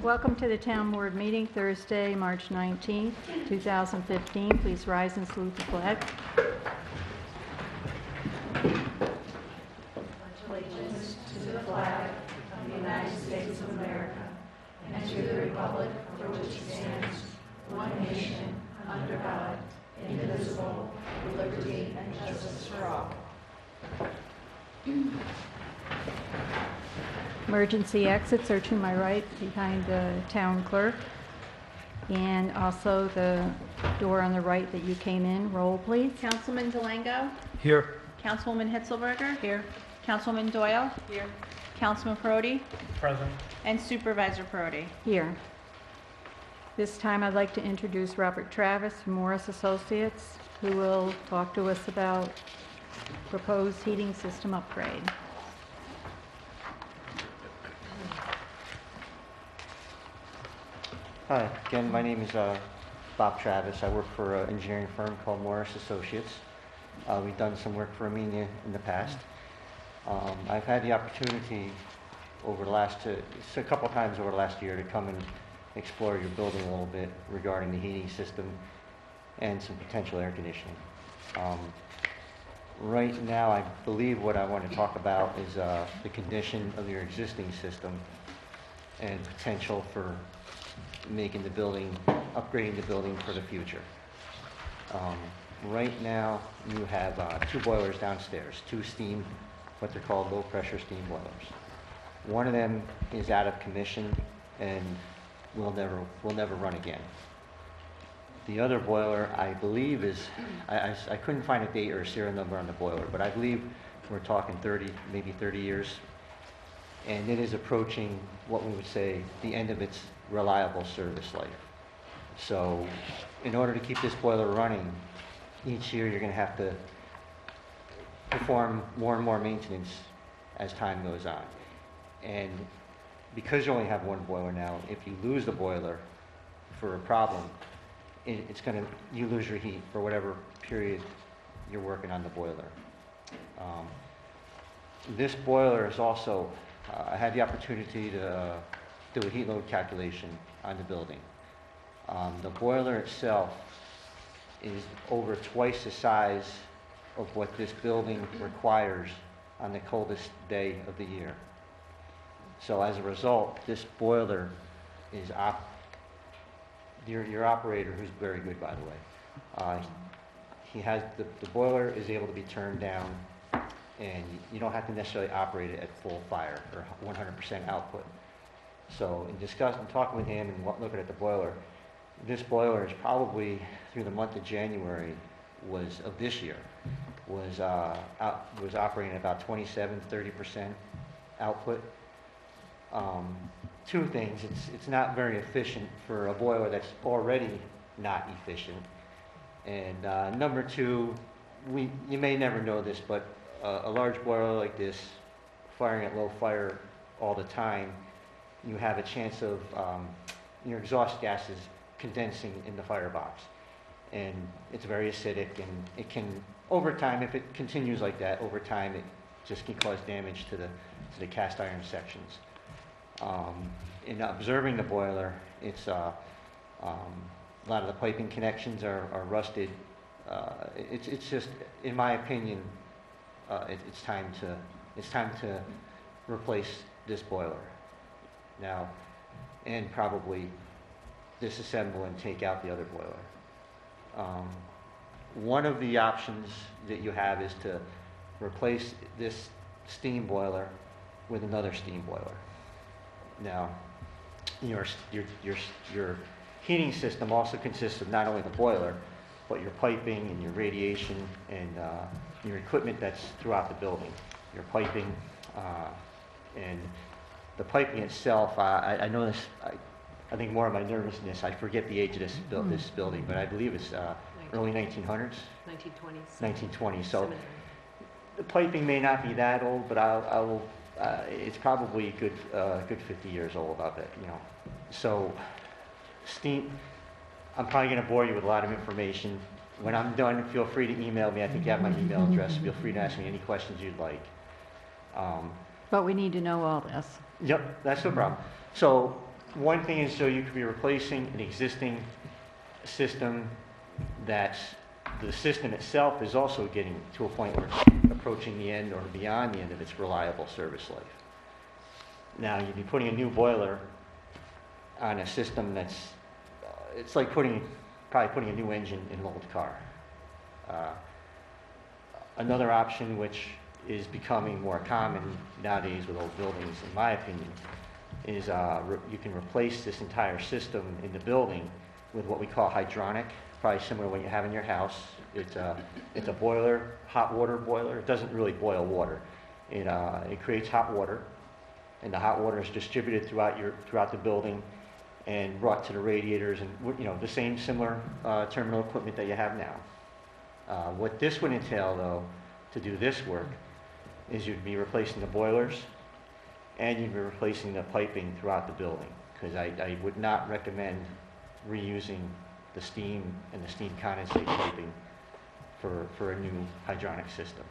Welcome to the Town Board meeting, Thursday, March 19th, 2015. Please rise and salute the flag. Allegiance to the flag of the United States of America and to the republic for which it stands, one nation, under God, indivisible, with liberty and justice for all. Emergency exits are to my right behind the town clerk, and also the door on the right that you came in. Roll, please. Councilman Delango? Here. Councilwoman Hitzelberger? Here. Councilwoman Doyle? Here. Councilman Perotti? Present. And Supervisor Perotti. Here. This time I'd like to introduce Robert Travis from Morris Associates, who will talk to us about proposed heating system upgrade. Hi, again, my name is Bob Travis. I work for an engineering firm called Morris Associates. We've done some work for Amenia in the past. I've had the opportunity over the last, a couple of times over the last year to come and explore your building a little bit regarding the heating system and some potential air conditioning. Right now, I believe what I want to talk about is the condition of your existing system and potential for making the building, upgrading the building for the future. Right now, you have two boilers downstairs, two steam, what they're called low-pressure steam boilers. One of them is out of commission and will never run again. The other boiler, I believe, is I couldn't find a date or a serial number on the boiler, but I believe we're talking 30, maybe 30 years, and it is approaching what we would say the end of its reliable service life. So in order to keep this boiler running, each year you're going to have to perform more and more maintenance as time goes on. And because you only have one boiler now, if you lose the boiler for a problem, you lose your heat for whatever period you're working on the boiler. This boiler is also, I had the opportunity to do a heat load calculation on the building. The boiler itself is over twice the size of what this building requires on the coldest day of the year. So as a result, this boiler is your operator, who's very good, by the way, he has the boiler is able to be turned down, and you don't have to necessarily operate it at full fire or 100% output. So in talking with him and looking at the boiler, this boiler is probably through the month of January of this year was operating at about 27-30% output. Two things: it's not very efficient for a boiler that's already not efficient, and number two, you may never know this, but a large boiler like this, firing at low fire all the time, you have a chance of your exhaust gases condensing in the firebox, and it's very acidic, and it can, over time, if it continues like that, over time it just can cause damage to the cast iron sections. In observing the boiler, it's a lot of the piping connections are rusted. It's just, in my opinion, it's time to replace this boiler now, and probably disassemble and take out the other boiler. One of the options that you have is to replace this steam boiler with another steam boiler. Now, your heating system also consists of not only the boiler, but your piping and your radiation and your equipment that's throughout the building. Your piping and the piping itself. I know this. I think more of my nervousness. I forget the age of this building, but I believe it's early 1900s. 1920s. 1920s. So the piping may not be that old, but I will. It's probably good 50 years old of it, you know. So, steam, I'm probably going to bore you with a lot of information. When I'm done, feel free to email me. I think you have my email address. Feel free to ask me any questions you'd like. But we need to know all this. Yep, that's no problem. So, one thing is, so you could be replacing an existing system that's, the system itself is also getting to a point where it's approaching the end or beyond the end of its reliable service life. Now, you'd be putting a new boiler on a system that's, it's like probably putting a new engine in an old car. Another option, which is becoming more common nowadays with old buildings, in my opinion, is you can replace this entire system in the building with what we call hydronic, probably similar to what you have in your house. It's a boiler, hot water boiler. It doesn't really boil water. It creates hot water, and the hot water is distributed throughout the building and brought to the radiators, and the same similar terminal equipment that you have now. What this would entail, though, to do this work, is you'd be replacing the boilers and you'd be replacing the piping throughout the building, because I would not recommend reusing the steam and the steam condensate piping for a new hydronic system.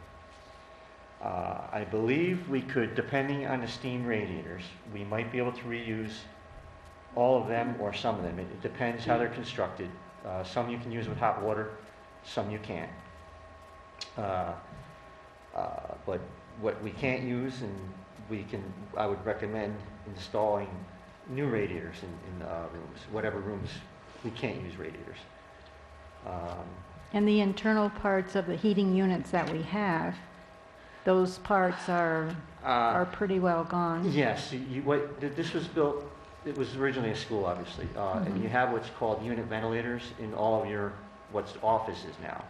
I believe we could, depending on the steam radiators, we might be able to reuse all of them or some of them. It depends how they're constructed. Some you can use with hot water, some you can't. But what we can't use, and I would recommend installing new radiators in rooms, whatever rooms we can't use radiators. And the internal parts of the heating units that we have, those parts are pretty well gone. Yes, this was built, it was originally a school, obviously, and you have what's called unit ventilators in all of what's offices now.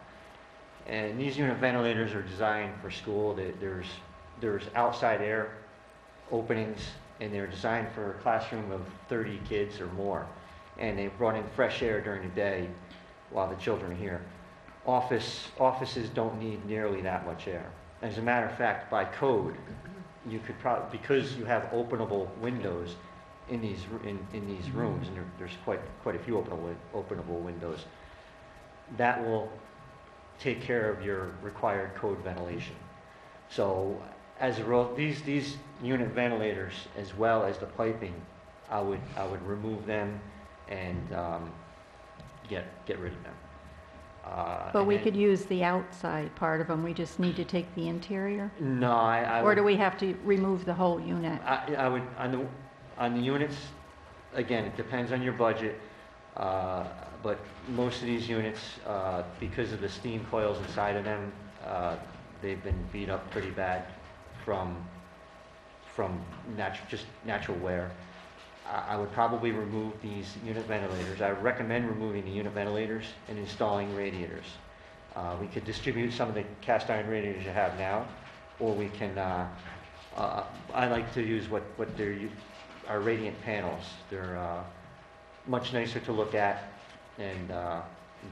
And these unit ventilators are designed for school. There's outside air openings, and they're designed for a classroom of 30 kids or more. And they brought in fresh air during the day while the children are here. Offices don't need nearly that much air. As a matter of fact, by code, you could probably, because you have openable windows in these rooms, and there's quite a few openable windows, that will take care of your required code ventilation. So as a rule, these unit ventilators, as well as the piping, I would remove them and get rid of them. But we could use the outside part of them, we just need to take the interior? No, I Or would, do we have to remove the whole unit? I would, on the units, again, it depends on your budget, but most of these units, because of the steam coils inside of them, they've been beat up pretty bad from natural wear. I would probably remove these unit ventilators. I would recommend removing the unit ventilators and installing radiators. We could distribute some of the cast iron radiators you have now, or we can, I like to use our radiant panels. They're much nicer to look at, and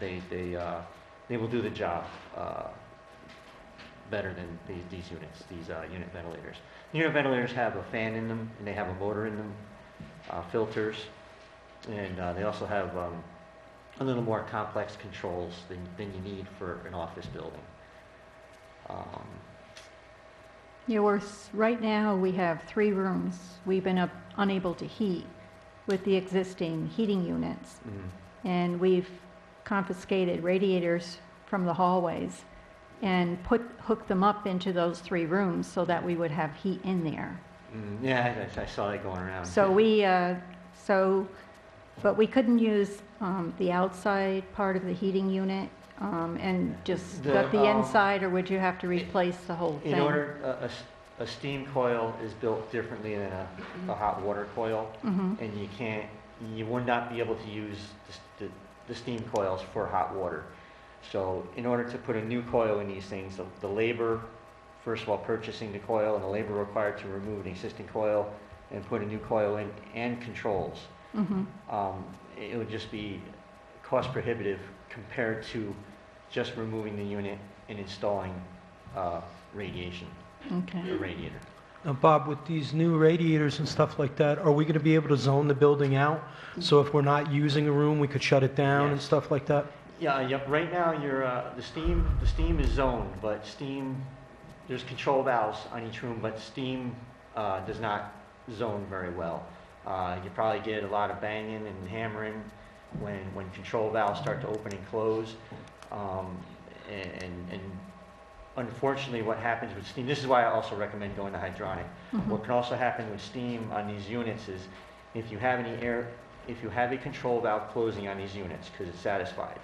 they will do the job better than these units, these unit ventilators. Unit ventilators have a fan in them, and they have a motor in them, filters, and they also have a little more complex controls than you need for an office building. Right now, we have 3 rooms we've been unable to heat with the existing heating units. And we've confiscated radiators from the hallways and hooked them up into those 3 rooms so that we would have heat in there. Yeah, I saw that going around. So but we couldn't use the outside part of the heating unit and just got the inside, or would you have to replace the whole thing? In order, a steam coil is built differently than a hot water coil, and you would not be able to use the steam coils for hot water. So in order to put a new coil in these things, the labor, first of all, purchasing the coil, and the labor required to remove an existing coil and put a new coil in, and controls, it would just be cost prohibitive compared to just removing the unit and installing radiation, a radiator. Now, Bob, with these new radiators and stuff like that, are we going to be able to zone the building out? So if we're not using a room, we could shut it down and Yes. stuff like that? Yeah. Right now, the steam is zoned, but there's control valves on each room, but steam does not zone very well. You probably get a lot of banging and hammering when control valves start to open and close. And unfortunately, what happens with steam, this is why I also recommend going to hydronic. What can also happen with steam on these units is if you have a control valve closing on these units because it's satisfied,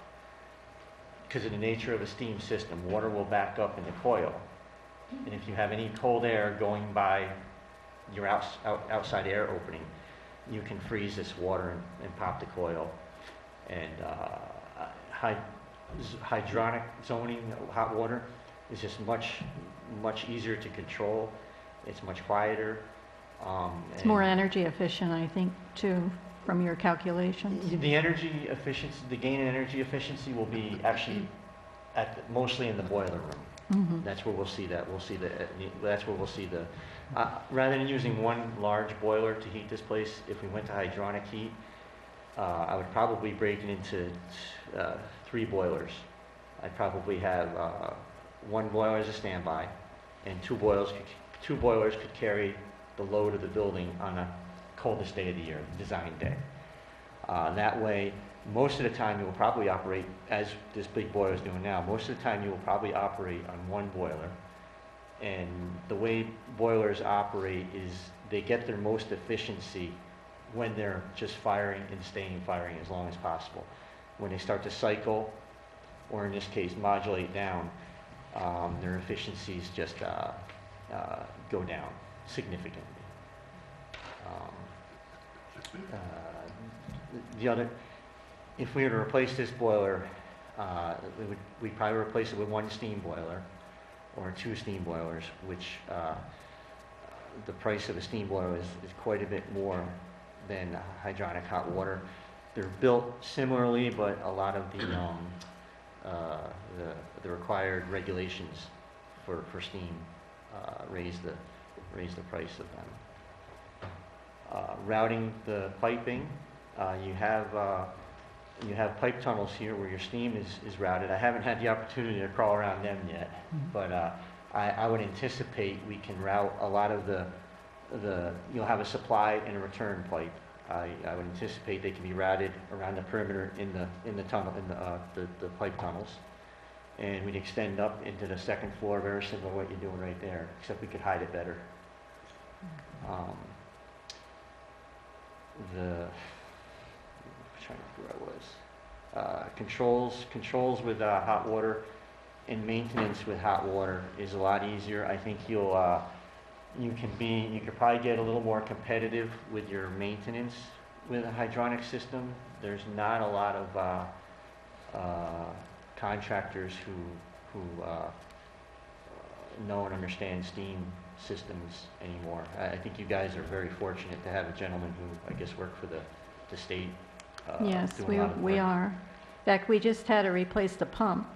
because of the nature of a steam system, water will back up in the coil. And if you have any cold air going by your outside air opening, you can freeze this water and pop the coil. And hydronic zoning, hot water, is just much easier to control. It's much quieter. It's more energy efficient, I think, too, from your calculations. The energy efficiency, the gain in energy efficiency will be actually mostly in the boiler room. That's where we'll see that. That's where we'll see the. Rather than using one large boiler to heat this place, if we went to hydronic heat, I would probably break it into 3 boilers. I'd probably have one boiler as a standby, and two boilers could carry the load of the building on a coldest day of the year, design day. That way, most of the time you will probably operate, as this big boiler is doing now, most of the time you will probably operate on one boiler. And the way boilers operate is they get their most efficiency when they're just firing and staying firing as long as possible. When they start to cycle, or in this case modulate down, their efficiencies just go down significantly. If we were to replace this boiler, we'd probably replace it with 1 steam boiler or 2 steam boilers, which the price of a steam boiler is quite a bit more than hydronic hot water. They're built similarly, but a lot of the required regulations for steam raise the price of them. Routing the piping, you have pipe tunnels here where your steam is routed. I haven't had the opportunity to crawl around them yet, but I would anticipate we can route a lot of you'll have a supply and a return pipe. I would anticipate they can be routed around the perimeter in the tunnel, the pipe tunnels, and we'd extend up into the 2nd floor, very similar to what you're doing right there, except we could hide it better. Trying to remember where I was. Controls with hot water and maintenance with hot water is a lot easier. I think you could probably get a little more competitive with your maintenance with a hydronic system. There's not a lot of contractors who know and understand steam systems anymore. I think you guys are very fortunate to have a gentleman who, I guess, worked for the state. Yes, doing a lot of we work. are. In fact, we just had to replace the pump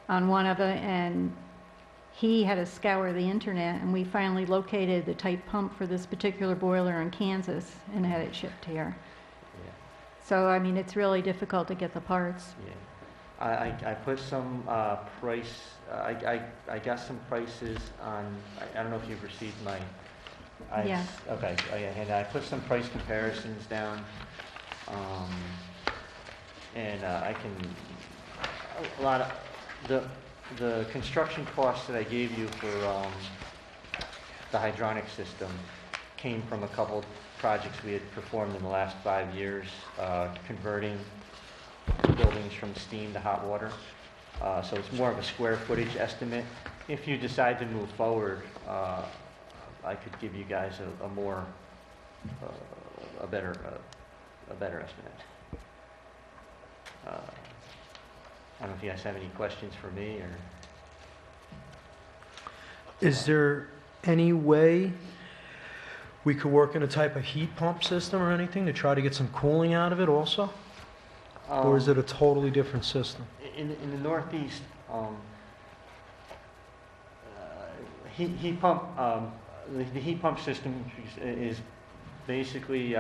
on one of it, and he had to scour the internet, and we finally located the type pump for this particular boiler in Kansas and had it shipped here. Yeah. So, I mean, it's really difficult to get the parts. Yeah. I put some price, I got some prices on, I don't know if you've received my, Yeah. Okay, and I put some price comparisons down, and I can, a lot of, the construction costs that I gave you for the hydronic system came from a couple projects we had performed in the last 5 years, converting buildings from steam to hot water. So it's more of a square footage estimate. If you decide to move forward, I could give you guys a better estimate. I don't know if you guys have any questions for me or. Is there any way we could work in a type of heat pump system or anything to try to get some cooling out of it also? Or is it a totally different system? In the Northeast, heat pump, the heat pump system is basically,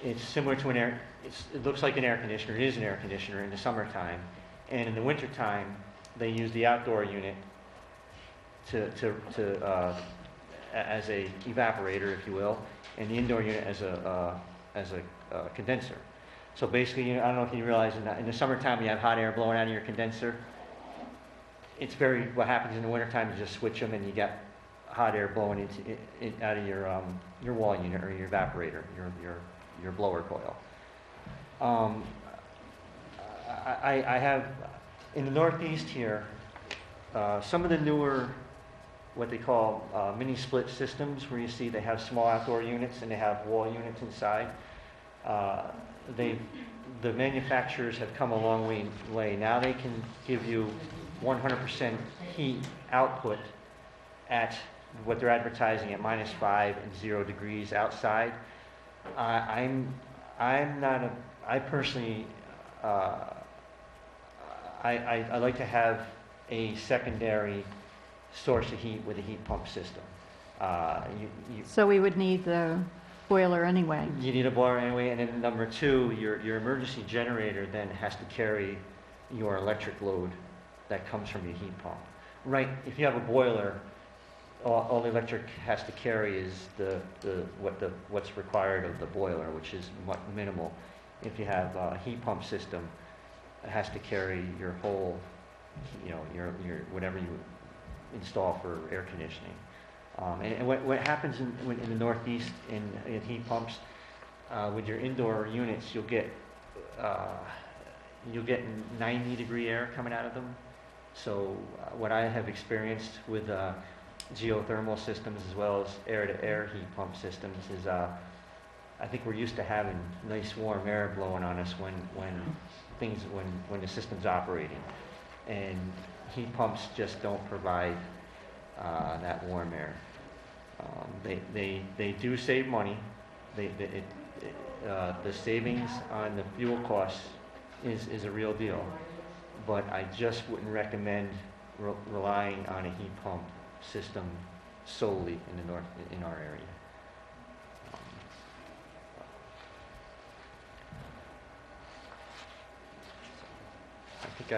it's similar to it looks like an air conditioner. It is an air conditioner in the summertime. And in the wintertime, they use the outdoor unit as a evaporator, if you will, and the indoor unit as a condenser. So basically, I don't know if you realize, in the summertime, you have hot air blowing out of your condenser. What happens in the wintertime, you just switch them and you get hot air blowing out of your wall unit or your evaporator, your blower coil. I have, in the Northeast here, some of the newer, what they call mini split systems, where you see they have small outdoor units and they have wall units inside. The manufacturers have come a long way. Now they can give you 100% heat output at what they're advertising at -5 and 0 degrees outside. I personally, I like to have a secondary source of heat with a heat pump system. So we would need the boiler anyway. You need a boiler anyway, and then number two, your emergency generator then has to carry your electric load that comes from your heat pump. Right, if you have a boiler, all the electric has to carry is what's required of the boiler, which is minimal. If you have a heat pump system, it has to carry your whole, your whatever you install for air conditioning. And what happens in the Northeast in heat pumps, with your indoor units, you'll get 90-degree air coming out of them. So what I have experienced with geothermal systems as well as air-to-air heat pump systems is I think we're used to having nice warm air blowing on us when the system's operating, and heat pumps just don't provide that warm air. They do save money. The savings on the fuel costs is a real deal, but I just wouldn't recommend relying on a heat pump system solely in our area. I think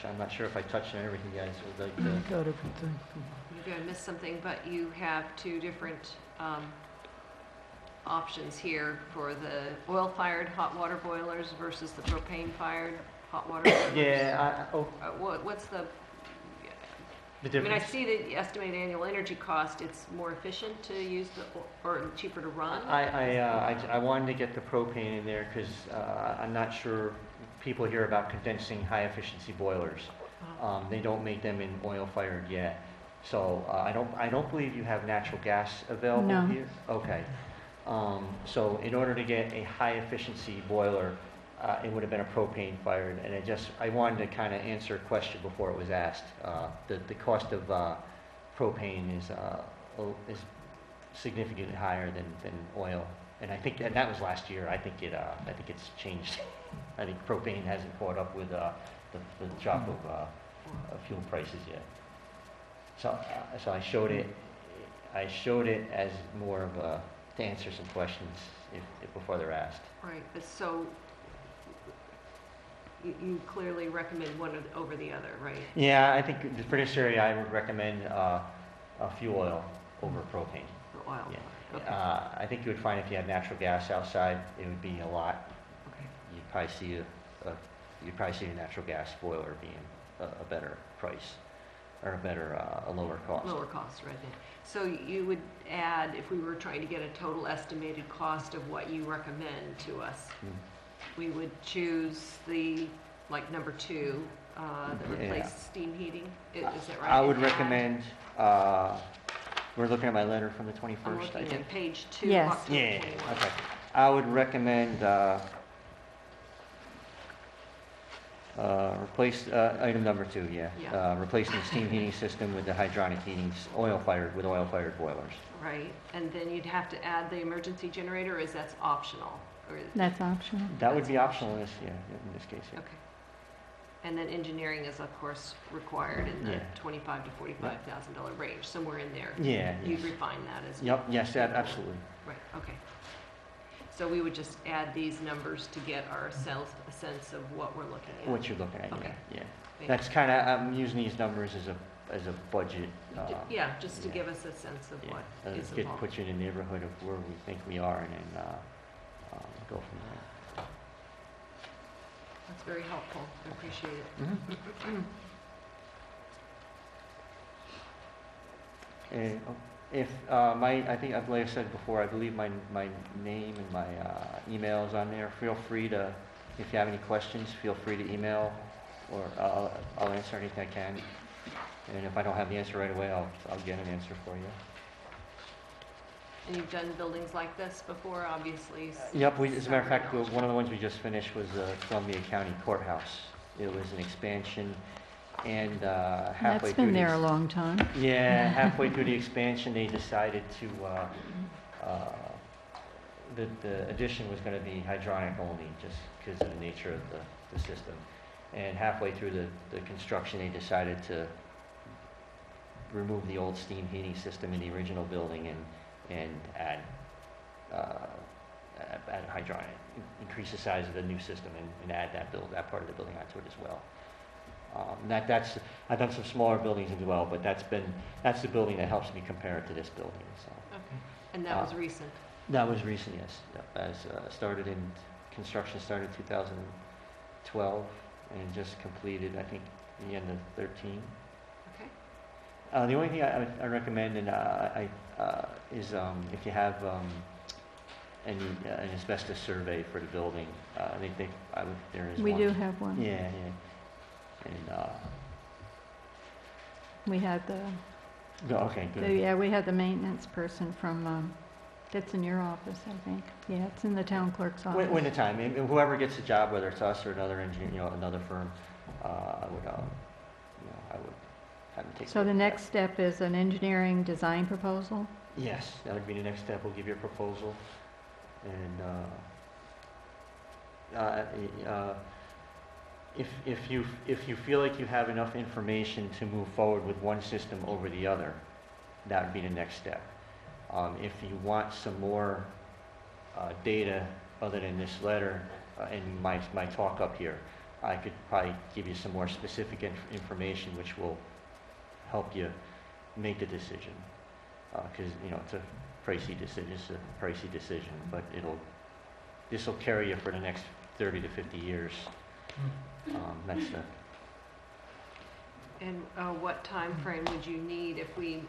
I'm not sure if I touched on everything you guys would like to. Got everything. You're gonna miss something, but you have two different options here for the oil-fired hot water boilers versus the propane-fired hot water boilers. Yeah. What's the The I mean, I difference. see the estimated annual energy cost. It's more efficient to use or cheaper to run. I wanted to get the propane in there because I'm not sure people hear about condensing high-efficiency boilers. They don't make them in oil-fired yet. So I don't believe you have natural gas available No. here? Okay. So in order to get a high-efficiency boiler, it would have been a propane-fired, and I wanted to kind of answer a question before it was asked. The cost of propane is significantly higher than oil, and I think that was last year. I think it's changed. I think propane hasn't caught up with the drop of fuel prices yet. So I showed it as more of to answer some questions before they're asked. Right, but so you clearly recommend one over the other, right? Yeah, I think for this area, I would recommend fuel oil over propane. For oil? Yeah. Okay. I think you would find if you had natural gas outside, it would be a lot. Okay. You'd probably see a natural gas boiler being a better price, or a lower cost. Lower cost, right then. So you would add, if we were trying to get a total estimated cost of what you recommend to us, we would choose number 2, that replace steam heating. Is that right? I would And add- recommend. We're looking at my letter from the 21st. I'm I looking think. at page 2, Yes. October Yeah. 21. Okay. I would recommend replace item number 2. Yeah. Yeah. Replacing the steam heating system with the hydronic heating, oil-fired boilers. Right, and then you'd have to add the emergency generator, or is that optional? Or That's optional. That would be optional in this case. Yeah. okay. And then engineering is, of course, required in the Yeah. $25,000 to $45,000 range, somewhere in there. Yeah. You'd Yes. refine that as Yep. Yes. Absolutely. Right, okay. So we would just add these numbers to get ourselves a sense of what we're looking at. What you're looking at. Okay. Yeah. Thank That's kind of, I'm using these numbers as a as a budget. Yeah, just to yeah. give us a sense of what is Get, involved. put you in the neighborhood of where we think we are, and then go from there. That's very helpful. I appreciate it. And if I think, like I said before, I believe my name and my email is on there. Feel free to, if you have any questions, feel free to email, or I'll answer anything I can. And if I don't have the answer right away, I'll get an answer for you. And you've done buildings like this before, obviously. Yep, as a matter of fact, one of the ones we just finished was Columbia County Courthouse. It was an expansion, and halfway That's through been the there a long time. Yeah, halfway through the expansion, they decided to, the addition was going to be hydronic only, just because of the nature of the system. And halfway through the construction, they decided to remove the old steam heating system in the original building and add hydronic, increase the size of the new system and add that part of the building onto it as well. I've done some smaller buildings as well, but that's the building that helps me compare it to this building. So. Okay. And that was recent? That was recent, yes. Yep. Construction started 2012 and just completed, I think, the end of 13. Okay. The only thing I recommend is if you have an asbestos survey for the building, there is We one. do have one. Yeah. And We had okay, good. we had the maintenance person from, it's in your office, I think. Yeah, it's in the town clerk's office. When the time, and whoever gets the job, whether it's us or another engineer, another firm, I would have them take. So the next step is an engineering design proposal? Yes, that would be the next step. We'll give you a proposal, and if you feel like you have enough information to move forward with one system over the other, that would be the next step. If you want some more data other than this letter and my talk up here, I could probably give you some more specific information which will help you make the decision. Because it's a pricey decision, but this will carry you for the next 30 to 50 years. That's the. And what time frame would you need if we,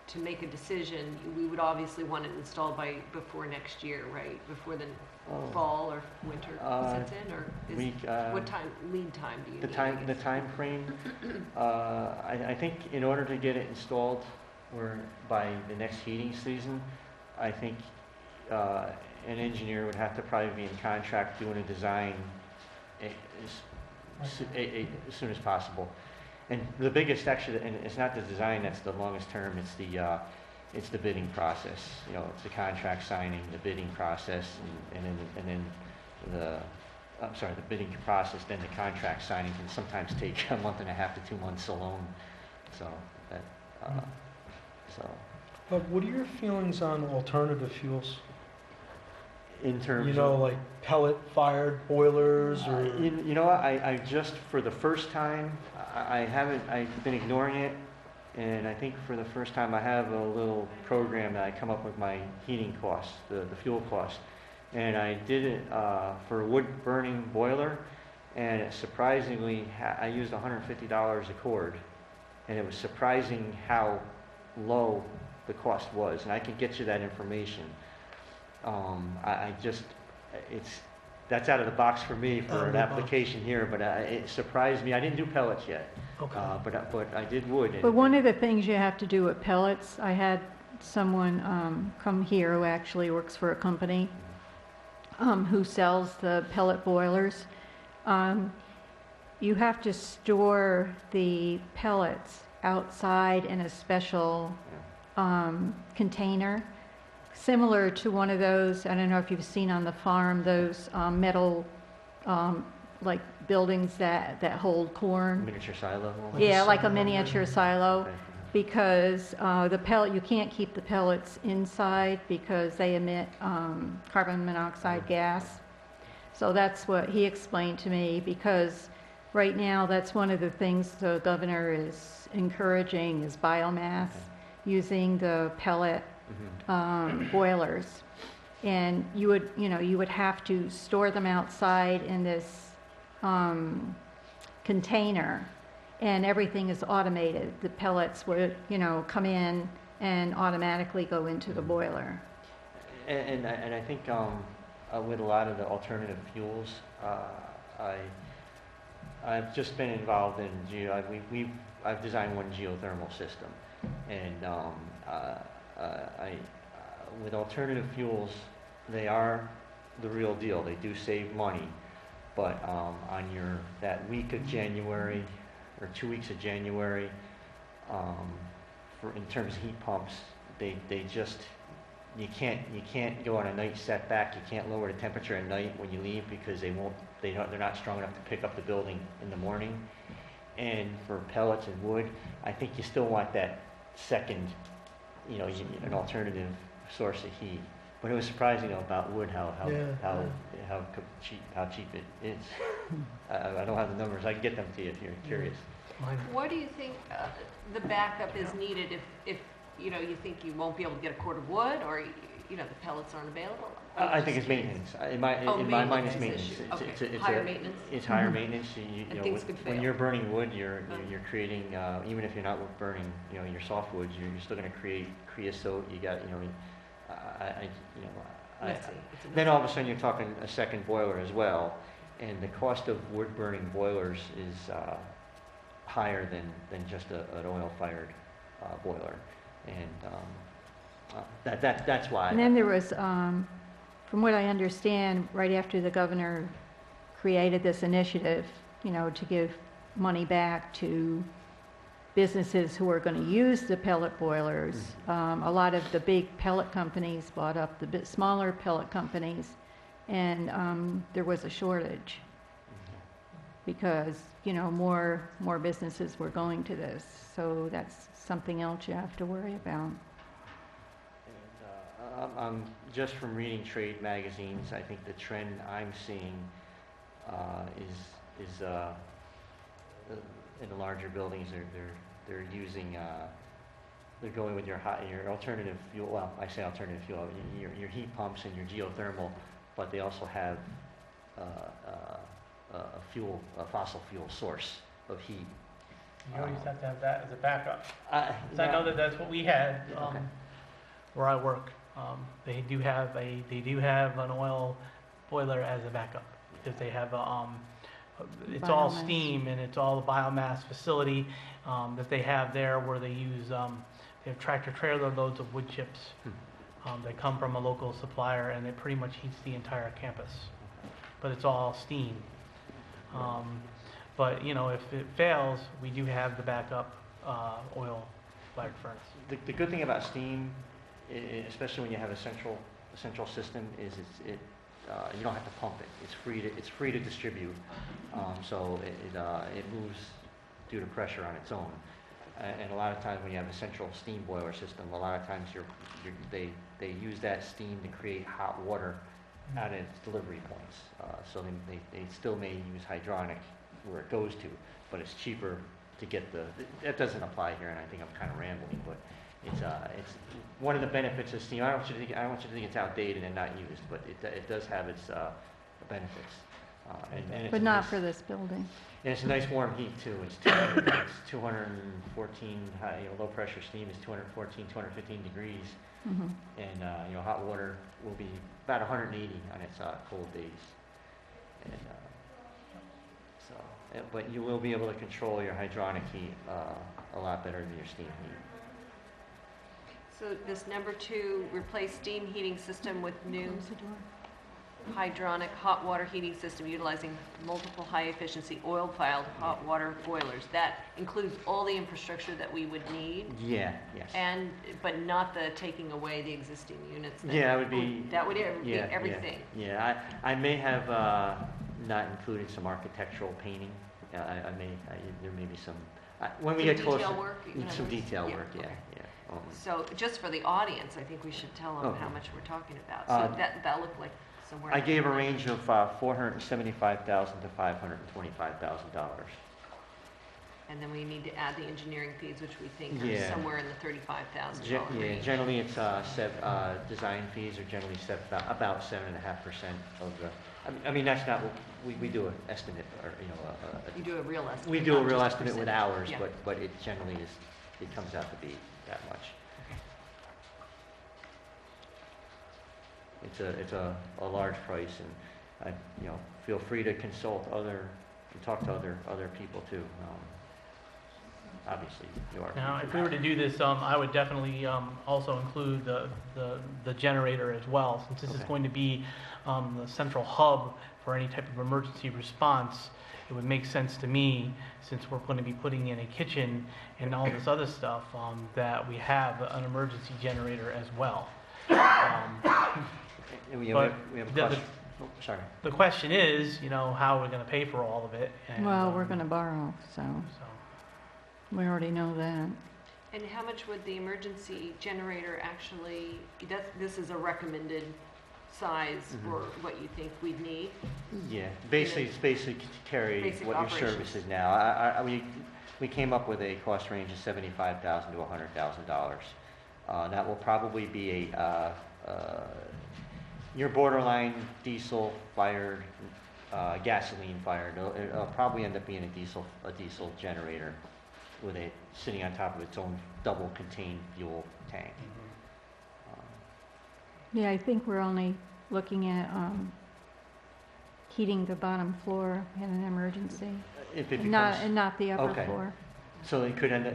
to make a decision? We would obviously want it installed before next year, right? Before the fall or winter sets in, or what lead time do you need? The time frame. I think in order to get it installed, by the next heating season, I think an engineer would have to probably be in contract doing a design as soon as possible. And the biggest, actually, and it's not the design that's the longest term, it's the bidding process. It's the contract signing, the bidding process, and then the bidding process, then the contract signing can sometimes take a month and a half to 2 months alone. But what are your feelings on alternative fuels? In terms You know, of, like pellet-fired boilers, or you know what? I just, for the first time, I've been ignoring it, and I think for the first time I have a little program that I come up with my heating costs, the fuel costs, and I did it for a wood-burning boiler, and surprisingly, I used $150 a cord, and it was surprising how low the cost was, and I can get you that information. That's out of the box for me for an application here, but it surprised me. I didn't do pellets yet, okay. But I did wood. But one of the things you have to do with pellets, I had someone come here who actually works for a company who sells the pellet boilers. You have to store the pellets outside in a special container, similar to one of those, I don't know if you've seen on the farm, those metal like buildings that hold corn. Miniature silo. Yeah, like a miniature silo. Okay. Because you can't keep the pellets inside because they emit carbon monoxide gas. So that's what he explained to me, because right now, that's one of the things the governor is encouraging is biomass, using the pellet boilers. And you would have to store them outside in this container, and everything is automated. The pellets would, come in and automatically go into the boiler. And I think with a lot of the alternative fuels, I've just been involved in I've designed one geothermal system, and with alternative fuels, they are the real deal. They do save money, but on that week of January or 2 weeks of January, in terms of heat pumps, they just you can't go on a night setback. You can't lower the temperature at night when you leave because they're not strong enough to pick up the building in the morning. And for pellets and wood, I think you still want that second, an alternative source of heat. But it was surprising about wood how cheap it is. I don't have the numbers. I can get them to you if you're curious. What do you think the backup is needed if you think you won't be able to get a cord of wood, or the pellets aren't available? I think it's maintenance. In my mind, it's maintenance. It's higher maintenance. It's higher maintenance. Things could fail. When you're burning wood, you're creating even if you're not burning your softwoods, you're still going to create creosote. You got then all of a sudden you're talking a second boiler as well, and the cost of wood burning boilers is higher than just an oil fired boiler, and that's why. And then there was, from what I understand, right after the governor created this initiative, to give money back to businesses who are going to use the pellet boilers, a lot of the big pellet companies bought up the bit smaller pellet companies, and there was a shortage because more businesses were going to this. So that's something else you have to worry about. And, just from reading trade magazines, I think the trend I'm seeing is in the larger buildings, they're using they're going with your alternative fuel. Well, I say alternative fuel, your heat pumps and your geothermal, but they also have a fossil fuel source of heat. You always have to have that as a backup. I know that's what we had Okay. where I work. They do have an oil boiler as a backup because they have it's all Biomass. steam, and it's all a biomass facility that they have there where they use they have tractor trailer loads of wood chips that come from a local supplier, and it pretty much heats the entire campus. But it's all steam. But if it fails, we do have the backup oil fired furnace. The good thing about steam, especially when you have a central system, is you don't have to pump it. It's free to distribute. So it moves due to pressure on its own. And a lot of times when you have a central steam boiler system, a lot of times they use that steam to create hot water at its delivery points. So they still may use hydronic where it goes to, but it's cheaper to get that doesn't apply here, and I think I'm kind of rambling, but it's one of the benefits of steam. I don't want you to think it's outdated and not used, but it does have its benefits. And But not for this building. And it's a nice warm heat too. It's 214 low pressure steam is 215 degrees, and hot water will be about 180 on its cold days. And but you will be able to control your hydronic heat a lot better than your steam heat. So this number 2, replace steam heating system with new Close the door. hydronic hot water heating system utilizing multiple high-efficiency oil-fired hot water boilers. That includes all the infrastructure that we would need, Yeah. Yes. but not the taking away the existing units. Yeah, that would be. That would be everything. Yeah. I may have not included some architectural painting. There may be some. When we Some get closer. detail work, in other Some words? detail Yeah, work. Yeah. okay. Yeah. So just for the audience, I think we should tell them Okay. how much we're talking about. So that'll look like somewhere. I gave a range of $475,000 to $525,000. And then we need to add the engineering fees, which we think are Yeah. somewhere in the $35,000 Yeah, range. generally it's design fees are generally set about 7.5% of the. I mean that's not what we do an estimate or You do a real estimate. we do a not real just estimate with percentage. hours, Yeah. but it generally is it comes out to be that much. It's a large price, and feel free to consult and talk to other people too. Obviously, you are. Now, if we were to do this, I would definitely also include the generator as well, since this is Okay. going to be the central hub for any type of emergency response. It would make sense to me, since we're going to be putting in a kitchen and all this other stuff, that we have an emergency generator as well. We But have a the- question. Oh, sorry. The question is, how we're going to pay for all of it. And, Well, we're going to borrow, so So, we already know that. And how much would the emergency generator actually, this is a recommended size Mhm. for what you think we'd need? Yeah, basically, it's basically to carry Basic what your operations. service is now. We came up with a cost range of $75,000 to $100,000. That will probably be your borderline diesel fired, gasoline fired. It'll probably end up being a diesel generator with it sitting on top of its own double contained fuel tank. Yeah, I think we're only looking at heating the bottom floor in an emergency, If it not, becomes, and not the upper Okay. floor. so it could end up,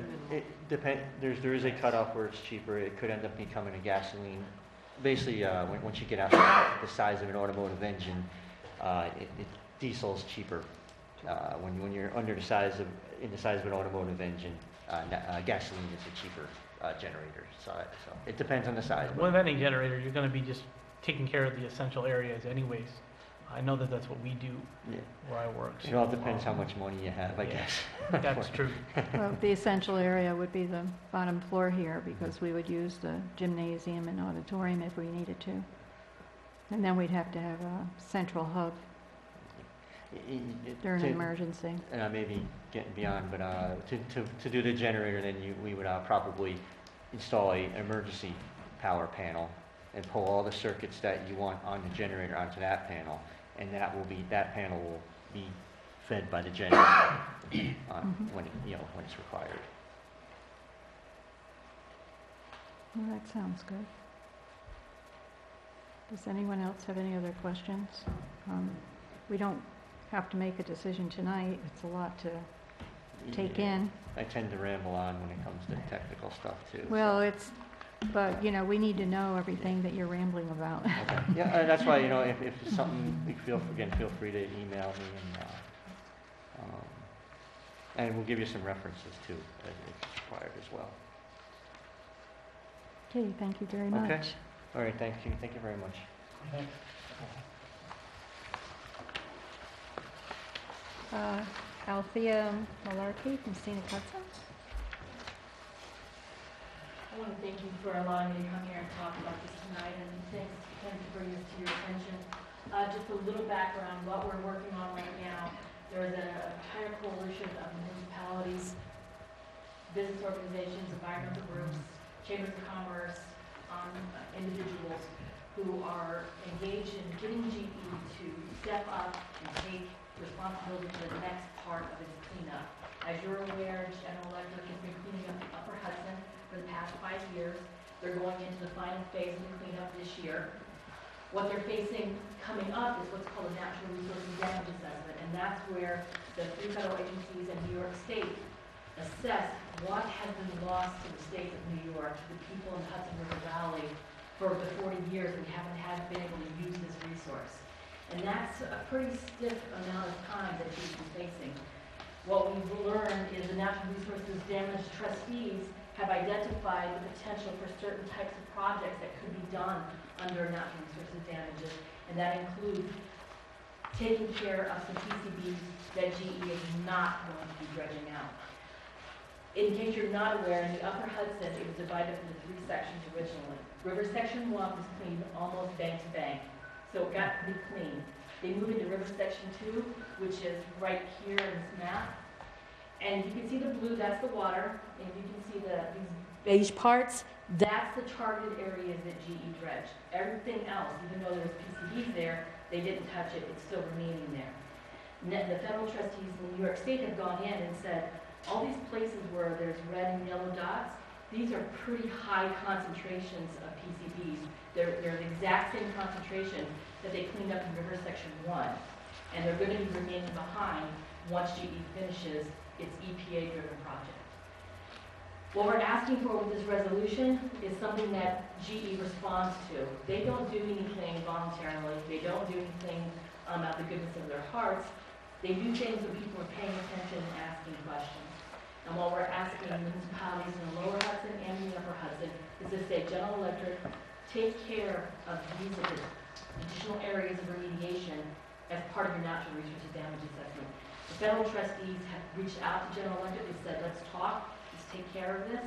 there is a cutoff where it's cheaper. It could end up becoming a gasoline. Basically, once you get out to the size of an automotive engine, diesel's cheaper. When you're under the size of an automotive engine, gasoline is a cheaper generator. So it depends on the size. but- with any generator, you're going to be just taking care of the essential areas anyways. I know that that's what we do Yeah. where I work. It all depends how much money you have, I Yeah. guess. That's true. Well, the essential area would be the bottom floor here, because we would use the gymnasium and auditorium if we needed to. And then we'd have to have a central hub during an emergency. And I may be getting beyond, but to do the generator, then we would probably install an emergency power panel and pull all the circuits that you want on the generator onto that panel, and that panel will be fed by the generator when it's required. Well, that sounds good. Does anyone else have any other questions? We don't have to make a decision tonight. It's a lot to take Yeah. in. I tend to ramble on when it comes to technical stuff too. Well, but we need to know everything that you're rambling about. Okay. Yeah, and that's why, if it's something, feel free to email me, and we'll give you some references too, as it's required as well. Okay, thank you very Okay. much. All right, thank you very much. Althea Malarkey from Scenic Hudson. I want to thank you for allowing me to come here and talk about this tonight, and thank you for bringing this to your attention. Just a little background, what we're working on right now. There is an entire coalition of municipalities, business organizations, environmental groups, chambers of commerce, individuals who are engaged in getting GE to step up and take responsibility for the next part of its cleanup. As you're aware, General Electric has been cleaning up the Upper Hudson for the past 5 years. They're going into the final phase of the cleanup this year. What they're facing coming up is what's called a natural resources damage assessment, and that's where the 3 federal agencies and New York State assess what has been lost to the state of New York, to the people in the Hudson River Valley for the 40 years we haven't been able to use this resource. And that's a pretty stiff amount of time that you've been facing. What we've learned is the natural resources damage trustees have identified the potential for certain types of projects that could be done under natural resources damages, and that includes taking care of some PCBs that GE is not going to be dredging out. In case you're not aware, in the Upper Hudson, it was divided into 3 sections originally. River Section 1 was cleaned almost bank to bank. So it got to be clean. They moved into river section 2, which is right here in this map. And you can see the blue, that's the water, and you can see these beige parts, that's the targeted areas that GE dredged. Everything else, even though there's PCBs there, they didn't touch it, it's still remaining there. The federal trustees in New York State have gone in and said, all these places where there's red and yellow dots, these are pretty high concentrations of PCBs. They're the exact same concentration that they cleaned up in river section 1. And they're going to be remaining behind once GE finishes its EPA-driven project. What we're asking for with this resolution is something that GE responds to. They don't do anything voluntarily. They don't do anything out of the goodness of their hearts. They do things when people are paying attention and asking questions. And what we're asking municipalities in the lower Hudson and the upper Hudson is to say, General Electric, take care of these additional areas of remediation as part of your natural resources damage assessment. The federal trustees have reached out to General Electric. They said, let's talk, let's take care of this.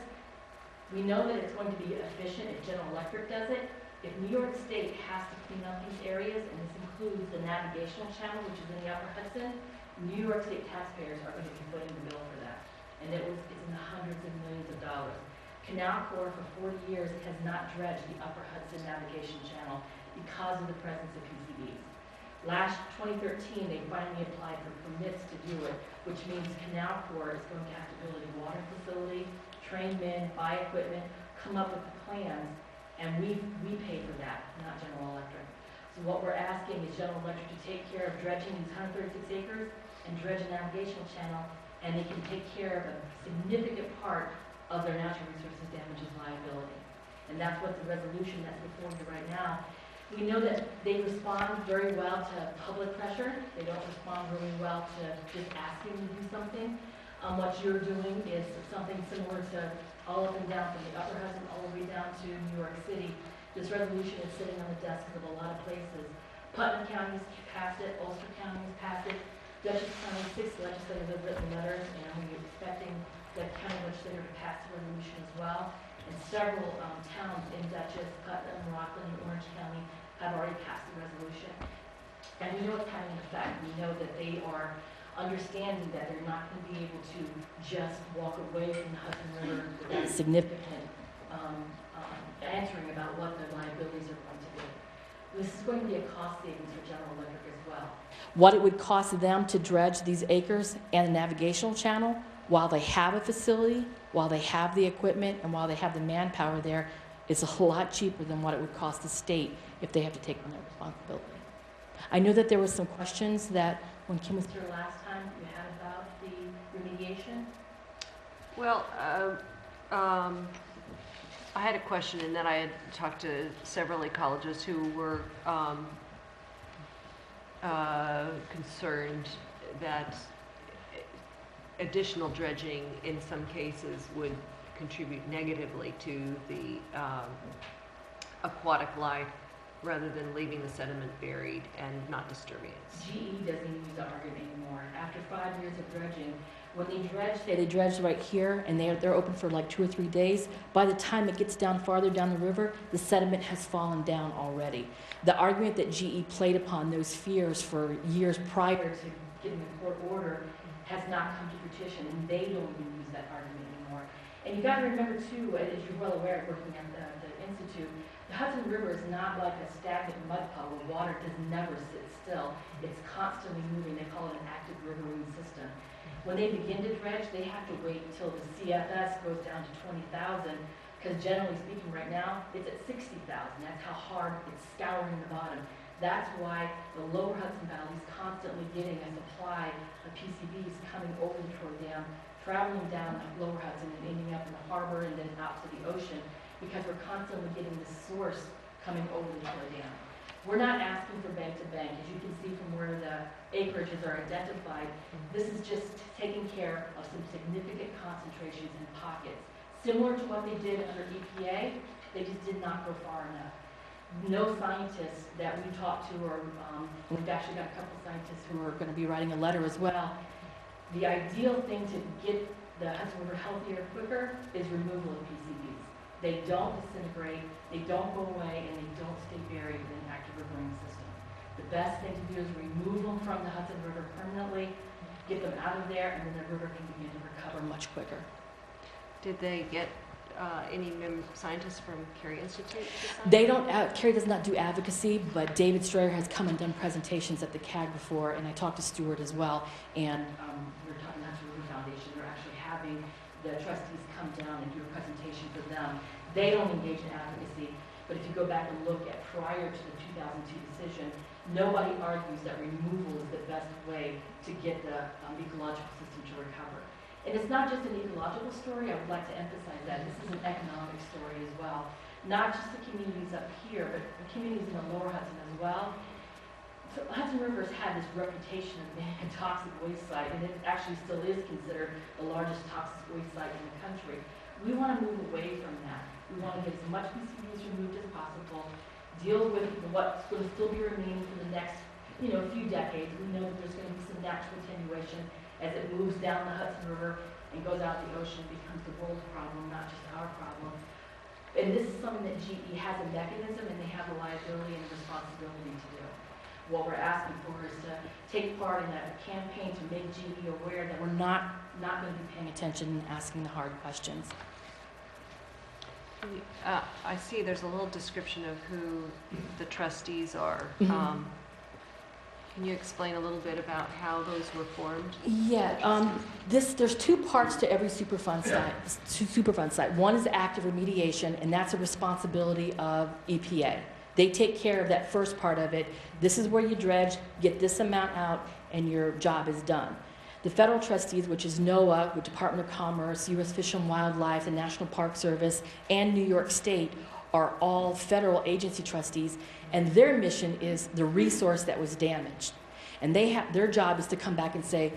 We know that it's going to be efficient if General Electric does it. If New York State has to clean up these areas, and this includes the navigational channel, which is in the upper Hudson, New York State taxpayers are going to be footing the bill for that. And it's in the hundreds of millions of dollars. Canal Corps for 40 years has not dredged the upper Hudson navigation channel because of the presence of PCBs. Last 2013, they finally applied for permits to do it, which means Canal Corps is going to have to build a water facility, train men, buy equipment, come up with the plans, and we pay for that, not General Electric. So what we're asking is General Electric to take care of dredging these 136 acres and dredge a navigational channel, and they can take care of a significant part of their natural resources damages liability. And that's what the resolution that's before you right now. We know that they respond very well to public pressure. They don't respond really well to just asking to do something. What you're doing is something similar to all up and down from the upper Hudson all the way down to New York City. This resolution is sitting on the desks of a lot of places. Putnam County's passed it, Ulster County's passed it, Dutchess County, 6 legislators have written letters, and we're expecting the county legislature to pass the resolution as well. And several towns in Dutchess, Putnam, Rockland, and Orange County have already passed the resolution. And we know it's having an effect. We know that they are understanding that they're not going to be able to just walk away from the Hudson River without significant answering about what their liabilities are going to be. This is going to be a cost savings for General Electric as well. What it would cost them to dredge these acres and a navigational channel while they have a facility, while they have the equipment, and while they have the manpower there, is a lot cheaper than what it would cost the state if they have to take on that responsibility. I know that there were some questions that when Kim was here last time you had about the remediation. Well, I had a question, and then I had talked to several ecologists who were concerned that additional dredging in some cases would contribute negatively to the aquatic life rather than leaving the sediment buried and not disturbing it. GE doesn't use the argument anymore. After 5 years of dredging, when they dredge right here, and they're open for like 2 or 3 days. By the time it gets down farther down the river, the sediment has fallen down already. The argument that GE played upon those fears for years prior to getting a court order has not come to fruition, and they don't even use that argument anymore. And you got to remember too, as you're well aware, working at the Institute, the Hudson River is not like a stagnant mud puddle where water does never sit still. It's constantly moving. They call it an active riverine system. When they begin to dredge, they have to wait until the CFS goes down to 20,000, because generally speaking right now, it's at 60,000. That's how hard it's scouring the bottom. That's why the lower Hudson Valley is constantly getting a supply of PCBs coming over the Troy Dam, traveling down the lower Hudson and ending up in the harbor and then out to the ocean, because we're constantly getting the source coming over the Troy Dam. We're not asking for bank to bank. As you can see from where the acreages are identified, this is just taking care of some significant concentrations in pockets. Similar to what they did under EPA, they just did not go far enough. No scientists that we talked to, or we've actually got a couple scientists who are going to be writing a letter as well. The ideal thing to get the Hudson River healthier quicker is removal of PCBs. They don't disintegrate, they don't go away, and they don't stay buried in an active riverine system. The best thing to do is remove them from the Hudson River permanently, get them out of there, and then the river can begin to recover much quicker. Did they get any scientists from Carey Institute to sign? They don't, Carey does not do advocacy, but David Strayer has come and done presentations at the CAG before, and I talked to Stuart as well, and we were talking to the River Foundation. They're actually having the trustees come down and do a presentation for them. They don't engage in advocacy, but if you go back and look at prior to the 2002 decision, nobody argues that removal is the best way to get the ecological system to recover. And it's not just an ecological story, I would like to emphasize that. This is an economic story as well. Not just the communities up here, but the communities in the lower Hudson as well. So Hudson River's had this reputation of being a toxic waste site, and it actually still is considered the largest toxic waste site in the country. We want to move away from that. We want to get as much PCBs removed as possible, deal with what's going to still be remaining for the next, few decades. We know that there's going to be some natural attenuation as it moves down the Hudson River and goes out the ocean, becomes the world's problem, not just our problem. And this is something that GE has a mechanism and they have a liability and a responsibility to do. What we're asking for is to take part in a campaign to make GE aware that we're not going to be paying attention and asking the hard questions. I see there's a little description of who the trustees are. Mhm. Can you explain a little bit about how those were formed? Yeah, there's two parts to every Superfund site. One is active remediation, and that's a responsibility of EPA. They take care of that first part of it. This is where you dredge, get this amount out, and your job is done. The federal trustees, which is NOAA, the Department of Commerce, U.S. Fish and Wildlife, the National Park Service, and New York State, are all federal agency trustees, and their mission is the resource that was damaged. And their job is to come back and say,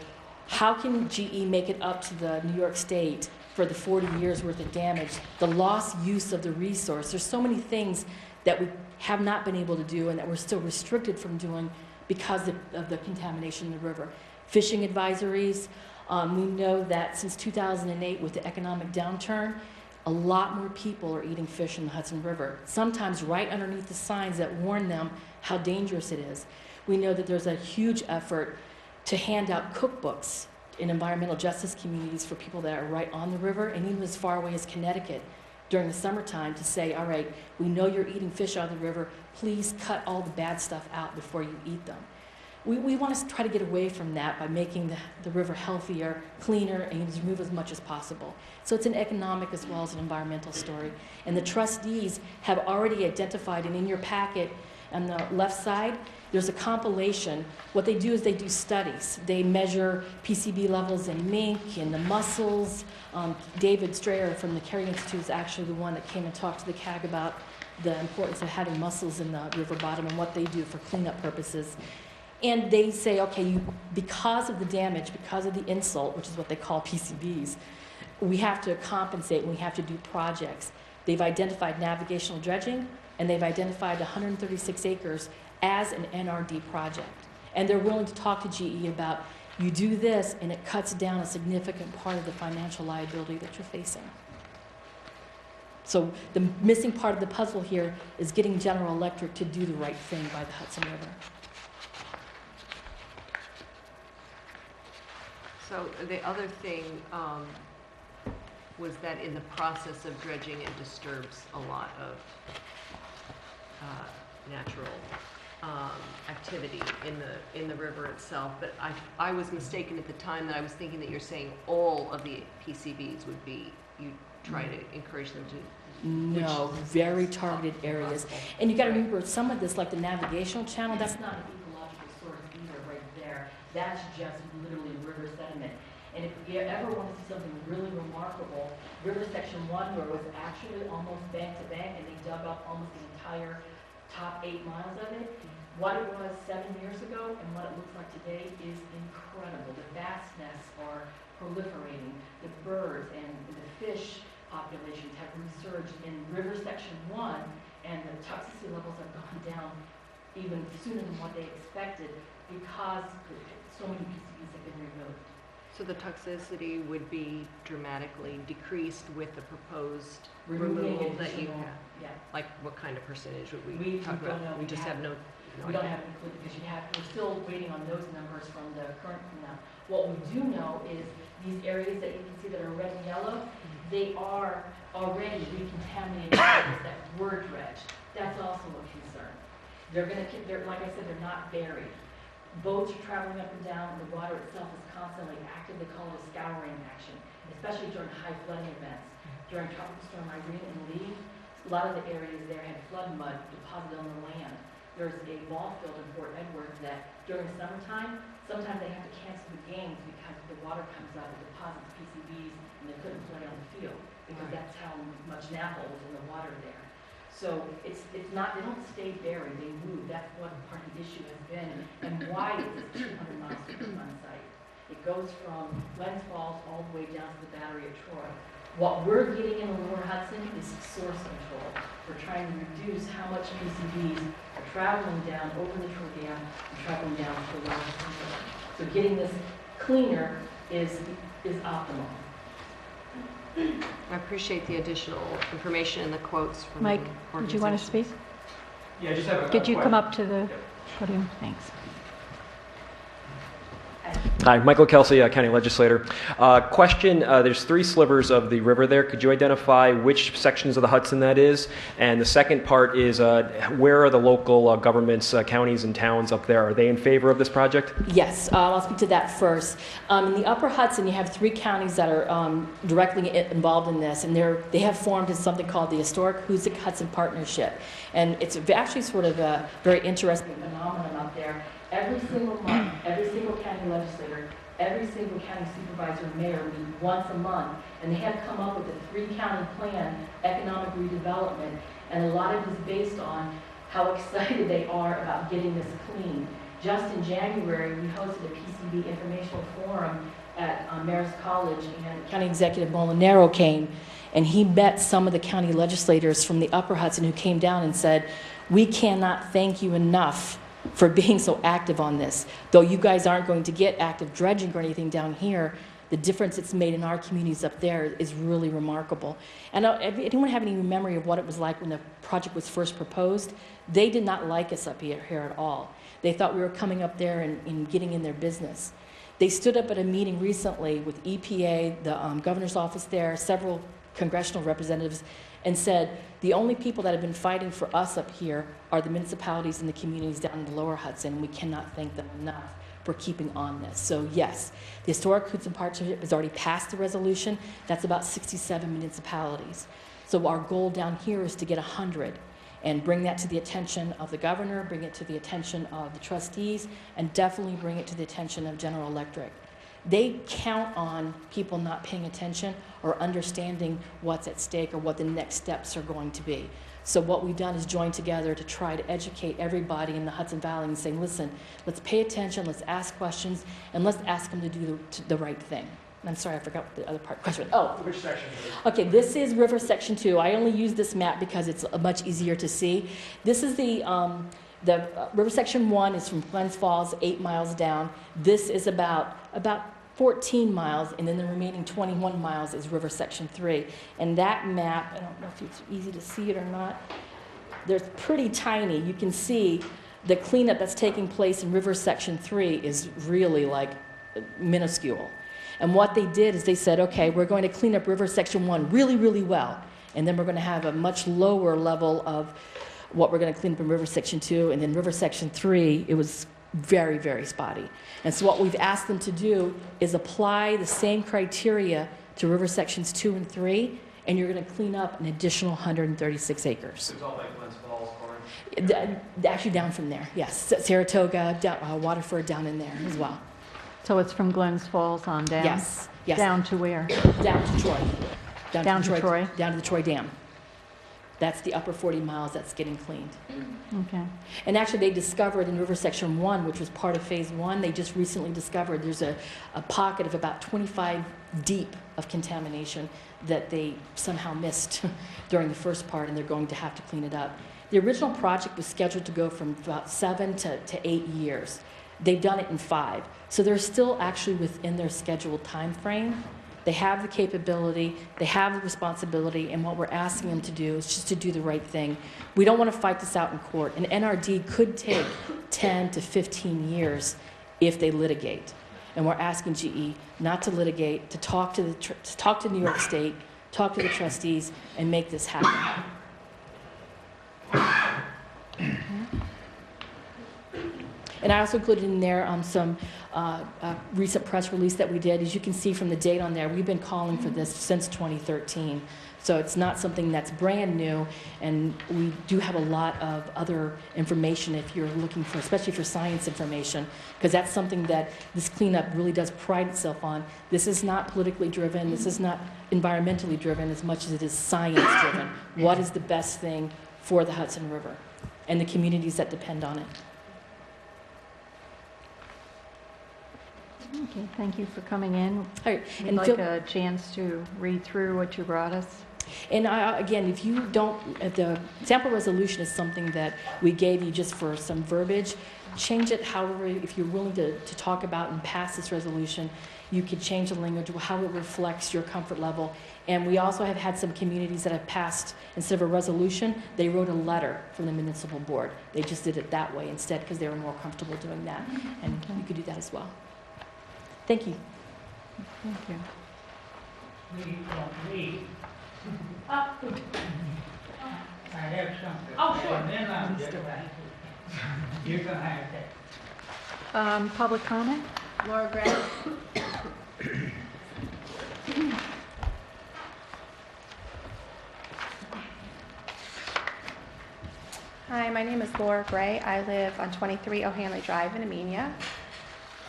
how can GE make it up to the New York State for the 40 years worth of damage, the lost use of the resource? There's so many things that we have not been able to do and that we're still restricted from doing because of the contamination in the river. Fishing advisories, we know that since 2008 with the economic downturn, a lot more people are eating fish in the Hudson River, sometimes right underneath the signs that warn them how dangerous it is. We know that there's a huge effort to hand out cookbooks in environmental justice communities for people that are right on the river, and even as far away as Connecticut during the summertime to say, all right, we know you're eating fish out of the river, please cut all the bad stuff out before you eat them. We want to try to get away from that by making the river healthier, cleaner, and remove as much as possible. So it's an economic as well as an environmental story. And the trustees have already identified, and in your packet on the left side, there's a compilation. What they do is they do studies. They measure PCB levels in mink, in the mussels. David Strayer from the Carey Institute is actually the one that came and talked to the CAG about the importance of having mussels in the river bottom and what they do for cleanup purposes. And they say, okay, because of the damage, because of the insult, which is what they call PCBs, we have to compensate and we have to do projects. They've identified navigational dredging, and they've identified 136 acres as an NRD project. And they're willing to talk to GE about, you do this, and it cuts down a significant part of the financial liability that you're facing. So the missing part of the puzzle here is getting General Electric to do the right thing by the Hudson River. So the other thing was that in the process of dredging, it disturbs a lot of natural activity in the river itself. But I was mistaken at the time that I was thinking that you're saying all of the PCBs would be, you try to encourage them to. No, very targeted areas. And you got to remember, some of this, like the navigational channel, that's not an ecological source either right there. That's just literally river sediment. And if you ever want to see something really remarkable, River Section 1, where it was actually almost bank to bank, and they dug up almost the entire top 8 miles of it, what it was 7 years ago and what it looks like today is incredible. The bats nests are proliferating. The birds and the fish populations have resurged in River Section 1, and the toxicity levels have gone down even sooner than what they expected because so many PCBs have been removed. So the toxicity would be dramatically decreased with the proposed Removing removal that you additional- have? Yeah. Like what kind of percentage would We we talk don't about? know. We just have no We don't have it included because we're still waiting on those numbers from the current cleanup. What we do know is these areas that you can see that are red and yellow, they are already recontaminated areas that were dredged. That's also a concern. They're like I said, they're not buried. Boats are traveling up and down, and the water itself is constantly active. They call it a scouring action, especially during high flooding events. During Tropical Storm Irene and Lee, a lot of the areas there had flood mud deposited on the land. There's a ball field in Fort Edward that during summertime, sometimes they have to cancel the games because the water comes up and deposits PCBs, and they couldn't play on the field because that's how much napple was in the water there. So it's not, they don't stay buried, they move. That's what part of the issue has been, and why it's 200 miles from one site. It goes from Glens Falls all the way down to the Battery at Troy. What we're getting in the Lower Hudson is source control. We're trying to reduce how much PCBs are traveling down over the Troy Dam and traveling down to the Lower Hudson River. So getting this cleaner is optimal. I appreciate the additional information and the quotes from Mike, the did you want to speak? Yeah, I just have a Could you come question. up to the Yep. podium? Thanks. Hi, Michael Kelsey, County Legislator. Question, there's 3 slivers of the river there. Could you identify which sections of the Hudson that is? And the second part is, where are the local governments, counties and towns up there? Are they in favor of this project? Yes, I'll speak to that first. In the Upper Hudson, you have 3 counties that are directly involved in this, and they have formed something called the Historic Hoosick Hudson Partnership. And it's actually sort of a very interesting phenomenon up there. Every single month, every single county legislator, every single county supervisor and mayor meet once a month, and they have come up with a 3-county plan, economic redevelopment, and a lot of it is based on how excited they are about getting this clean. Just in January, we hosted a PCB informational forum at Marist College, and County Executive Molinaro came, and he met some of the county legislators from the Upper Hudson who came down and said, "We cannot thank you enough for being so active on this. Though you guys aren't going to get active dredging or anything down here, the difference it's made in our communities up there is really remarkable." And anyone have any memory of what it was like when the project was first proposed? They did not like us up here at all. They thought we were coming up there and getting in their business. They stood up at a meeting recently with EPA, the governor's office there, several congressional representatives, and said, the only people that have been fighting for us up here are the municipalities and the communities down in the Lower Hudson, and we cannot thank them enough for keeping on this. So yes, the Historic Hudson Partnership has already passed the resolution. That's about 67 municipalities. So our goal down here is to get 100 and bring that to the attention of the governor, bring it to the attention of the trustees, and definitely bring it to the attention of General Electric. They count on people not paying attention or understanding what's at stake or what the next steps are going to be. So what we've done is join together to try to educate everybody in the Hudson Valley and say, listen, let's pay attention, let's ask questions, and let's ask them to do the right thing. I'm sorry, I forgot what the other part question. Oh, Which section is it? okay, this is River Section 2. I only use this map because it's much easier to see. This is the River Section 1 is from Glens Falls, 8 miles down. This is about 14 miles, and then the remaining 21 miles is River Section 3. And that map, I don't know if it's easy to see it or not, there's pretty tiny. You can see the cleanup that's taking place in River Section 3 is really like minuscule. And what they did is they said, okay, we're going to clean up River Section 1 really, really well, and then we're going to have a much lower level of what we're going to clean up in River Section 2, and then River Section 3, it was very, very spotty. And so what we've asked them to do is apply the same criteria to River Sections 2 and 3, and you're going to clean up an additional 136 acres. It's all like Glens Falls, Corinth? Actually down from there, yes. Saratoga, Waterford, down in there as well. So it's from Glens Falls on down? Yes, yes. Down to where? Down to Troy. Down to Troy? Down to the Troy Dam. That's the upper 40 miles that's getting cleaned. Okay. And actually, they discovered in River Section 1, which was part of Phase 1, they just recently discovered there's a pocket of about 25 deep of contamination that they somehow missed during the first part, and they're going to have to clean it up. The original project was scheduled to go from about 7 to 8 years. They've done it in 5. So they're still actually within their scheduled time frame. They have the capability, they have the responsibility, and what we're asking them to do is just to do the right thing. We don't want to fight this out in court. An NRD could take 10 to 15 years if they litigate. And we're asking GE not to litigate, to talk to New York State, talk to the trustees, and make this happen. And I also included in there some recent press release that we did. As you can see from the date on there, we've been calling for this since 2013. So it's not something that's brand new, and we do have a lot of other information if you're looking for, especially for science information, because that's something that this cleanup really does pride itself on. This is not politically driven, this is not environmentally driven as much as it is science driven. What is the best thing for the Hudson River and the communities that depend on it? Okay, thank you for coming in. All right, We'd and like a chance to read through what you brought us. And again, if you don't, if the sample resolution is something that we gave you just for some verbiage, change it however, if you're willing to talk about and pass this resolution, you could change the language, how it reflects your comfort level. And we also have had some communities that have passed, instead of a resolution, they wrote a letter from the municipal board. They just did it that way instead because they were more comfortable doing that. And you could do that as well. Thank you. Thank you. I have something. Oh, sure. And then I'll get back. You're gonna have that. Public comment? Laura Gray. Hi, my name is Laura Gray. I live on 23 O'Hanley Drive in Amenia.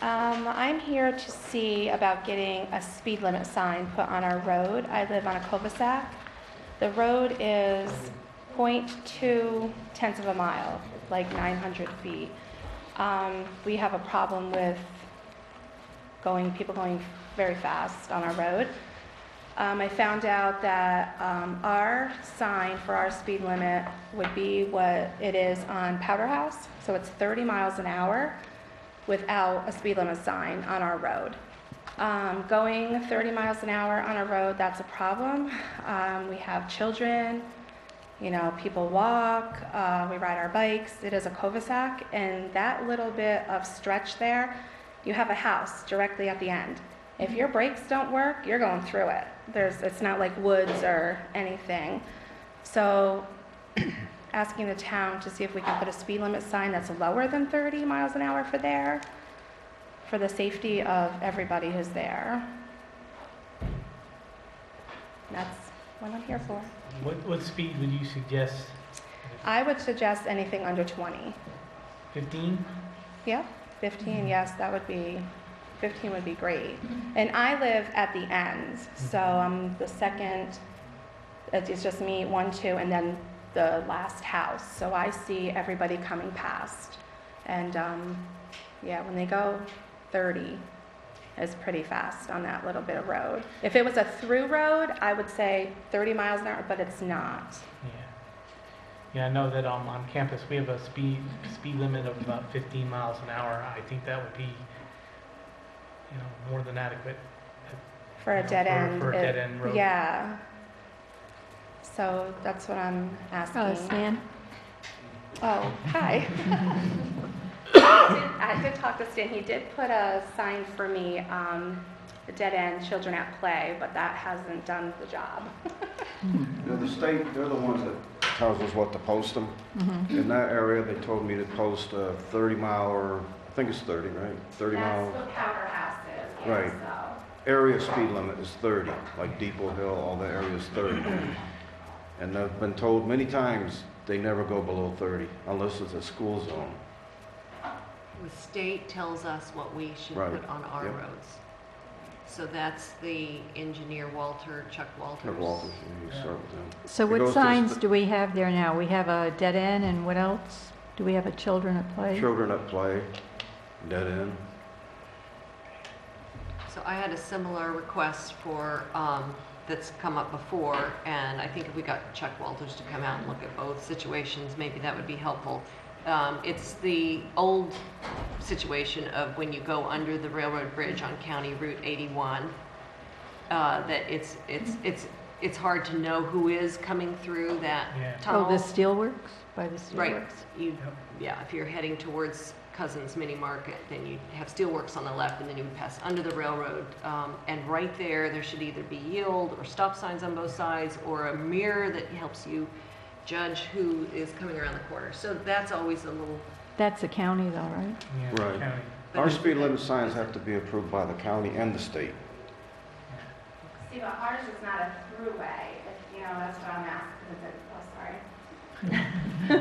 I'm here to see about getting a speed limit sign put on our road. I live on a cul-de-sac. The road is 0.2 tenths of a mile, like 900 feet. We have a problem with people going very fast on our road. I found out that our sign for our speed limit would be what it is on Powder House, so it's 30 miles an hour without a speed limit sign on our road. Going 30 miles an hour on a road, that's a problem. We have children, people walk, we ride our bikes. It is a cul-de-sac, and that little bit of stretch there, you have a house directly at the end. If your brakes don't work, you're going through it. It's not like woods or anything. So asking the town to see if we can put a speed limit sign that's lower than 30 miles an hour for the safety of everybody who's there. That's what I'm here for. What speed would you suggest? I would suggest anything under 20. 15? Yeah, 15, yes, 15 would be great. And I live at the end, so I'm the second, it's just me, 1, 2, and then the last house. So I see everybody coming past. And when they go 30, it's pretty fast on that little bit of road. If it was a through road, I would say 30 miles an hour, but it's not. Yeah, I know that on campus we have a speed limit of about 15 miles an hour. I think that would be, more than adequate. For a dead end. For a dead end road. Yeah. So that's what I'm asking. Stan? Oh, hi. I did talk to Stan. He did put a sign for me, a dead end, children at play, but that hasn't done the job. The state, they're the ones that tells us what to post them. In that area, they told me to post a 30 mile, or I think it's 30, right? 30 mile. That's what Powder House is. Right. So. Area speed limit is 30, like Depot Hill, all the areas 30. And I've been told many times they never go below 30 unless it's a school zone. The state tells us what we should Right. put on our Yep. roads. So that's the engineer Chuck Walters. Chuck Walters, you can start with them. So It what goes to signs do we have there now? We have a dead end, and what else? Do we have a children at play? Children at play, dead end. So I had a similar request for, that's come up before, and I think if we got Chuck Walters to come out and look at both situations, maybe that would be helpful. It's the old situation of when you go under the railroad bridge on County Route 81. that it's hard to know who is coming through that Yeah. tunnel. Oh, the steelworks, by the Right, steelworks? yeah, if you're heading towards Cousins Mini Market, then you have Steelworks on the left, and then you would pass under the railroad. And right there should either be yield or stop signs on both sides, or a mirror that helps you judge who is coming around the corner. So that's always a little, That's a county though, right? Yeah, Right. county. Our speed limit signs have to be approved by the county and the state. See, but ours is not a throughway, if, you know, that's what I'm asking, oh, sorry. So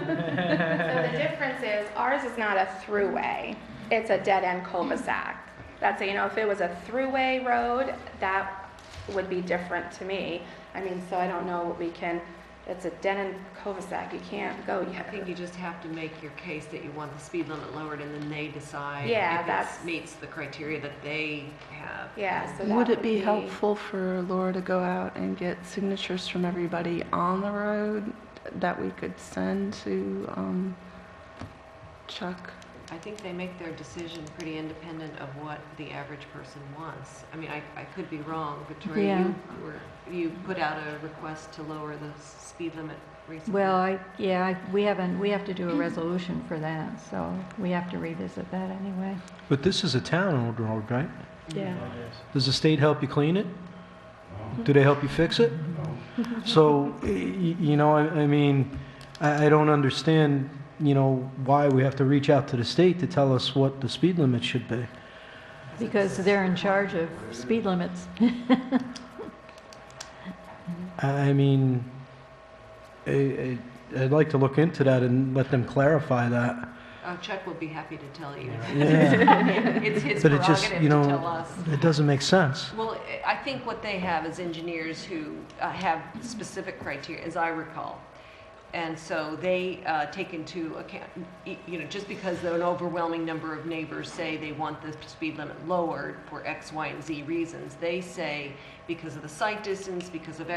the difference is, ours is not a throughway, it's a dead-end cul-de-sac. That's, you know, if it was a throughway road, that would be different to me. I mean, so I don't know what we can, it's a dead-end cul-de-sac, you can't go I yet. think you just have to make your case that you want the speed limit lowered, and then they decide Yeah, if that's- it meets the criteria that they have. Yeah, so that Would it be helpful for Laura to go out and get signatures from everybody on the road that we could send to Chuck? I think they make their decision pretty independent of what the average person wants. I mean, I could be wrong, Victoria, Yeah. you put out a request to lower the speed limit recently. Well, we have to do a resolution for that, so we have to revisit that anyway. But this is a town road, right? Yeah. It is. Does the state help you clean it? Do they help you fix it? So, you know, I mean, I don't understand, you know, why we have to reach out to the state to tell us what the speed limit should be. Because they're in charge of speed limits. I mean, I'd like to look into that and let them clarify that. Chuck will be happy to tell you. Yeah. It's his But it prerogative just, you to tell know, us. it doesn't make sense. Well, I think what they have is engineers who have specific criteria, as I recall. And so they take into account, you know, just because an overwhelming number of neighbors say they want the speed limit lowered for X, Y, and Z reasons, they say because of the sight distance, because of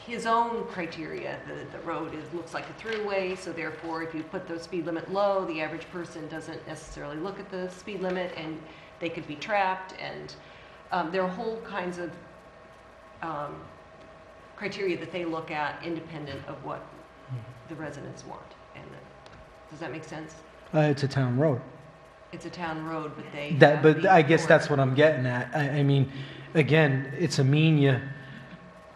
his own criteria, the road looks like a throughway, so therefore if you put the speed limit low, the average person doesn't necessarily look at the speed limit and they could be trapped, and there are whole kinds of criteria that they look at independent of what the residents want. And does that make sense? It's a town road. It's a town road, but they That, have but the I guess that's authority. what I'm getting at. I mean, again, it's Amenia.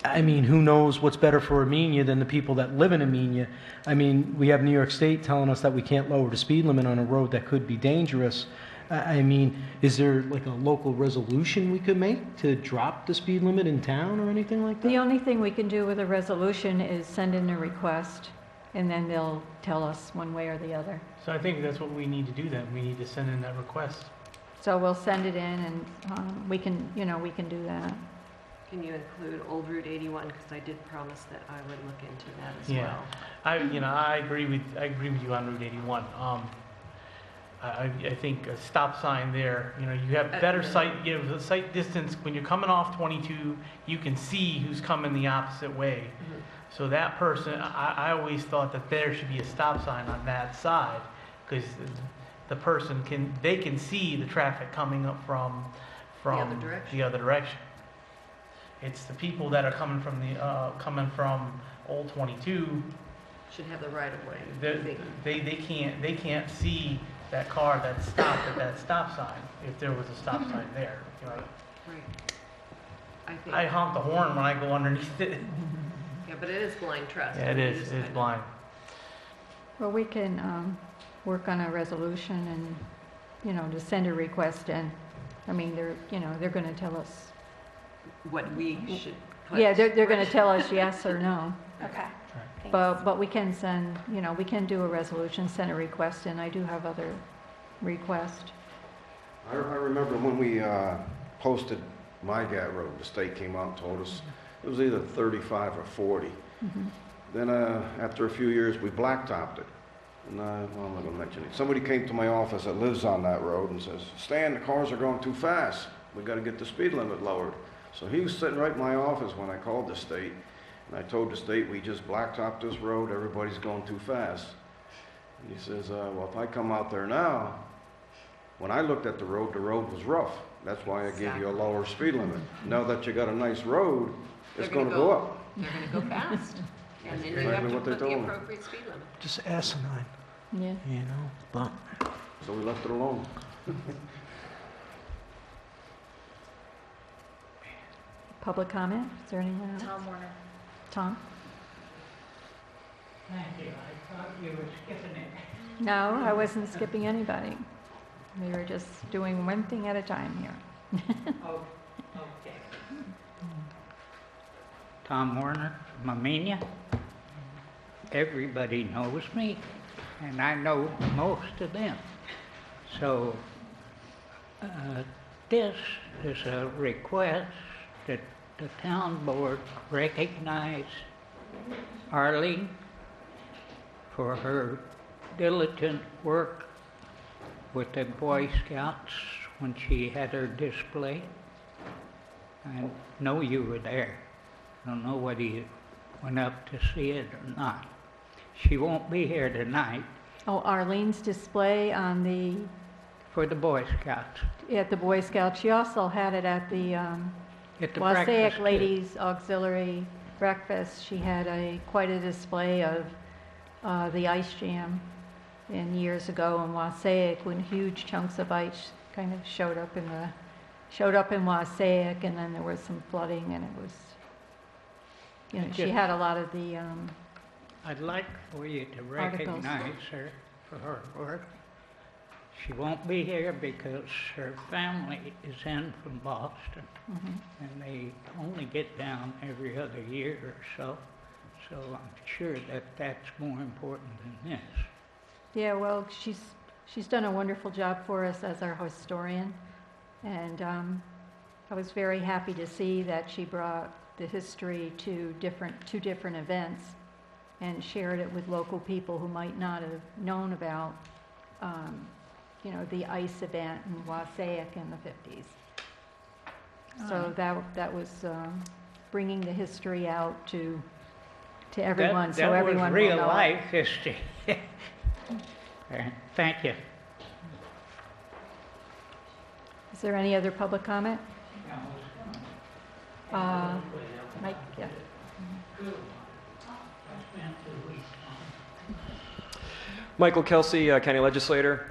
I mean, who knows what's better for Amenia than the people that live in Amenia? I mean, we have New York State telling us that we can't lower the speed limit on a road that could be dangerous. I mean, is there like a local resolution we could make to drop the speed limit in town or anything like that? The only thing we can do with a resolution is send in a request, and then they'll tell us one way or the other. So I think that's what we need to do then. We need to send in that request. So we'll send it in, and we can do that. Can you include Old Route 81? Because I did promise that I would look into that as Yeah. well. I agree with you on Route 81. I think a stop sign there, you know, you have better sight, you have the sight distance. When you're coming off 22, you can see who's coming the opposite way. Mhm. So that person, I always thought that there should be a stop sign on that side, because the person they can see the traffic coming up from other direction. the other direction. It's the people that are coming from Old 22, Should have the right of way. they can't see that car that stopped at that stop sign if there was a stop sign there. You know, Right. I think. I honk the horn when I go underneath it. Yeah, but it is blind trust. Yeah, it You is. just It is kind of- blind. Well, we can work on a resolution and, you know, to send a request in. I mean, they're going to tell us. What we should put. Yeah, they're going to tell us yes or no. Okay. Thanks. But we can send, you know, we can do a resolution, send a request, and I do have other requests. I remember when we posted My Gat Road, the state came out and told us it was either 35 or 40. Mhm. Then after a few years, we blacktopped it. And well, I'm not going to mention it. Somebody came to my office that lives on that road and says, Stan, the cars are going too fast. We got to get the speed limit lowered. So he was sitting right in my office when I called the state. And I told the state, we just blacktopped this road. Everybody's going too fast. And he says, well, if I come out there now, when I looked at the road was rough. That's why I gave you a lower speed limit. Now that you got a nice road, it's They're gonna gonna go go- up. They're gonna go fast. And then you have Exactly to what they put the told me. appropriate speed limit. Just asinine, Yeah. you know, but So we left it alone. Public comment? Is there anyone else? Tom Warner. Tom? Thank you. I thought you were skipping it. No, I wasn't skipping anybody. We were just doing one thing at a time here. Oh, okay. Tom Warner from Amenia. Everybody knows me, and I know most of them. So, this is a request that the town board recognize Arlene for her diligent work with the Boy Scouts when she had her display. I know you were there. I don't know whether you went up to see it or not. She won't be here tonight Oh, Arlene's display on the, for the Boy Scouts at the Boy Scouts. She also had it at the at the Wassaic breakfast. Ladies Auxiliary Breakfast. She had quite a display of the ice jam in years ago in Wassaic, when huge chunks of ice kind of showed up in Wassaic, and then there was some flooding, and it was, you know, she Just- had a lot of the I'd like for you to Articles. recognize her for her work. She won't be here because her family is in from Boston, mhm. and they only get down every other year or so. So I'm sure that that's more important than this. Yeah, well, she's done a wonderful job for us as our historian, and I was very happy to see that she brought the history to two different events and shared it with local people who might not have known about, you know, the ice event in Wassaic in the 50s. So that was bringing the history out to everyone, so everyone That was will real know it. life history. Thank you. Is there any other public comment? Mike, yeah. Michael Kelsey, County Legislator.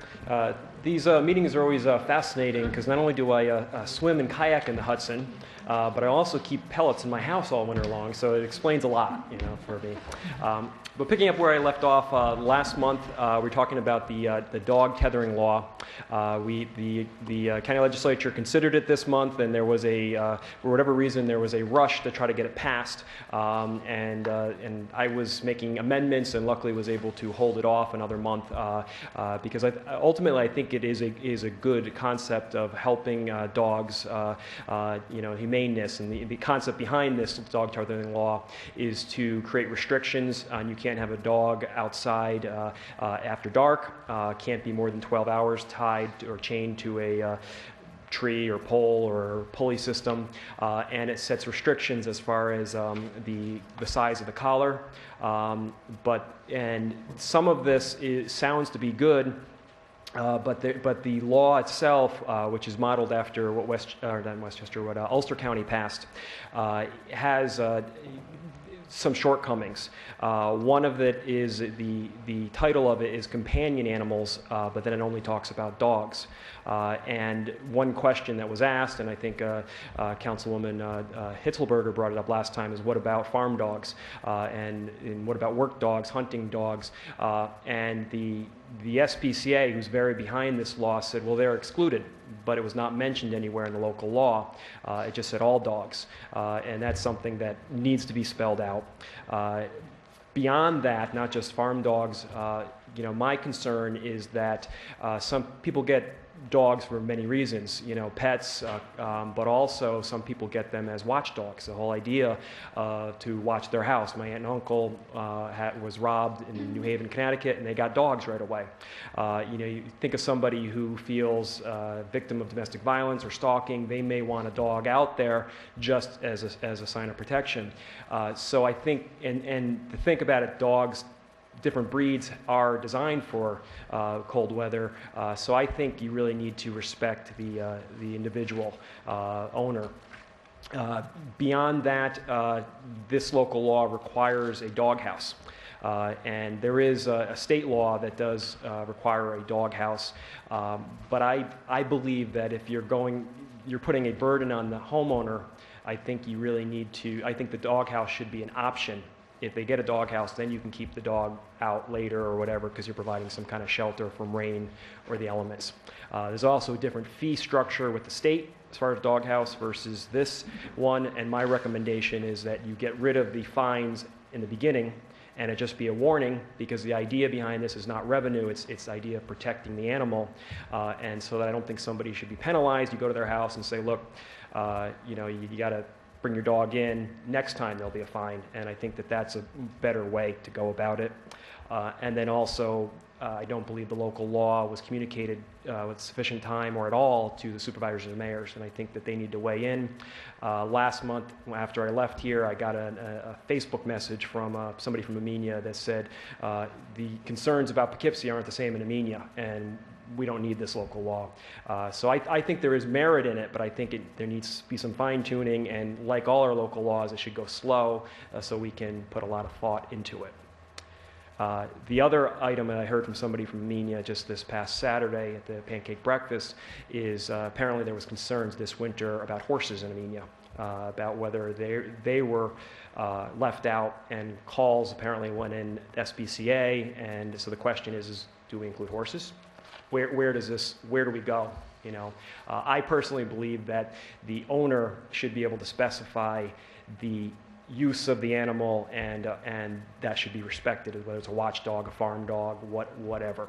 These meetings are always fascinating because not only do I swim and kayak in the Hudson, but I also keep pellets in my house all winter long, so it explains a lot, you know, for me. But picking up where I left off last month, we were talking about the dog tethering law. The county legislature considered it this month, and there was for whatever reason, there was a rush to try to get it passed. And I was making amendments, and luckily was able to hold it off another month because ultimately I think it is a good concept of helping dogs, you know, humaneness, and the concept behind this dog tethering law is to create restrictions on you can't have a dog outside after dark, can't be more than 12 hours tied or chained to a tree or pole or pulley system, and it sets restrictions as far as the size of the collar. And some of this sounds to be good. But the law itself, which is modeled after what Ulster County passed, has some shortcomings. One of it is the title of it is companion animals, but then it only talks about dogs. And one question that was asked, and I think Councilwoman Hitzelberger brought it up last time, is what about farm dogs? And what about work dogs, hunting dogs? And the SPCA, who's very behind this law, said, well, they're excluded, but it was not mentioned anywhere in the local law. It just said all dogs, and that's something that needs to be spelled out. Beyond that, not just farm dogs, you know, my concern is that some people get dogs for many reasons, you know, pets, but also some people get them as watchdogs. The whole idea to watch their house. My aunt and uncle was robbed in New Haven, Connecticut, and they got dogs right away. You know, you think of somebody who feels victim of domestic violence or stalking, they may want a dog out there just as a sign of protection. So I think, and to think about it, dogs different breeds are designed for cold weather. So I think you really need to respect the individual owner. Beyond that, this local law requires a doghouse. And there is a state law that does require a doghouse. But I believe that if you're putting a burden on the homeowner, I think you really need to, I think the doghouse should be an option. If they get a doghouse, then you can keep the dog out later or whatever because you're providing some kind of shelter from rain or the elements. There's also a different fee structure with the state as far as doghouse versus this one, and my recommendation is that you get rid of the fines in the beginning and it just be a warning, because the idea behind this is not revenue, it's the idea of protecting the animal, and so that I don't think somebody should be penalized. You go to their house and say, look, you got to bring your dog in, next time there'll be a fine, and I think that that's a better way to go about it. And then also, I don't believe the local law was communicated with sufficient time or at all to the supervisors and mayors, and I think that they need to weigh in. Last month, after I left here, I got a Facebook message from somebody from Amenia that said the concerns about Poughkeepsie aren't the same in Amenia, and we don't need this local law. So I think there is merit in it, but I think there needs to be some fine-tuning, and like all our local laws, it should go slow so we can put a lot of thought into it. The other item that I heard from somebody from Amenia just this past Saturday at the pancake breakfast is apparently there was concerns this winter about horses in Amenia, about whether they were left out, and calls apparently went in SPCA, and so the question is do we include horses? Where do we go? I personally believe that the owner should be able to specify the use of the animal, and that should be respected, whether it's a watchdog, a farm dog, whatever.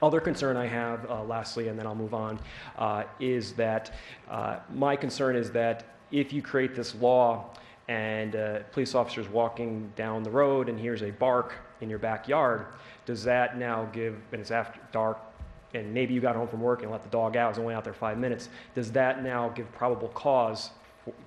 Other concern I have, lastly, and then I'll move on, is that my concern is that if you create this law and police officers walking down the road and here's a bark in your backyard, does that now give, and it's after dark, and maybe you got home from work and let the dog out, it was only out there 5 minutes, does that now give probable cause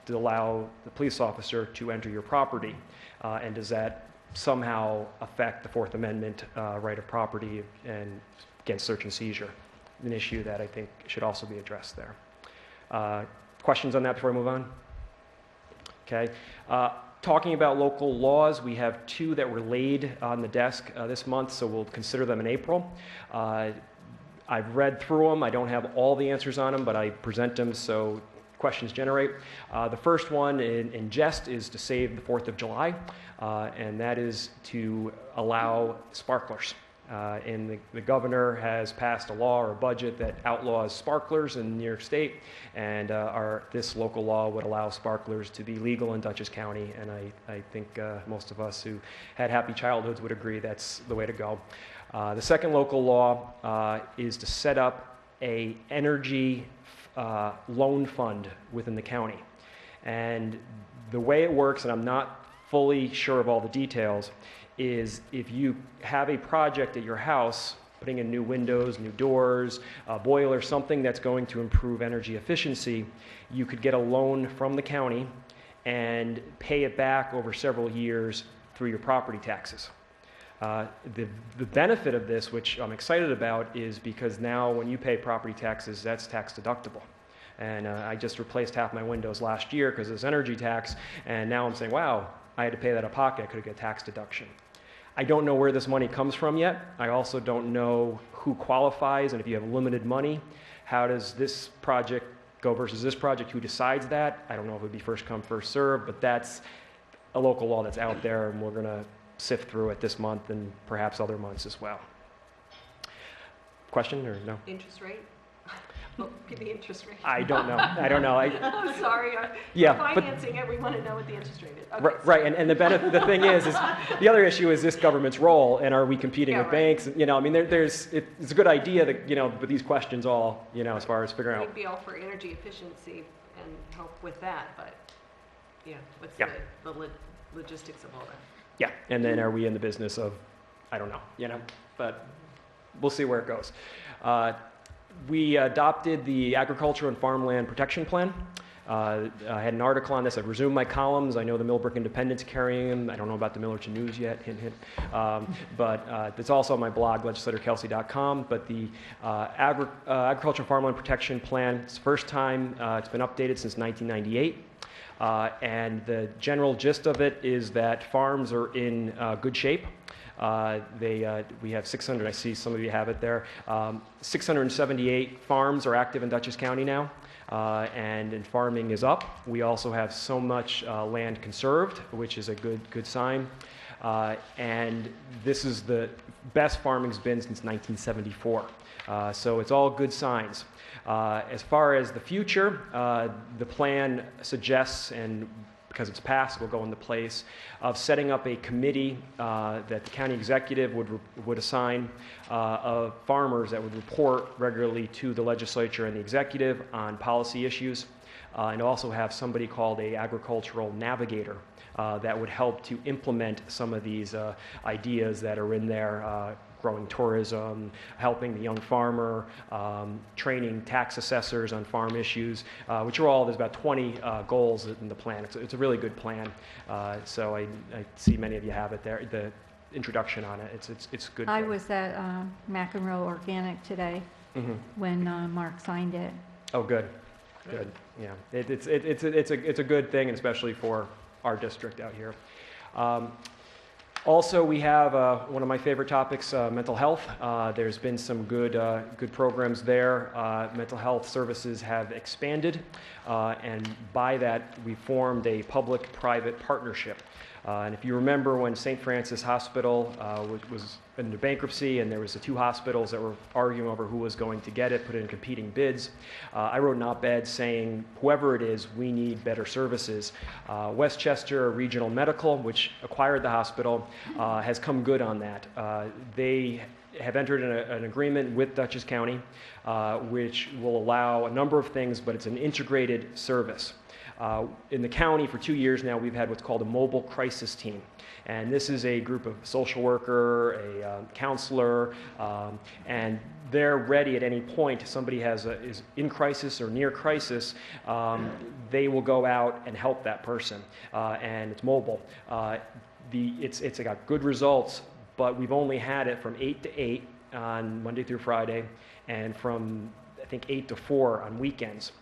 to allow the police officer to enter your property? And does that somehow affect the Fourth Amendment right of property and against search and seizure? An issue that I think should also be addressed there. Questions on that before I move on? Okay. Talking about local laws, we have two that were laid on the desk this month, so we'll consider them in April. I've read through them. I don't have all the answers on them, but I present them so questions generate. The first one in jest is to save the 4th of July, and that is to allow sparklers. And the governor has passed a law or a budget that outlaws sparklers in New York State, and this local law would allow sparklers to be legal in Dutchess County, and I think most of us who had happy childhoods would agree that's the way to go. The second local law is to set up a energy loan fund within the county. And the way it works, and I'm not fully sure of all the details, is if you have a project at your house, putting in new windows, new doors, a boiler, something that's going to improve energy efficiency, you could get a loan from the county and pay it back over several years through your property taxes. The benefit of this, which I'm excited about, is because now when you pay property taxes, that's tax deductible. And I just replaced half my windows last year because of this energy tax, and now I'm saying, wow, I had to pay that out of pocket, I could get a tax deduction. I don't know where this money comes from yet. I also don't know who qualifies, and if you have limited money, how does this project go versus this project, who decides that? I don't know if it would be first come, first serve, but that's a local law that's out there, and we're going to sift through it this month and perhaps other months as well. Question or no? Interest rate? Oh, give the interest rate. I don't know. I'm sorry. Yeah, financing it, we want to know what the interest rate is. Okay, right, and the thing is the other issue is this government's role, and are we competing with banks? I mean, it's a good idea that, but these questions all, as far as figuring out. We'd be all for energy efficiency and help with that, but what's the logistics of all that? Yeah, and then are we in the business of, I don't know, but we'll see where it goes. We adopted the Agriculture and Farmland Protection Plan. I had an article on this. I've resumed my columns. I know the Millbrook Independent's carrying them. I don't know about the Millerton News yet, hint, hint. But it's also on my blog, legislatorkelsey.com. But the Agricultural Farmland Protection Plan, it's the first time it's been updated since 1998. And the general gist of it is that farms are in good shape. We have 600, I see some of you have it there, 678 farms are active in Dutchess County now, and farming is up. We also have so much land conserved, which is a good sign. And this is the best farming's been since 1974. So it's all good signs. As far as the future, the plan suggests, and because it's passed, will go into place, of setting up a committee that the county executive would assign of farmers that would report regularly to the legislature and the executive on policy issues, and also have somebody called a agricultural navigator that would help to implement some of these ideas that are in there. Growing tourism, helping the young farmer, training tax assessors on farm issues, which are all, there's about 20 goals in the plan. It's a really good plan. So I see many of you have it there, the introduction on it. It's good. I was at McEnroe Organic today when Mark signed it. Oh, good. Good. Yeah. It's a good thing, and especially for our district out here. Also, we have one of my favorite topics, mental health. There's been some good programs there. Mental health services have expanded, and by that, we formed a public-private partnership. And if you remember when St. Francis Hospital was into bankruptcy and there was the two hospitals that were arguing over who was going to get it, put in competing bids, I wrote an op-ed saying, whoever it is, we need better services. Westchester Regional Medical, which acquired the hospital, has come good on that. They have entered an agreement with Dutchess County, which will allow a number of things, but it's an integrated service. In the county for 2 years now, we've had what's called a mobile crisis team. And this is a group of social worker, a counselor, and they're ready at any point. If somebody is in crisis or near crisis, they will go out and help that person. And it's mobile. It's got good results, but we've only had it from 8 to 8 on Monday through Friday, and from, I think, 8 to 4 on weekends.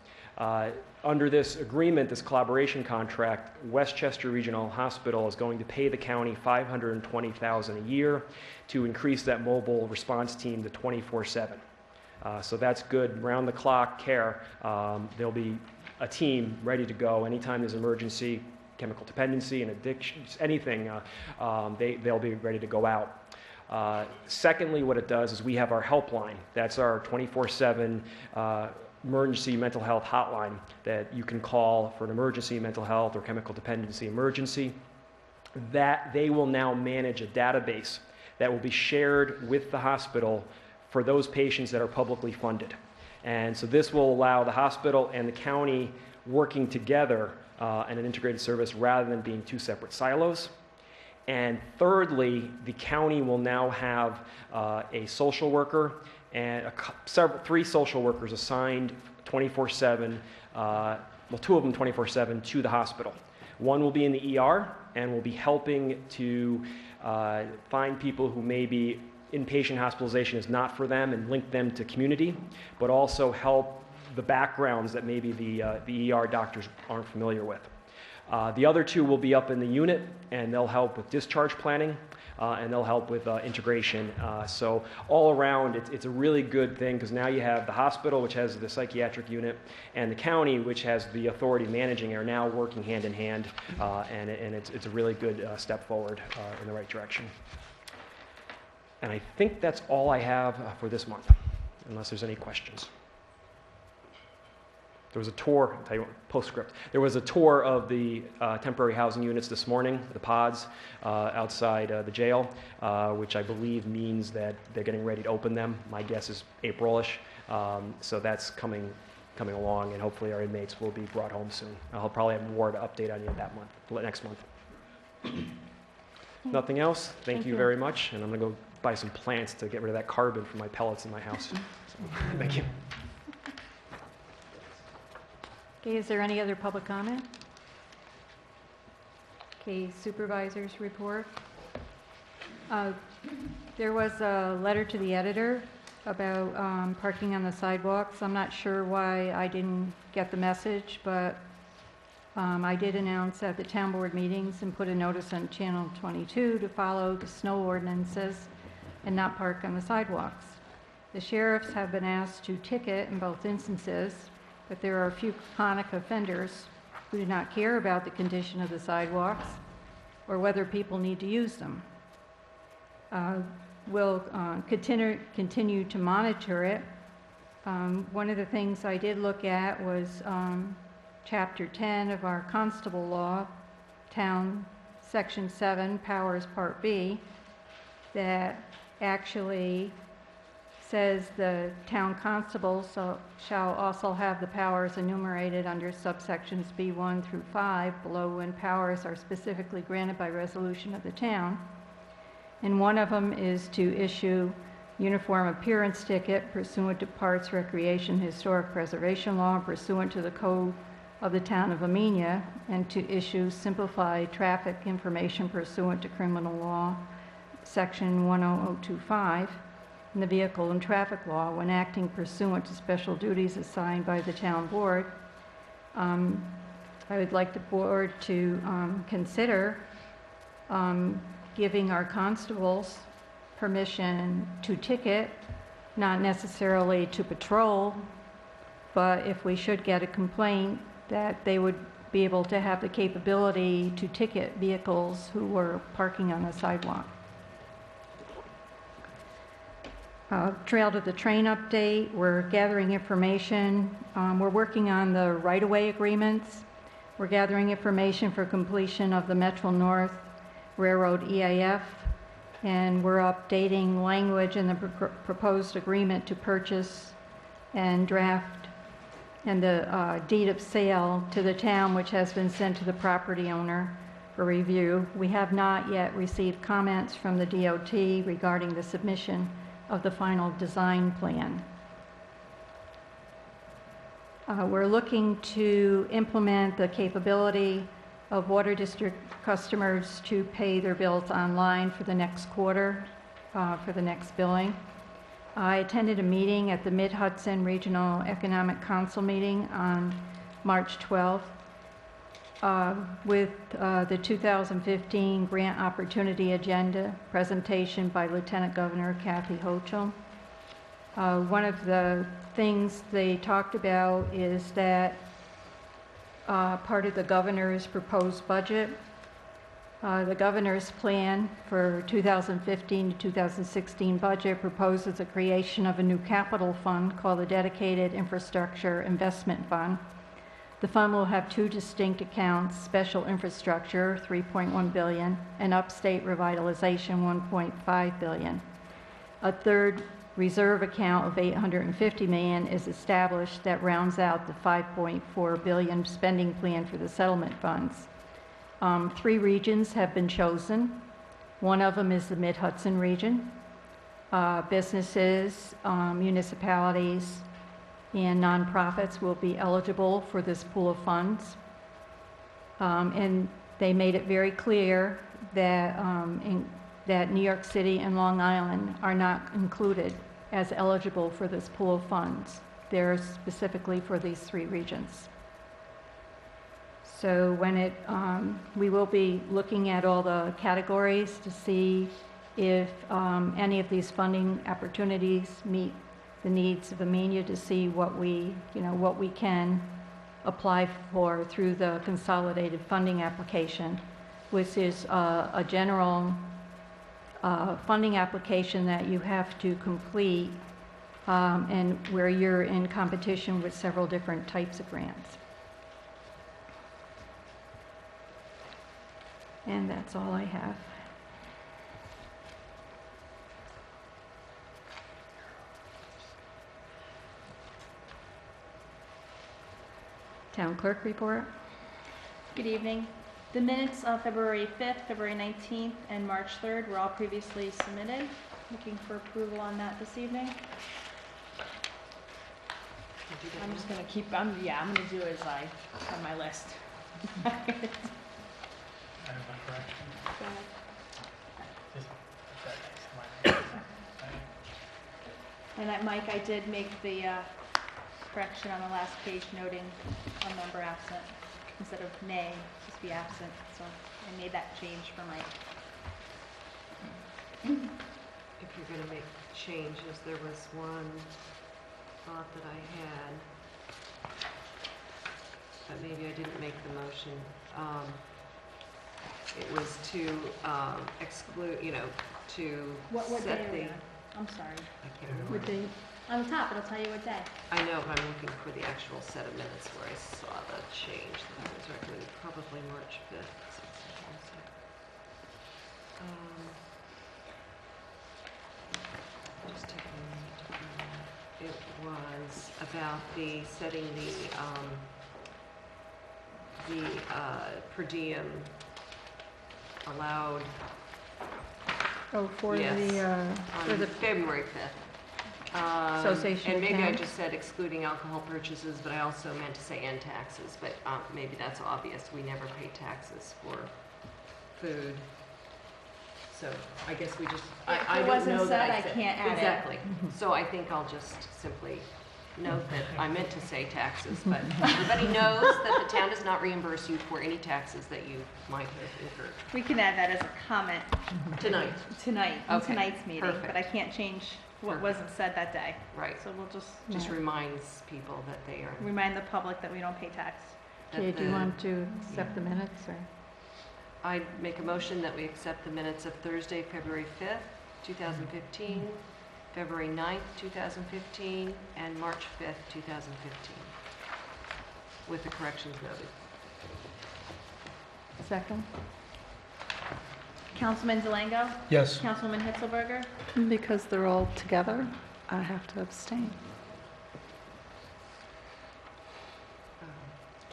Under this agreement, this collaboration contract, Westchester Regional Hospital is going to pay the county $520,000 a year to increase that mobile response team to 24/7. So that's good, round-the-clock care. There'll be a team ready to go anytime there's an emergency, chemical dependency, and addiction, anything. They'll be ready to go out. Secondly, what it does is we have our helpline. That's our 24/7 emergency mental health hotline that you can call for an emergency mental health or chemical dependency emergency. That they will now manage a database that will be shared with the hospital for those patients that are publicly funded. And so this will allow the hospital and the county working together in an integrated service rather than being two separate silos. And thirdly, the county will now have a social worker and 3 social workers assigned 24/7, well, 2 of them 24/7 to the hospital. One will be in the ER and will be helping to find people who maybe inpatient hospitalization is not for them and link them to community, but also help the backgrounds that maybe the ER doctors aren't familiar with. The other 2 will be up in the unit, and they'll help with discharge planning, and they'll help with integration. So all around, it's a really good thing, because now you have the hospital, which has the psychiatric unit, and the county, which has the authority managing, are now working hand in hand, and it's a really good step forward in the right direction. And I think that's all I have for this month, unless there's any questions. There was a tour, I'll tell you what, postscript. There was a tour of the temporary housing units this morning, the pods, outside the jail, which I believe means that they're getting ready to open them. My guess is April-ish. So that's coming along, and hopefully our inmates will be brought home soon. I'll probably have more to update on you next month. Nothing else? Thank you very much, and I'm going to go buy some plants to get rid of that carbon from my pellets in my house. So, thank you. Okay, is there any other public comment? Okay, supervisors report. There was a letter to the editor about parking on the sidewalks. I'm not sure why I didn't get the message, but I did announce at the town board meetings and put a notice on Channel 22 to follow the snow ordinances and not park on the sidewalks. The sheriffs have been asked to ticket in both instances, but there are a few chronic offenders who do not care about the condition of the sidewalks or whether people need to use them. We'll continue to monitor it. One of the things I did look at was Chapter 10 of our constable law, Town Section 7, Powers Part B, that actually says the town constable shall also have the powers enumerated under subsections B1 through 5 below, when powers are specifically granted by resolution of the town. And one of them is to issue uniform appearance ticket pursuant to Parks, Recreation, Historic Preservation Law, pursuant to the Code of the Town of Amenia, and to issue simplified traffic information pursuant to Criminal Law, Section 10025, and the Vehicle and Traffic Law when acting pursuant to special duties assigned by the town board. I would like the board to consider giving our constables permission to ticket, not necessarily to patrol, but if we should get a complaint, that they would be able to have the capability to ticket vehicles who were parking on the sidewalk. Trail to the Train update, we're gathering information. We're working on the right-of-way agreements. We're gathering information for completion of the Metro North Railroad EAF, and we're updating language in the proposed agreement to purchase and draft and the deed of sale to the town, which has been sent to the property owner for review. We have not yet received comments from the DOT regarding the submission of the final design plan. We're looking to implement the capability of water district customers to pay their bills online for the next quarter, for the next billing. I attended a meeting at the Mid-Hudson Regional Economic Council meeting on March 12th with the 2015 Grant Opportunity Agenda presentation by Lieutenant Governor Kathy Hochul. One of the things they talked about is that part of the governor's proposed budget, the governor's plan for 2015 to 2016 budget proposes a creation of a new capital fund called the Dedicated Infrastructure Investment Fund. The fund will have two distinct accounts: special infrastructure, $3.1 billion, and upstate revitalization, $1.5 billion. A third reserve account of $850 million is established that rounds out the $5.4 billion spending plan for the settlement funds. 3 regions have been chosen. One of them is the Mid-Hudson region. Businesses, municipalities, and nonprofits will be eligible for this pool of funds. And they made it very clear that, that New York City and Long Island are not included as eligible for this pool of funds. They're specifically for these 3 regions. So when we will be looking at all the categories to see if any of these funding opportunities meet the needs of Amenia, to see what we can apply for through the consolidated funding application, which is a general funding application that you have to complete and where you're in competition with several different types of grants. And that's all I have. Town clerk report. Good evening. The minutes of February 5th, February 19th, and March 3rd were all previously submitted. Looking for approval on that this evening. Did you get I'm that? just gonna keep, I'm gonna do as I, on my list. I have a correction. Just put that next to mine. And Mike, I did make the correction on the last page noting a member absent. Instead of nay, just be absent. So I made that change for Mike. If you're gonna make changes, there was one thought that I had, but maybe I didn't make the motion. It was to exclude, to What day set are we the, on? I'm sorry. I can't remember. Would they, On the top, it'll tell you what day. I know, but I'm looking for the actual set of minutes where I saw the change that was recommended, probably March 5th. Just taking a minute to find that. It was about the setting the per diem allowed oh, for Yes. for on the February 5th. Association And of maybe I Towns? just said excluding alcohol purchases, but I also meant to say and taxes, but maybe that's obvious. We never pay taxes for food. So I guess we just, If I it don't wasn't know that said, I I said. can't add it. Exactly. So I think I'll just simply note that I meant to say taxes, but everybody knows that the town does not reimburse you for any taxes that you might have incurred. We can add that as a comment Tonight, tonight, in Okay, tonight's meeting, perfect. but I can't change what Perfect. wasn't said that day. right. So we'll just Just Right. reminds people that they are. remind the public that we don't pay tax. that Okay, do you the- want to accept the minutes, or? I make a motion that we accept the minutes of Thursday, February 5th, 2015, February 9th, 2015, and March 5th, 2015, with the corrections noted. Second? Councilman Delango? Yes. Councilwoman Hitzelberger? Because they're all together, I have to abstain.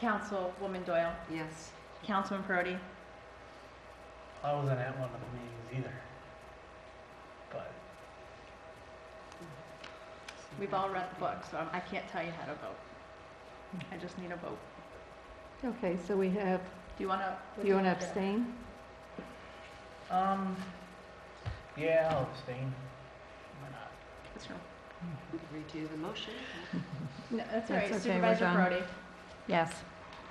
Councilwoman Doyle? Yes. Councilman Prody? I wasn't at one of the meetings either. But We've all read the book, so I can't tell you how to vote. I just need a vote. Okay, so we have, Do you want to? do you want to abstain? yeah, I'll abstain. Why not? That's right. Redo the motion. No, that's all right. That's okay, we're Supervisor done. Prody? Yes.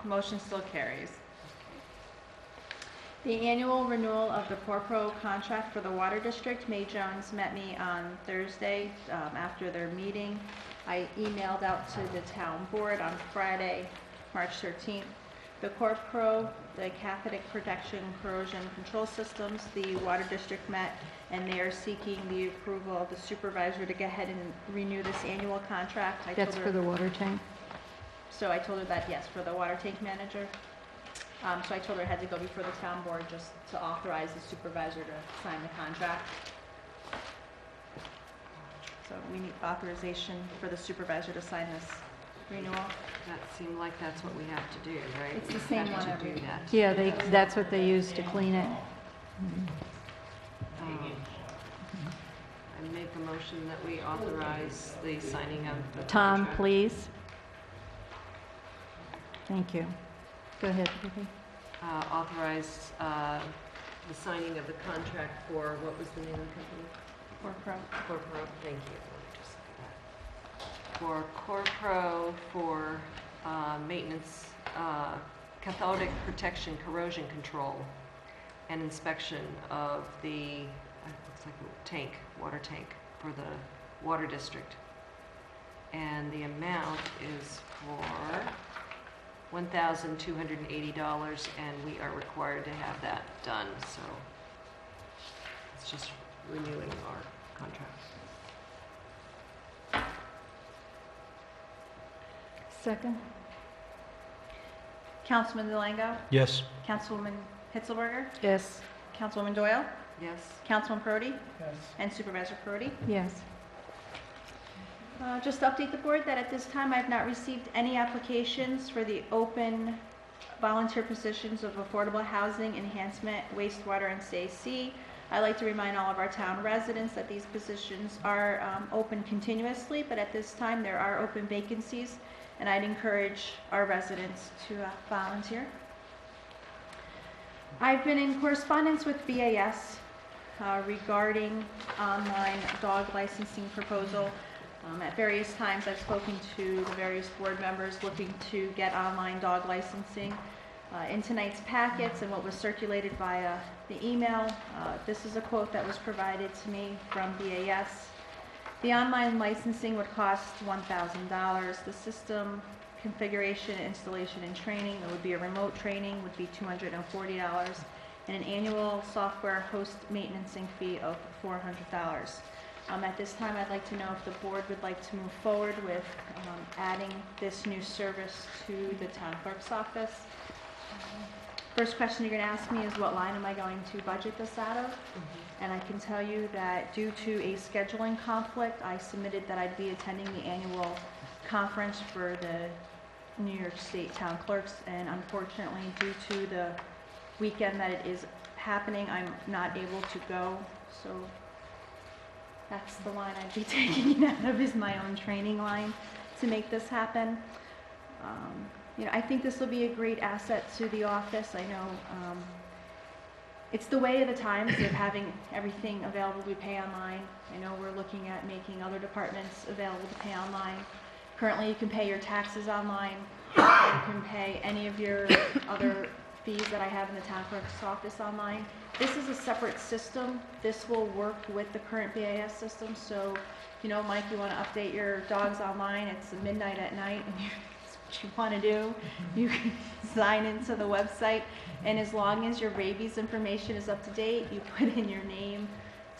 Motion still carries. The annual renewal of the Corpro contract for the Water District. May Jones met me on Thursday after their meeting. I emailed out to the town board on Friday, March 13th. The Corpro, the Cathodic Protection Corrosion Control Systems, the Water District met, and they are seeking the approval of the supervisor to go ahead and renew this annual contract. I That's told for her- the water tank? So I told her that, yes, for the water tank manager. So I told her it had to go before the town board just to authorize the supervisor to sign the contract. So we need authorization for the supervisor to sign this renewal. That seemed like that's what we have to do, right? It's the We same have one to every- do that. Yeah, that's what they use to clean it. I make a motion that we authorize the signing of the Tom, contract. please. Thank you. Go ahead, Vicki. Authorize the signing of the contract for, what was the name of the company? Corpro. Corpro, thank you. Let me just look at that. For Corpro for maintenance, cathodic protection, corrosion control, and inspection of the, looks like a tank, water tank for the water district. And the amount is for $1,280, and we are required to have that done, so it's just renewing our contract. Second? Councilman Delango? Yes. Councilwoman Hitzelberger? Yes. Councilwoman Doyle? Yes? Councilman Prody? Yes. And Supervisor Prody? Yes. Just to update the board that at this time, I've not received any applications for the open volunteer positions of affordable housing, enhancement, wastewater, and CAC. I'd like to remind all of our town residents that these positions are open continuously, but at this time there are open vacancies, and I'd encourage our residents to volunteer. I've been in correspondence with BAS regarding online dog licensing proposal. At various times I've spoken to the various board members looking to get online dog licensing. In tonight's packets and what was circulated via the email, this is a quote that was provided to me from BAS. The online licensing would cost $1,000. The system configuration, installation, and training, that would be a remote training, would be $240, and an annual software host maintenancing fee of $400. At this time, I'd like to know if the board would like to move forward with adding this new service to the town clerk's office. First question you're going to ask me is what line am I going to budget this out of? And I can tell you that due to a scheduling conflict, I submitted that I'd be attending the annual conference for the New York State Town Clerks, and unfortunately, due to the weekend that it is happening, I'm not able to go. So that's the line I'd be taking it out of, is my own training line to make this happen. You know, I think this will be a great asset to the office. I know it's the way of the times of having everything available to pay online. I know we're looking at making other departments available to pay online. Currently, you can pay your taxes online. You can pay any of your other fees that I have in the town clerk's office online. This is a separate system. This will work with the current BAS system. So, you know, Mike, you want to update your dogs online, it's midnight at night, and that's what you want to do. You can sign into the website, and as long as your rabies information is up to date, you put in your name,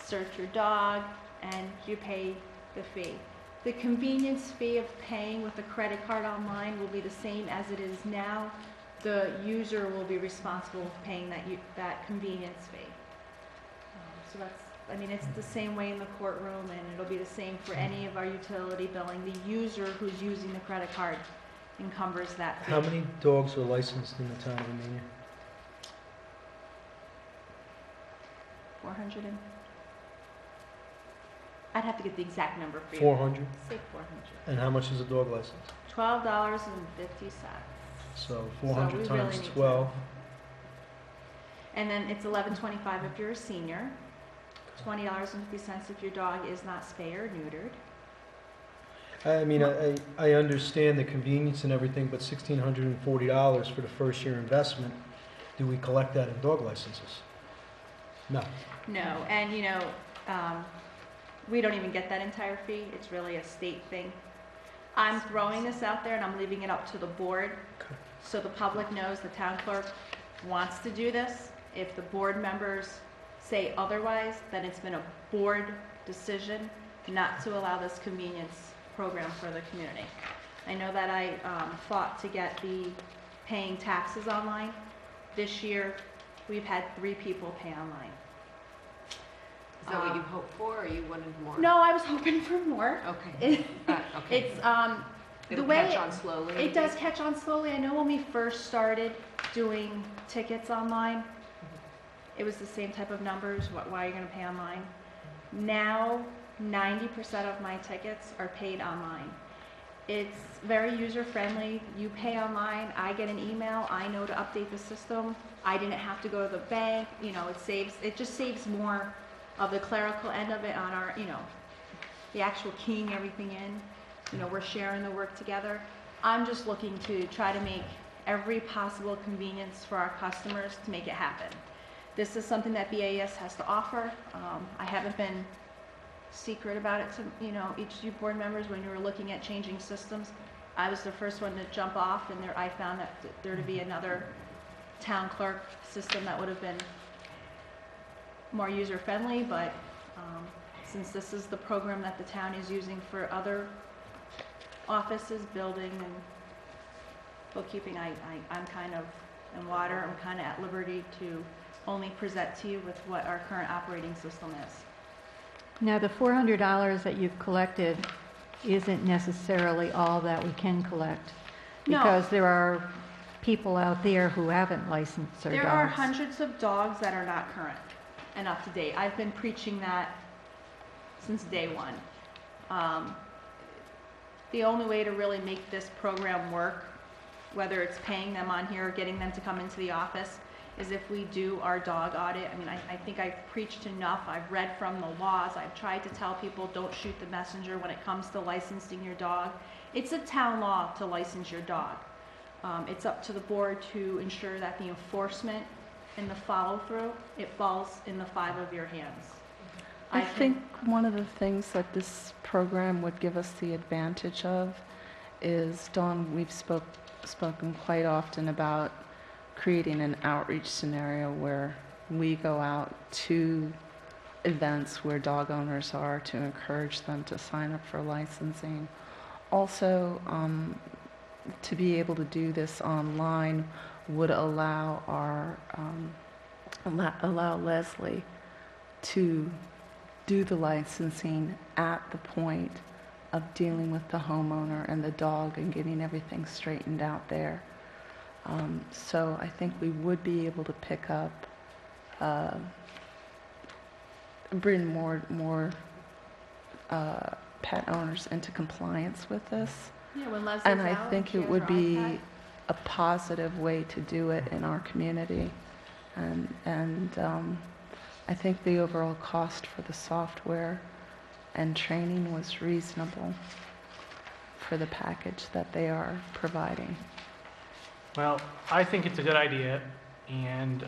search your dog, and you pay the fee. The convenience fee of paying with a credit card online will be the same as it is now. The user will be responsible for paying that convenience fee. So that's, I mean, it's the same way in the courtroom, and it'll be the same for any of our utility billing. The user who's using the credit card encumbers that fee. How many dogs are licensed in the town of Amenia? 400 and... I'd have to get the exact number for you. 400? Say 400. And how much is a dog license? $12.50. So we 400 really times need to- 12. And then it's $11.25 if you're a senior, $20.50 if your dog is not spayed or neutered. I mean, I understand the convenience and everything, but $1,640 for the first year investment, do we collect that in dog licenses? No. No, and you know, we don't even get that entire fee. It's really a state thing. I'm throwing this out there and I'm leaving it up to the board, Okay. so the public knows the town clerk wants to do this. If the board members say otherwise, then it's been a board decision not to allow this convenience program for the community. I know that I fought to get the paying taxes online. This year, we've had 3 people pay online. Is that what you hoped for, or you wanted more? No, I was hoping for more. Okay. Okay. It's the It'll way catch on slowly. it does catch on slowly. I know when we first started doing tickets online, it was the same type of numbers. Why are you going to pay online? Now, 90% of my tickets are paid online. It's very user-friendly. You pay online, I get an email, I know to update the system. I didn't have to go to the bank. You know, it just saves more of the clerical end of it on our, you know, the actual keying everything in. You know, we're sharing the work together. I'm just looking to try to make every possible convenience for our customers to make it happen. This is something that BAS has to offer. I haven't been secret about it to, you know, each of you board members when you were looking at changing systems. I was the first one to jump off, and I found that there to be another town clerk system that would have been more user-friendly, but since this is the program that the town is using for other offices, building, and bookkeeping, I'm kind of in water. I'm kind of at liberty to only present to you with what our current operating system is. Now, the $400 that you've collected isn't necessarily all that we can collect, No. because there are people out there who haven't licensed their dogs. There are hundreds of dogs that are not current. and up to date. I've been preaching that since day one. The only way to really make this program work, whether it's paying them on here or getting them to come into the office, is if we do our dog audit. I mean, I think I've preached enough. I've read from the laws. I've tried to tell people don't shoot the messenger when it comes to licensing your dog. It's a town law to license your dog. It's up to the board to ensure that the enforcement and the follow-through, it falls in the 5 of your hands. I think one of the things that this program would give us the advantage of is, Dawn, we've spoken quite often about creating an outreach scenario where we go out to events where dog owners are to encourage them to sign up for licensing. Also, to be able to do this online would allow allow Leslie to do the licensing at the point of dealing with the homeowner and the dog and getting everything straightened out there. So I think we would be able to pick up, bring more pet owners into compliance with this. Yeah, when Leslie's And I out, think she it has would her be iPad. a positive way to do it in our community. And I think the overall cost for the software and training was reasonable for the package that they are providing. Well, I think it's a good idea, and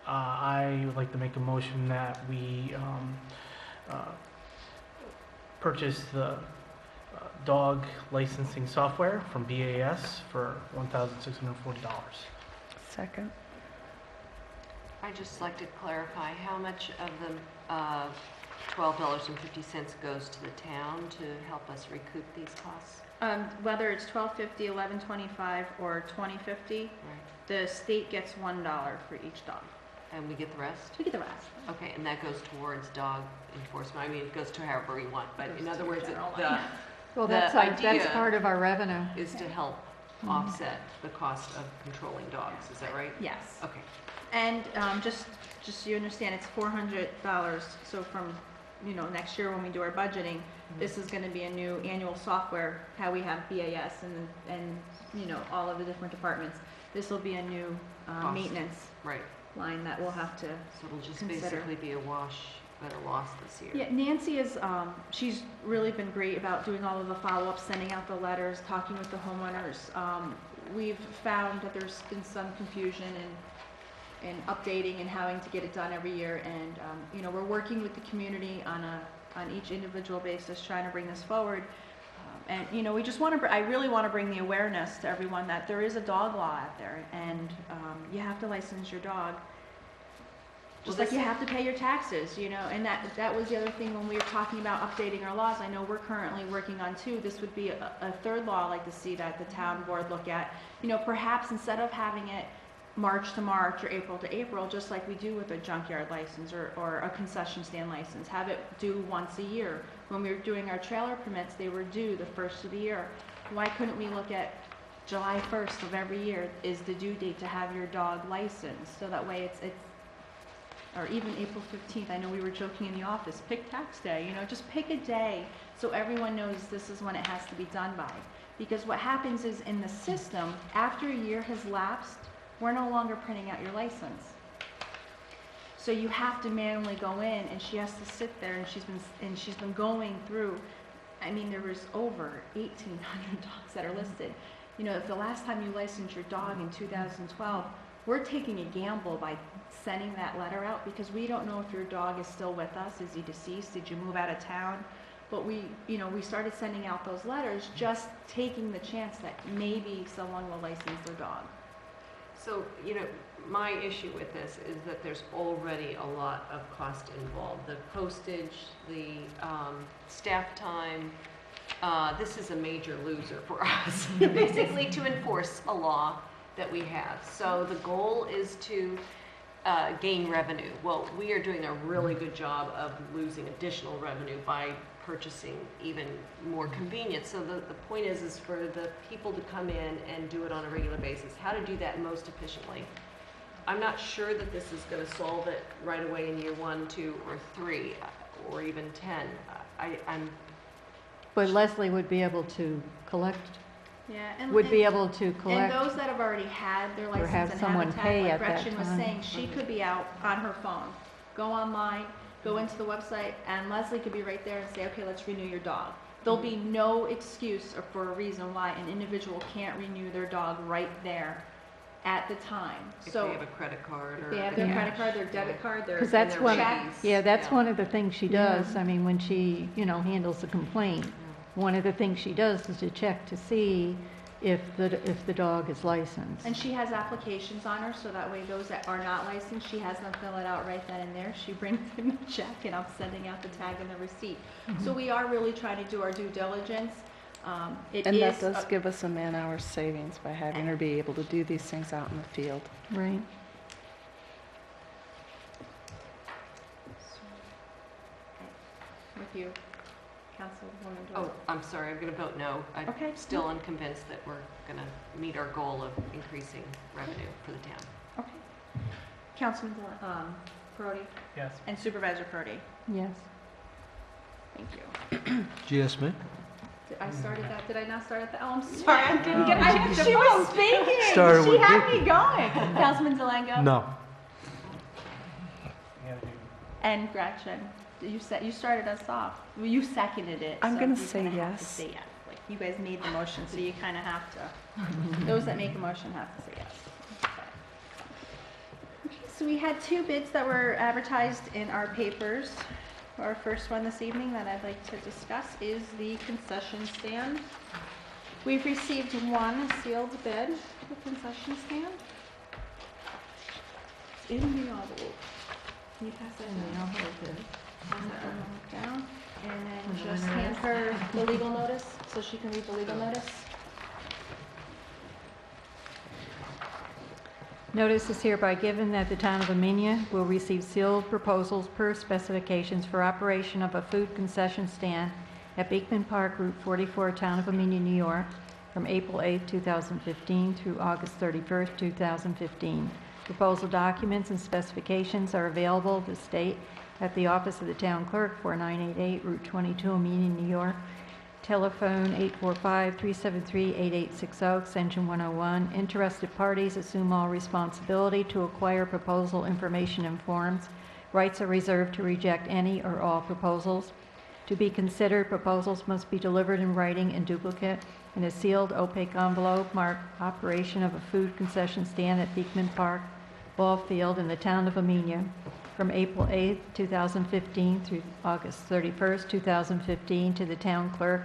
I would like to make a motion that we purchase the dog licensing software from BAS for $1,640. Second. I'd just like to clarify how much of the $12.50 goes to the town to help us recoup these costs? Whether it's $12.50, $11.25, or $20.50, Right. the state gets $1 for each dog. And we get the rest? We get the rest. Okay, and that goes towards dog enforcement. I mean, it goes to however we want, but Goes in to other your words, general the line. Well, The that's idea part of our revenue. is to help offset the cost of controlling dogs. Is that right? Yes. Okay. And just so you understand, it's $400. So from next year when we do our budgeting, this is going to be a new annual software. How we have BAS and all of the different departments. This will be a new Cost. maintenance Right. line that we'll have to So it'll just consider. basically be a wash at a loss this year. Yeah, Nancy is, she's really been great about doing all of the follow-ups, sending out the letters, talking with the homeowners. We've found that there's been some confusion in updating and having to get it done every year. And, we're working with the community on each individual basis, trying to bring this forward. And, we just want to, I really want to bring the awareness to everyone that there is a dog law out there, and you have to license your dog. Just like you have to pay your taxes, and that was the other thing when we were talking about updating our laws. I know we're currently working on 2. This would be a third law I'd like to see that the town board look at. Perhaps instead of having it March to March or April to April, just like we do with a junkyard license or a concession stand license, have it due once a year. When we were doing our trailer permits, they were due the first of the year. Why couldn't we look at July 1st of every year is the due date to have your dog licensed? So that way it's or even April 15th. I know we were joking in the office, pick tax day, just pick a day so everyone knows this is when it has to be done by. Because what happens is in the system, after a year has lapsed, we're no longer printing out your license. So you have to manually go in, and she has to sit there, and she's been going through. I mean, there was over 1,800 dogs that are listed. If the last time you licensed your dog in 2012, we're taking a gamble by sending that letter out because we don't know if your dog is still with us. Is he deceased? Did you move out of town? But we started sending out those letters, just taking the chance that maybe someone will license their dog. So, my issue with this is that there's already a lot of cost involved. The postage, the staff time, this is a major loser for us, basically to enforce a law that we have. So the goal is to gain revenue. Well, we are doing a really good job of losing additional revenue by purchasing even more convenience. So the point is for the people to come in and do it on a regular basis. How to do that most efficiently. I'm not sure that this is gonna solve it right away in year 1, 2, or 3, or even 10. I'm, But Leslie would be able to collect, Yeah, and. would be and- able to And collect. those that have already had their license have and someone habitat, pay like at that Gretchen was time. saying, she could be out on her phone. Go online, go into the website, and Leslie could be right there and say, okay, let's renew your dog. There'll be no excuse or for a reason why an individual can't renew their dog right there at the time. if So they have a credit card or. if they have their credit card, their debit card, their Because that's their one, rabies. yeah, that's Yeah. one of the things she does. I mean, when she, handles the complaint, one of the things she does is to check to see if the dog is licensed. And she has applications on her, so that way those that are not licensed, she has them fill it out right then and there. She brings in the check and I'm sending out the tag and the receipt. So we are really trying to do our due diligence. It And that is does give us a man-hour savings by having her be able to do these things out in the field. Right. with you, Councilwoman Oh, Doyle. I'm sorry, I'm gonna vote no. I'm Okay. still unconvinced that we're gonna meet our goal of increasing revenue for the town. Okay. Councilman Perotti Yes. and Supervisor Perotti. Yes. Thank you. GS me? I started that, did I not start at the, oh, I'm sorry, I didn't get, she Oh, was speaking. Started She with had Vicky. me going. Councilman Delango? No. You gotta do- And Gretchen, you started us off. Well, you seconded it. I'm so gonna you say kinda have to yes. say yes. Like, you guys made the motion, so you kind of have to, those that make a motion have to say yes. Okay, so we had 2 bids that were advertised in our papers. Our first one this evening that I'd like to discuss is the concession stand. We've received 1 sealed bid for the concession stand. It's in the envelope. Can you pass that down? Pass that envelope down, and then just hand her the legal notice, so she can read the legal notice. Notice is hereby given that the town of Amenia will receive sealed proposals per specifications for operation of a food concession stand at Beekman Park, Route 44, Town of Amenia, New York, from April 8, 2015 through August 31st, 2015. Proposal documents and specifications are available to state at the office of the town clerk, 4988 Route 22, Amenia, New York. Telephone 845-373-8860, extension 101. Interested parties assume all responsibility to acquire proposal information and forms. Rights are reserved to reject any or all proposals. To be considered, proposals must be delivered in writing in duplicate in a sealed opaque envelope marked operation of a food concession stand at Beekman Park Ball Field in the town of Amenia from April 8, 2015 through August 31st, 2015 to the town clerk,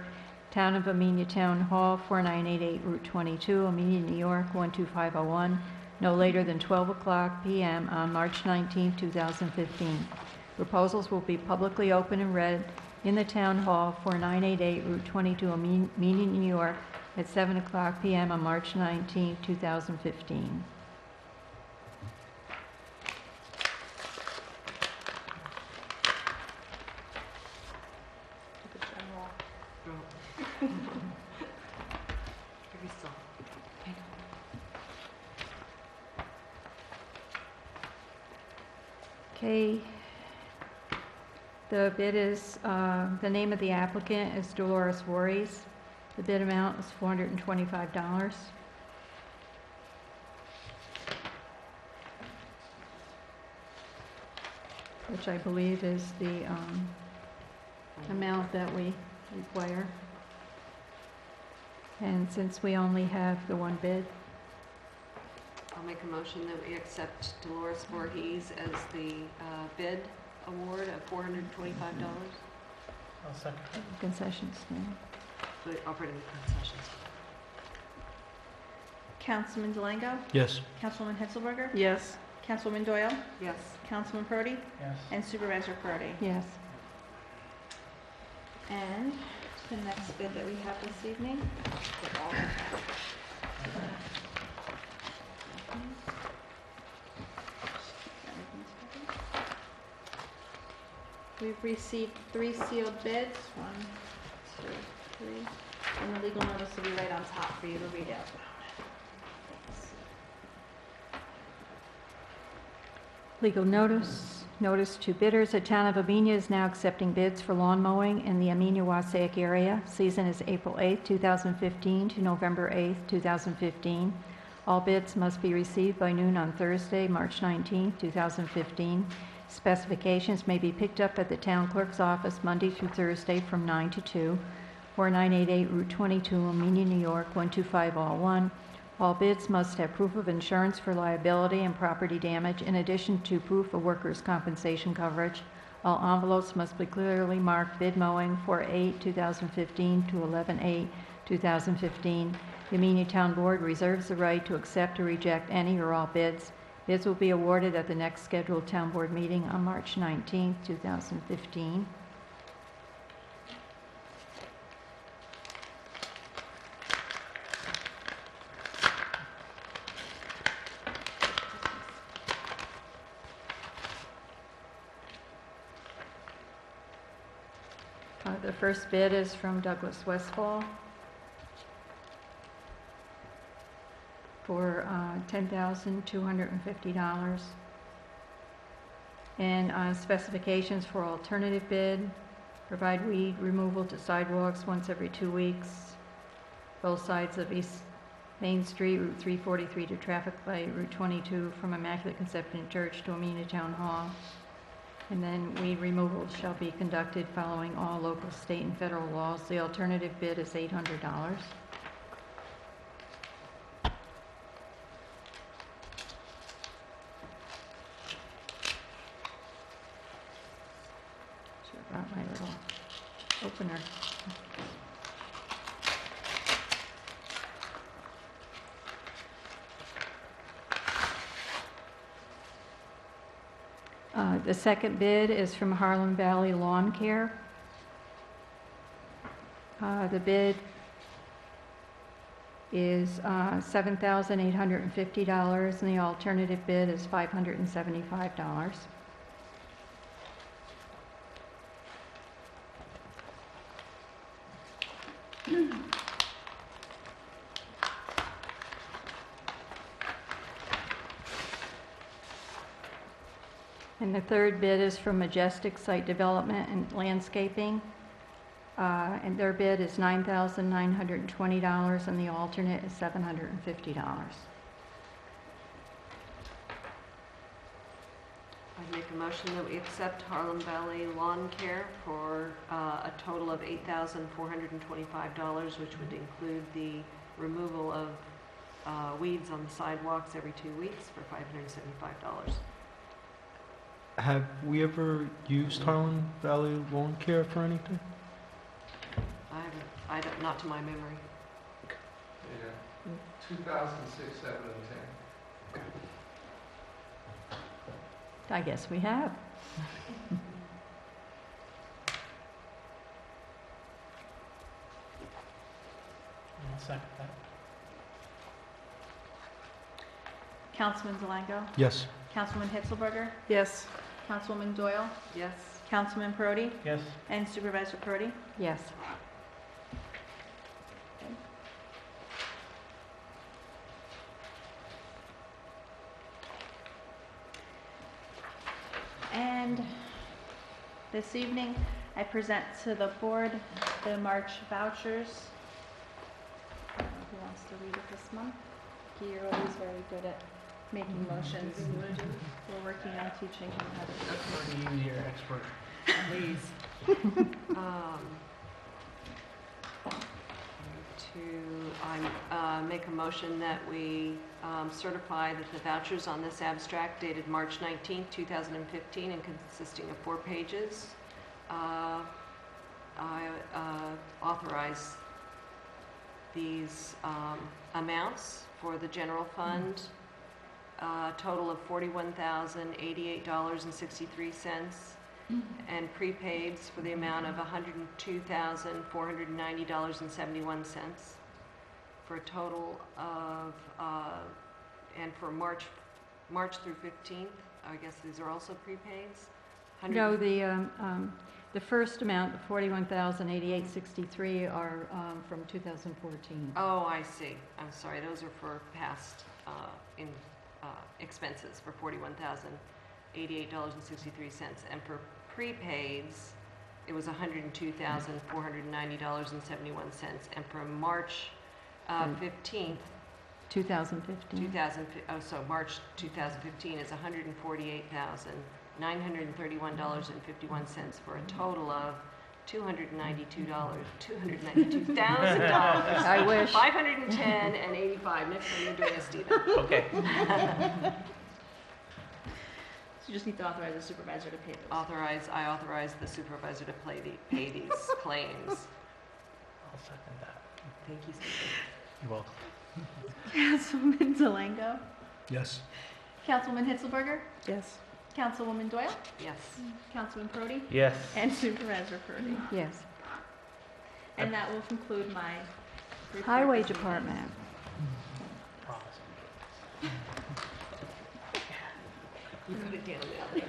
Town of Amenia Town Hall, 4988 Route 22, Amenia, New York, 12501, no later than 12 p.m. on March 19, 2015. Proposals will be publicly open and read in the Town Hall, 4988 Route 22, Amenia, New York, at 7 p.m. on March 19, 2015. The general. Very still. Okay. The bid is, the name of the applicant is Dolores Voorhees. The bid amount is $425. Which I believe is the amount that we require. And since we only have the 1 bid, I'll make a motion that we accept Dolores Voorhees as the bid award of $425 I'll second. concession stand. for operating the concessions. Councilman Delango? Yes. Councilwoman Hitzelberger? Yes. Councilwoman Doyle? Yes. Councilman Perotti? Yes. And Supervisor Perotti. Yes. And the next bid that we have this evening. Get all of that. We've received 3 sealed bids, 1, 2, 3, and the legal notice will be right on top for you to read out. Legal notice. Notice to bidders. The town of Amenia is now accepting bids for lawn mowing in the Amenia-Wassaic area. Season is April 8, 2015 to November 8, 2015. All bids must be received by noon on Thursday, March 19, 2015. Specifications may be picked up at the town clerk's office Monday through Thursday from 9 to 2, 4988 Route 22, Amenia, New York, 12501. All bids must have proof of insurance for liability and property damage, in addition to proof of workers' compensation coverage. All envelopes must be clearly marked bid mowing 4/8/2015 to 11/8/2015. The Amenia Town Board reserves the right to accept or reject any or all bids. Bids will be awarded at the next scheduled Town Board meeting on March 19, 2015. The first bid is from Douglas Westfall for $10,250. And specifications for alternative bid: provide weed removal to sidewalks once every 2 weeks, both sides of East Main Street, Route 343 to traffic light, Route 22 from Immaculate Conception Church to Amenia Town Hall. And then weed removal shall be conducted following all local, state, and federal laws. The alternative bid is $800. Should have brought my little opener. The second bid is from Harlem Valley Lawn Care. The bid is $7,850, and the alternative bid is $575. And the third bid is from Majestic Site Development and Landscaping, and their bid is $9,920, and the alternate is $750. I'd make a motion that we accept Harlem Valley Lawn Care for a total of $8,425, which would include the removal of weeds on the sidewalks every 2 weeks for $575. Have we ever used Harlan Valley Lawn Care for anything? I don't, not to my memory. Yeah, 2006, 7, and 10. I guess we have. I'll second that. Councilman Zelenko? Yes. Councilwoman Hitzelberger? Yes. Councilwoman Doyle? Yes. Councilman Prodi? Yes. And Supervisor Prodi? Yes. And this evening, I present to the board the March vouchers. I don't know who wants to read it this month. You're always very good at making motions. We're working on teaching him how to. That's where you, your expert. Please. I make a motion that we certify that the vouchers on this abstract dated March 19, 2015, and consisting of 4 pages, I authorize these amounts for the general fund, total of $41,088.63, and prepaids for the amount of $102,490.71, for a total of, and for March through 15th, I guess these are also prepaids? No, the first amount, the $41,088.63, are from 2014. Oh, I see. I'm sorry. Those are for past expenses for $41,000. $88.63. And for prepaids, it was $102,490.71. And for March 15th, 2015. March 2015 is $148,931.51 for a total of $292,000. I wish. 510 and 85. Next time you're doing a Stephen. Okay. So you just need to authorize the supervisor to pay those. I authorize the supervisor to pay these claims. I'll second that. Thank you, Stephen. You're welcome. Councilman Delango? Yes. Councilman Hitzelberger? Yes. Councilwoman Doyle? Yes. Councilman Prodi? Yes. And Supervisor Prodi. Yes. And that will conclude my report Highway this evening. Department. Promise. You put it down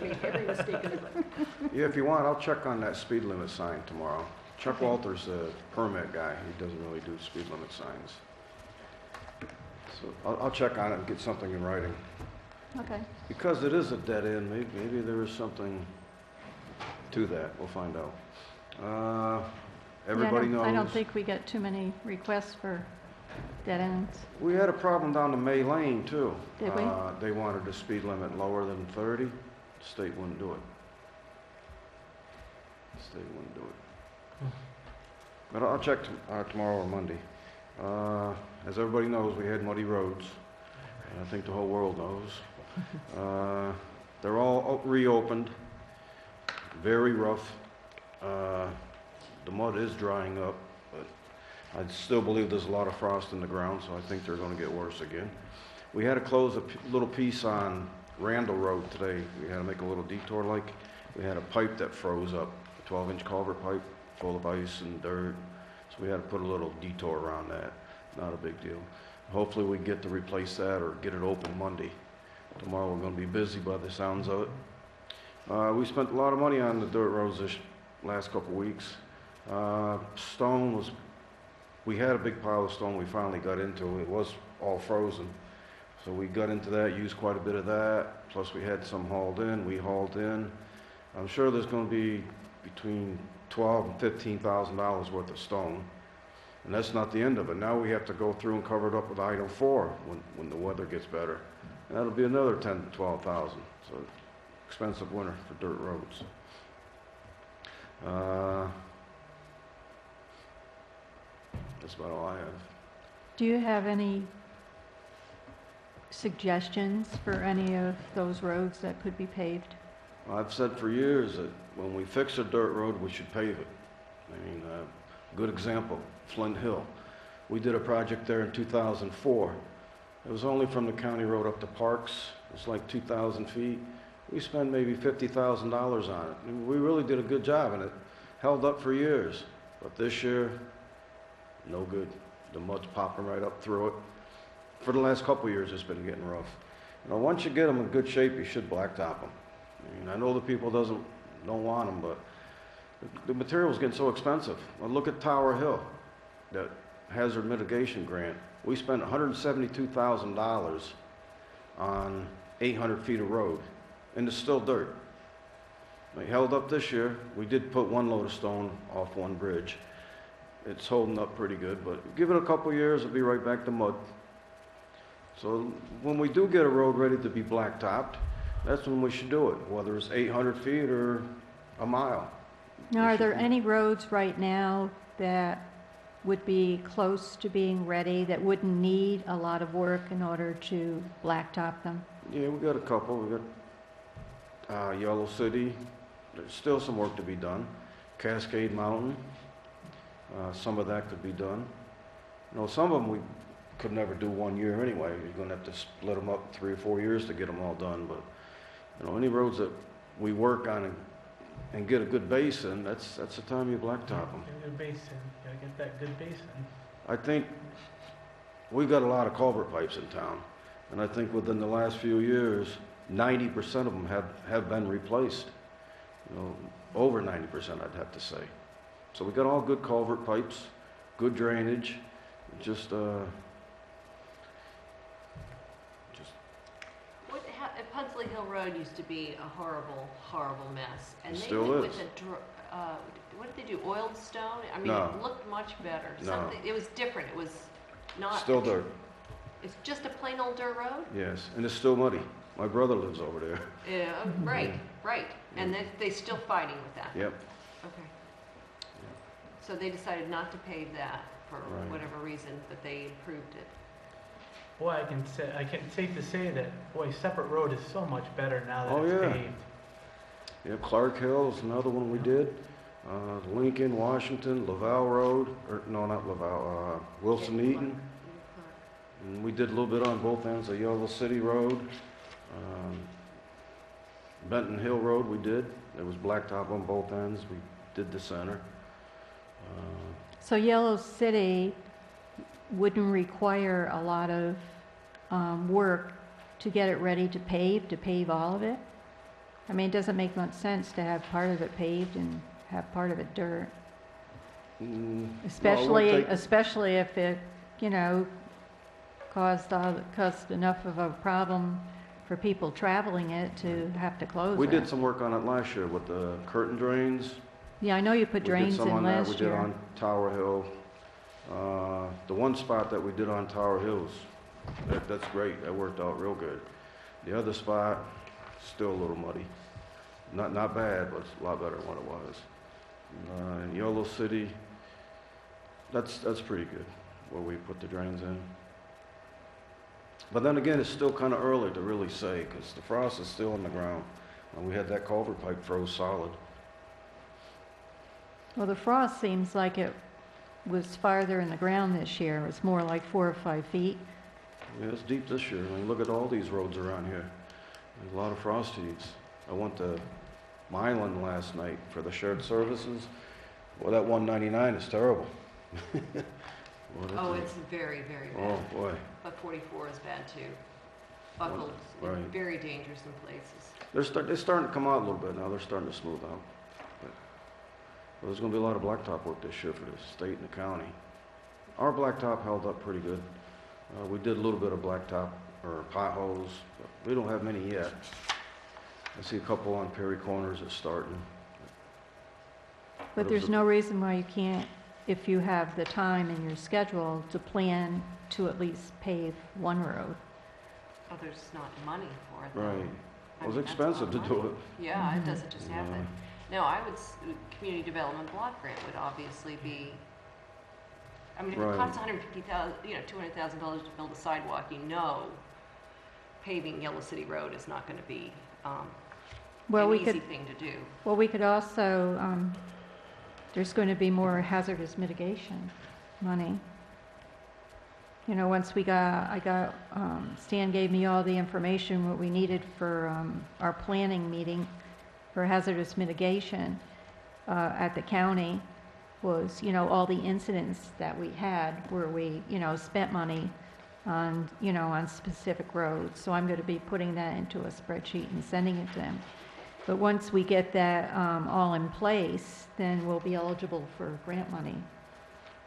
there. Every mistake in the book. Yeah, if you want, I'll check on that speed limit sign tomorrow. Chuck Walter's a permit guy. He doesn't really do speed limit signs. So I'll check on it and get something in writing. Okay. Because it is a dead end, maybe there is something to that. We'll find out. Everybody knows. I don't think we get too many requests for dead ends. We had a problem down to May Lane, too. Did we? They wanted the speed limit lower than 30. The state wouldn't do it. The state wouldn't do it. But I'll check tomorrow or Monday. As everybody knows, we had muddy roads. And I think the whole world knows. They're all reopened. Very rough. The mud is drying up, but I still believe there's a lot of frost in the ground, so I think they're going to get worse again. We had to close a little piece on Randall Road today. We had to make a little detour like. We had a pipe that froze up, a 12-inch culvert pipe full of ice and dirt. So we had to put a little detour around that. Not a big deal. Hopefully we get to replace that or get it open Monday. Tomorrow we're going to be busy by the sounds of it. We spent a lot of money on the dirt roads this last couple of weeks. We had a big pile of stone we finally got into. It was all frozen. So we got into that, used quite a bit of that. Plus we had some hauled in. We hauled in. I'm sure there's going to be between $12,000 and $15,000 worth of stone. And that's not the end of it. Now we have to go through and cover it up with Item 4 when the weather gets better. And that'll be another $10,000 to $12,000. So expensive winter for dirt roads. That's about all I have. Do you have any suggestions for any of those roads that could be paved? I've said for years that when we fix a dirt road, we should pave it. I mean, good example, Flint Hill. We did a project there in 2004. It was only from the county road up to Parks. It's like 2,000 feet. We spent maybe $50,000 on it. And we really did a good job, and it held up for years. But this year, no good. The mud's popping right up through it. For the last couple of years, it's been getting rough. You know, once you get them in good shape, you should blacktop them. I mean, I know the people don't want them, but the material's getting so expensive. Well, look at Tower Hill, that hazard mitigation grant. We spent $172,000 on 800 feet of road, and it's still dirt. It held up this year. We did put one load of stone off one bridge. It's holding up pretty good, but give it a couple years, it'll be right back to mud. So when we do get a road ready to be blacktopped, that's when we should do it, whether it's 800 feet or a mile. Now, are there any roads right now that would be close to being ready that wouldn't need a lot of work in order to blacktop them? Yeah, we got a couple. We got Yellow City. There's still some work to be done. Cascade Mountain. Some of that could be done. You know, some of them we could never do 1 year anyway. You're going to have to split them up 3 or 4 years to get them all done. But you know, any roads that we work on and get a good base in, that's the time you blacktop them. Get a good basin. You gotta get that good basin. I think we've got a lot of culvert pipes in town, and I think within the last few years, 90% of them have been replaced. You know, over 90%, I'd have to say. So we got all good culvert pipes, good drainage, just At Pugsley Hill Road used to be a horrible, horrible mess. And It they still went is. with what did they do, oiled stone? I mean, No. it looked much better. No. Something, it was different, it was not. Still dirt, It's just a plain old dirt road? yes, and it's still muddy. My brother lives over there. Yeah, right, right. And they're still fighting with that? Yep. Okay. So they decided not to pave that for Right. whatever reason, but they improved it. Boy, I can safe to say that, boy, Separate Road is so much better now that Oh, it's yeah. paved. Yeah, Clark Hill is another one we did. Lincoln, Washington, Laval Road, or no, not Laval, Wilson Eaton. And we did a little bit on both ends of Yellow City Road. Benton Hill Road we did. There was blacktop on both ends. We did the center. So Yellow City wouldn't require a lot of work to get it ready to pave all of it? I mean, it doesn't make much sense to have part of it paved and have part of it dirt. Especially if it, caused enough of a problem for people traveling it to have to close We it. did some work on it last year with the curtain drains. Yeah, I know you put drains in last We did year. on Tower Hill. The one spot that we did on Tower Hills, that's great. That worked out real good. The other spot, still a little muddy. Not bad, but it's a lot better than what it was. In Yellow City, that's pretty good, where we put the drains in. But then again, it's still kind of early to really say, because the frost is still in the ground. And we had that culvert pipe froze solid. Well, the frost seems like it was farther in the ground this year. It was more like 4 or 5 feet. Yeah, it's deep this year. I mean, look at all these roads around here. There's a lot of frost heaves. I went to Milan last night for the shared services. Well, that 199 is terrible. Oh, it's very, very bad. Oh, boy. But 44 is bad too. Buckled, Right. very dangerous in places. They're starting to come out a little bit now. They're starting to smooth out. But there's going to be a lot of blacktop work this year for the state and the county. Our blacktop held up pretty good. We did a little bit of blacktop or potholes, but we don't have many yet. I see a couple on Perry Corners that's starting. But it was there's a- no reason why you can't, if you have the time in your schedule, to plan to at least pave one road. Oh, there's not money for it though. Right. I It was mean, that's a expensive to lot of do money. it. Yeah, it doesn't just Yeah. happen. No, I would, community development block grant would obviously be, I mean, if it Right. costs $150,000, $200,000 to build a sidewalk, paving Yellow City Road is not going to be Well, an we easy could, thing to do. well, we could also, there's going to be more hazardous mitigation money. Once Stan gave me all the information, what we needed for our planning meeting for hazardous mitigation at the county was, all the incidents that we had where we, spent money on, on specific roads. So I'm going to be putting that into a spreadsheet and sending it to them. But once we get that all in place, then we'll be eligible for grant money.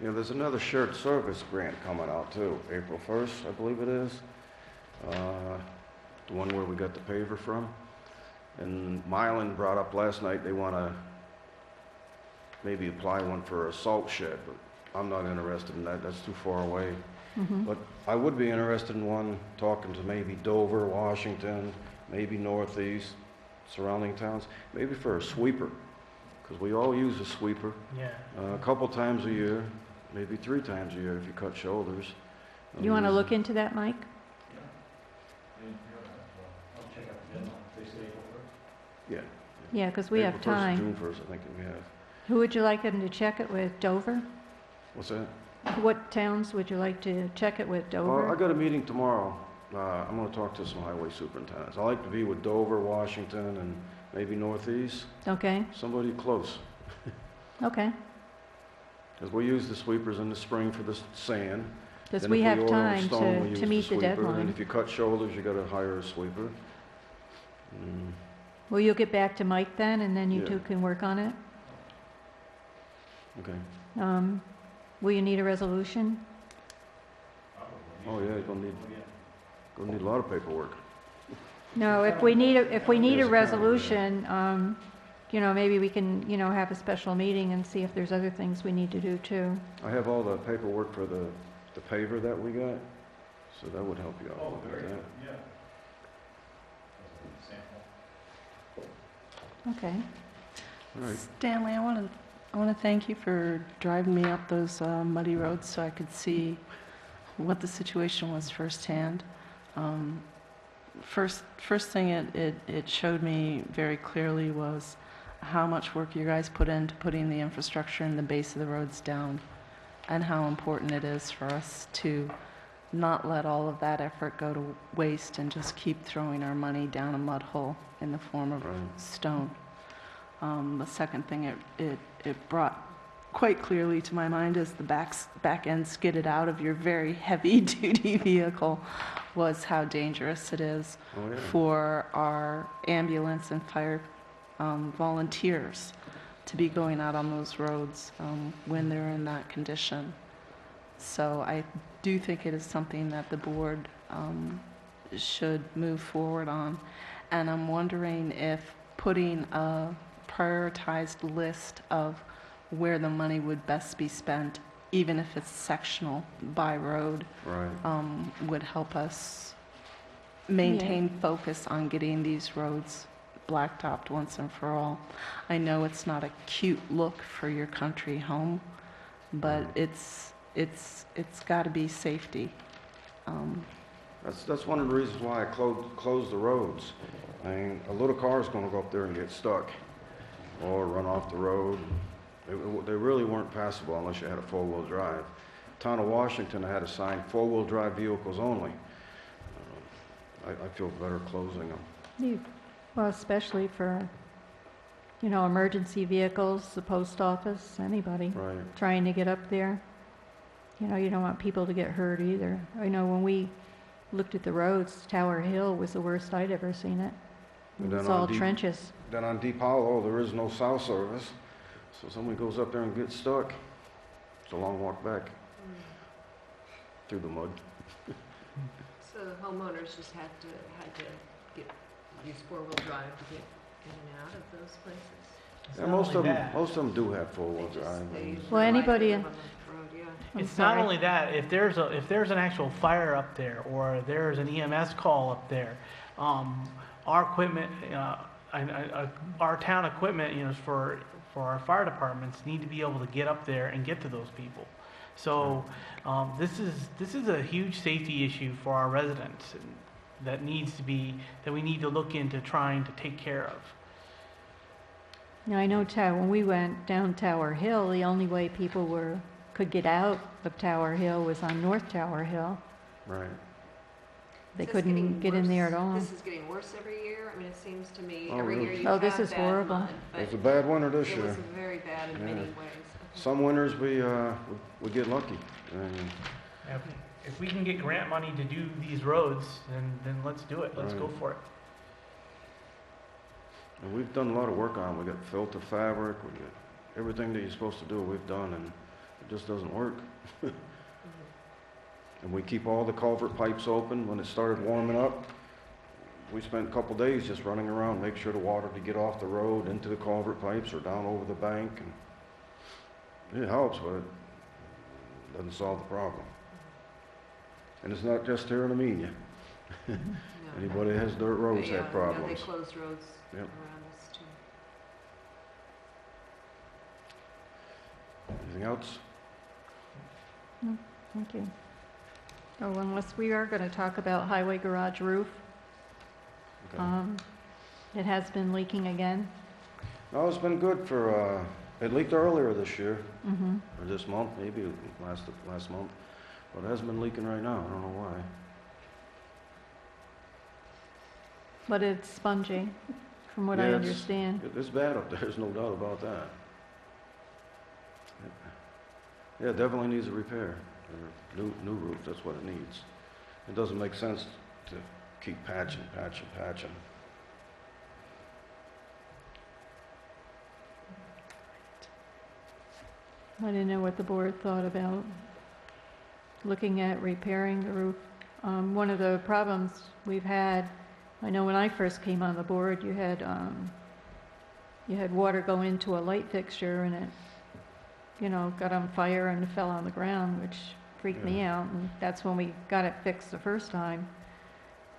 There's another shared service grant coming out too, April 1st, I believe it is. The one where we got the paver from. And Mylan brought up last night they want to maybe apply one for a salt shed, but I'm not interested in that. That's too far away. But I would be interested in one, talking to maybe Dover, Washington, maybe Northeast, surrounding towns, maybe for a sweeper, because we all use a sweeper Yeah. a couple times a year, maybe 3 times a year if you cut shoulders. You want to look into that, Mike? Yeah. Yeah, because we have April 1st, time. June 1st, I think we have. Who would you like them to check it with? Dover? What's that? What towns would you like to check it with? Well, Dover? I got a meeting tomorrow. I'm going to talk to some highway superintendents. I like to be with Dover, Washington, and maybe Northeast. Okay, Somebody close. okay. Because we use the sweepers in the spring for the sand. Because Then we if have oil time stone, we to use the meet the sweeper. And deadline. if you cut shoulders, you got to hire a sweeper. Well, you'll get back to Mike then, and then you Yeah. two can work on it? Okay. Will you need a resolution? Oh, yeah, you're going to need a lot of paperwork. No, if we need a resolution, you know, maybe we can, you know, have a special meeting and see if there's other things we need to do too. I have all the paperwork for the paver that we got, so that would help you out a little bit. Yeah. Okay. All right. Stanley, I want to thank you for driving me up those muddy roads so I could see what the situation was firsthand. First thing it showed me very clearly was how much work you guys put into putting the infrastructure in the base of the roads down, and how important it is for us to not let all of that effort go to waste and just keep throwing our money down a mud hole in the form of stone. The second thing it brought quite clearly to my mind as the back end skidded out of your very heavy duty vehicle was how dangerous it is for our ambulance and fire volunteers to be going out on those roads when they're in that condition. So I do think it is something that the board should move forward on. And I'm wondering if putting a prioritized list of where the money would best be spent, even if it's sectional by road, would help us maintain focus on getting these roads blacktopped once and for all. I know it's not a cute look for your country home, but it's got to be safety. That's one of the reasons why I closed the roads. I mean, a little car is going to go up there and get stuck or run off the road. They really weren't passable unless you had a four-wheel drive. Town of Washington had a sign, four-wheel drive vehicles only. I feel better closing them. Well, especially for, you know, emergency vehicles, the post office, anybody trying to get up there. You know, you don't want people to get hurt either. I know when we looked at the roads, Tower Hill was the worst I'd ever seen it. It was all trenches. Then on Deep Hollow, there is no cell service. So somebody goes up there and gets stuck. It's a long walk back through the mud. So the homeowners just had to use four-wheel drive to get in and out of those places. Yeah, most of them do have four-wheel drive. Well, anybody. It's not only that. If there's an actual fire up there, or there's an EMS call up there, our equipment, our town equipment, you know, for our fire departments need to be able to get up there and get to those people. So this is a huge safety issue for our residents that we need to look into trying to take care of. Now, I know when we went down Tower Hill, the only way people could get out of Tower Hill was on North Tower Hill. Right. They couldn't get in there at all. This is getting worse every year. I mean, it seems to me every year you have have this is bad horrible. mud, It was a bad winter this year. It was very bad in many ways. Some winters we get lucky. If we can get grant money to do these roads, then let's do it. Let's go for it. And we've done a lot of work on them. We got filter fabric. We got everything that you're supposed to do. We've done, and it just doesn't work. And we keep all the culvert pipes open. When it started warming up, we spent a couple days just running around, make sure the water to get off the road into the culvert pipes or down over the bank. And it helps, but it doesn't solve the problem. And it's not just here in Amenia. Anybody that has dirt roads have problems. They closed roads around us too. Anything else? No, thank you. Oh, unless we are going to talk about highway garage roof. Okay. It has been leaking again. No, it's been good for, it leaked earlier this year, Mm-hmm. or this month, maybe last month. But it hasn't been leaking right now. I don't know why. But it's spongy, from what I understand. It's bad up there. There's no doubt about that. Yeah, it definitely needs a repair. Or new roof, that's what it needs. It doesn't make sense to keep patching. I didn't know what the board thought about looking at repairing the roof. One of the problems we've had I know when I first came on the board, you had water go into a light fixture and it, got on fire and fell on the ground, which freaked me out. And that's when we got it fixed the first time.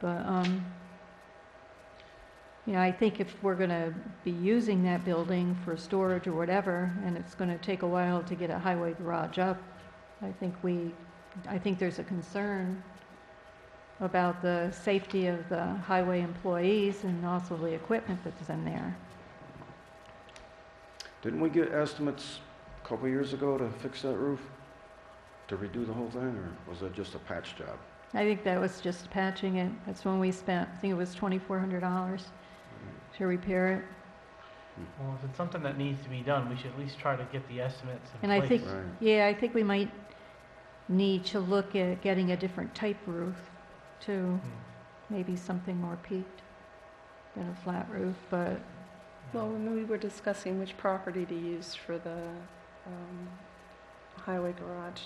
But, I think if we're going to be using that building for storage or whatever, and it's going to take a while to get a highway garage up, I think there's a concern about the safety of the highway employees and also the equipment that's in there. Didn't we get estimates a couple of years ago to fix that roof? To redo the whole thing, or was that just a patch job? I think that was just patching it. That's when we spent, I think it was $2,400 to repair it. Well, if it's something that needs to be done, we should at least try to get the estimates in And I place. think, I think we might need to look at getting a different type roof too. Maybe something more peaked than a flat roof, but. Well, when we were discussing which property to use for the highway garage,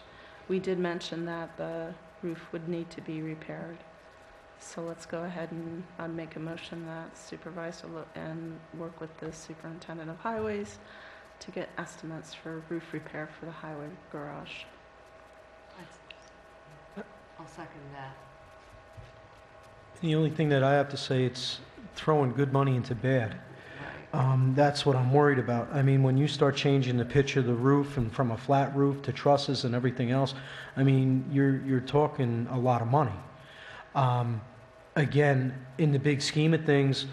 we did mention that the roof would need to be repaired. So let's go ahead and make a motion that supervisor and work with the superintendent of highways to get estimates for roof repair for the highway garage. I'll second that. The only thing that I have to say, it's throwing good money into bad. That's what I'm worried about. I mean, when you start changing the pitch of the roof and from a flat roof to trusses and everything else, I mean, you're talking a lot of money. Again, in the big scheme of things,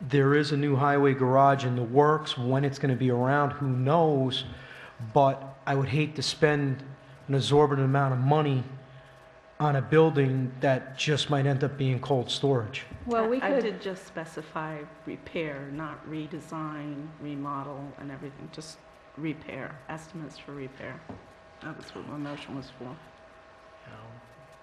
there is a new highway garage in the works. When it's going to be around, who knows? But I would hate to spend an exorbitant amount of money on a building that just might end up being cold storage. Well, I did just specify repair, not redesign, remodel, and everything. Just repair, estimates for repair. That was what my motion was for.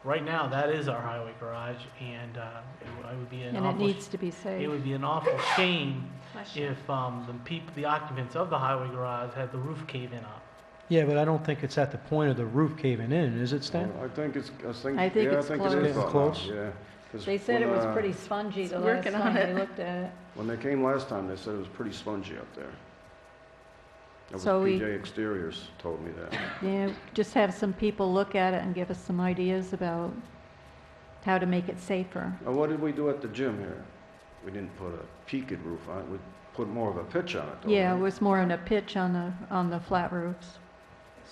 Right now, that is our highway garage, and it would be an And it awful. needs to be safe. It would be an awful shame if the occupants of the highway garage had the roof cave in on. Yeah, but I don't think it's at the point of the roof caving in, is it, Stan? I think it's it's it is Getting about close. now, yeah. 'Cause They said it when, was pretty spongy the last working on time it. we looked at it. When they came last time, they said it was pretty spongy up there. That was So PJ Exteriors told me that. Yeah, just have some people look at it and give us some ideas about how to make it safer. Now, what did we do at the gym here? We didn't put a peaked roof on it. We put more of a pitch on it, though. Yeah, it right? was more on a pitch on the flat roofs.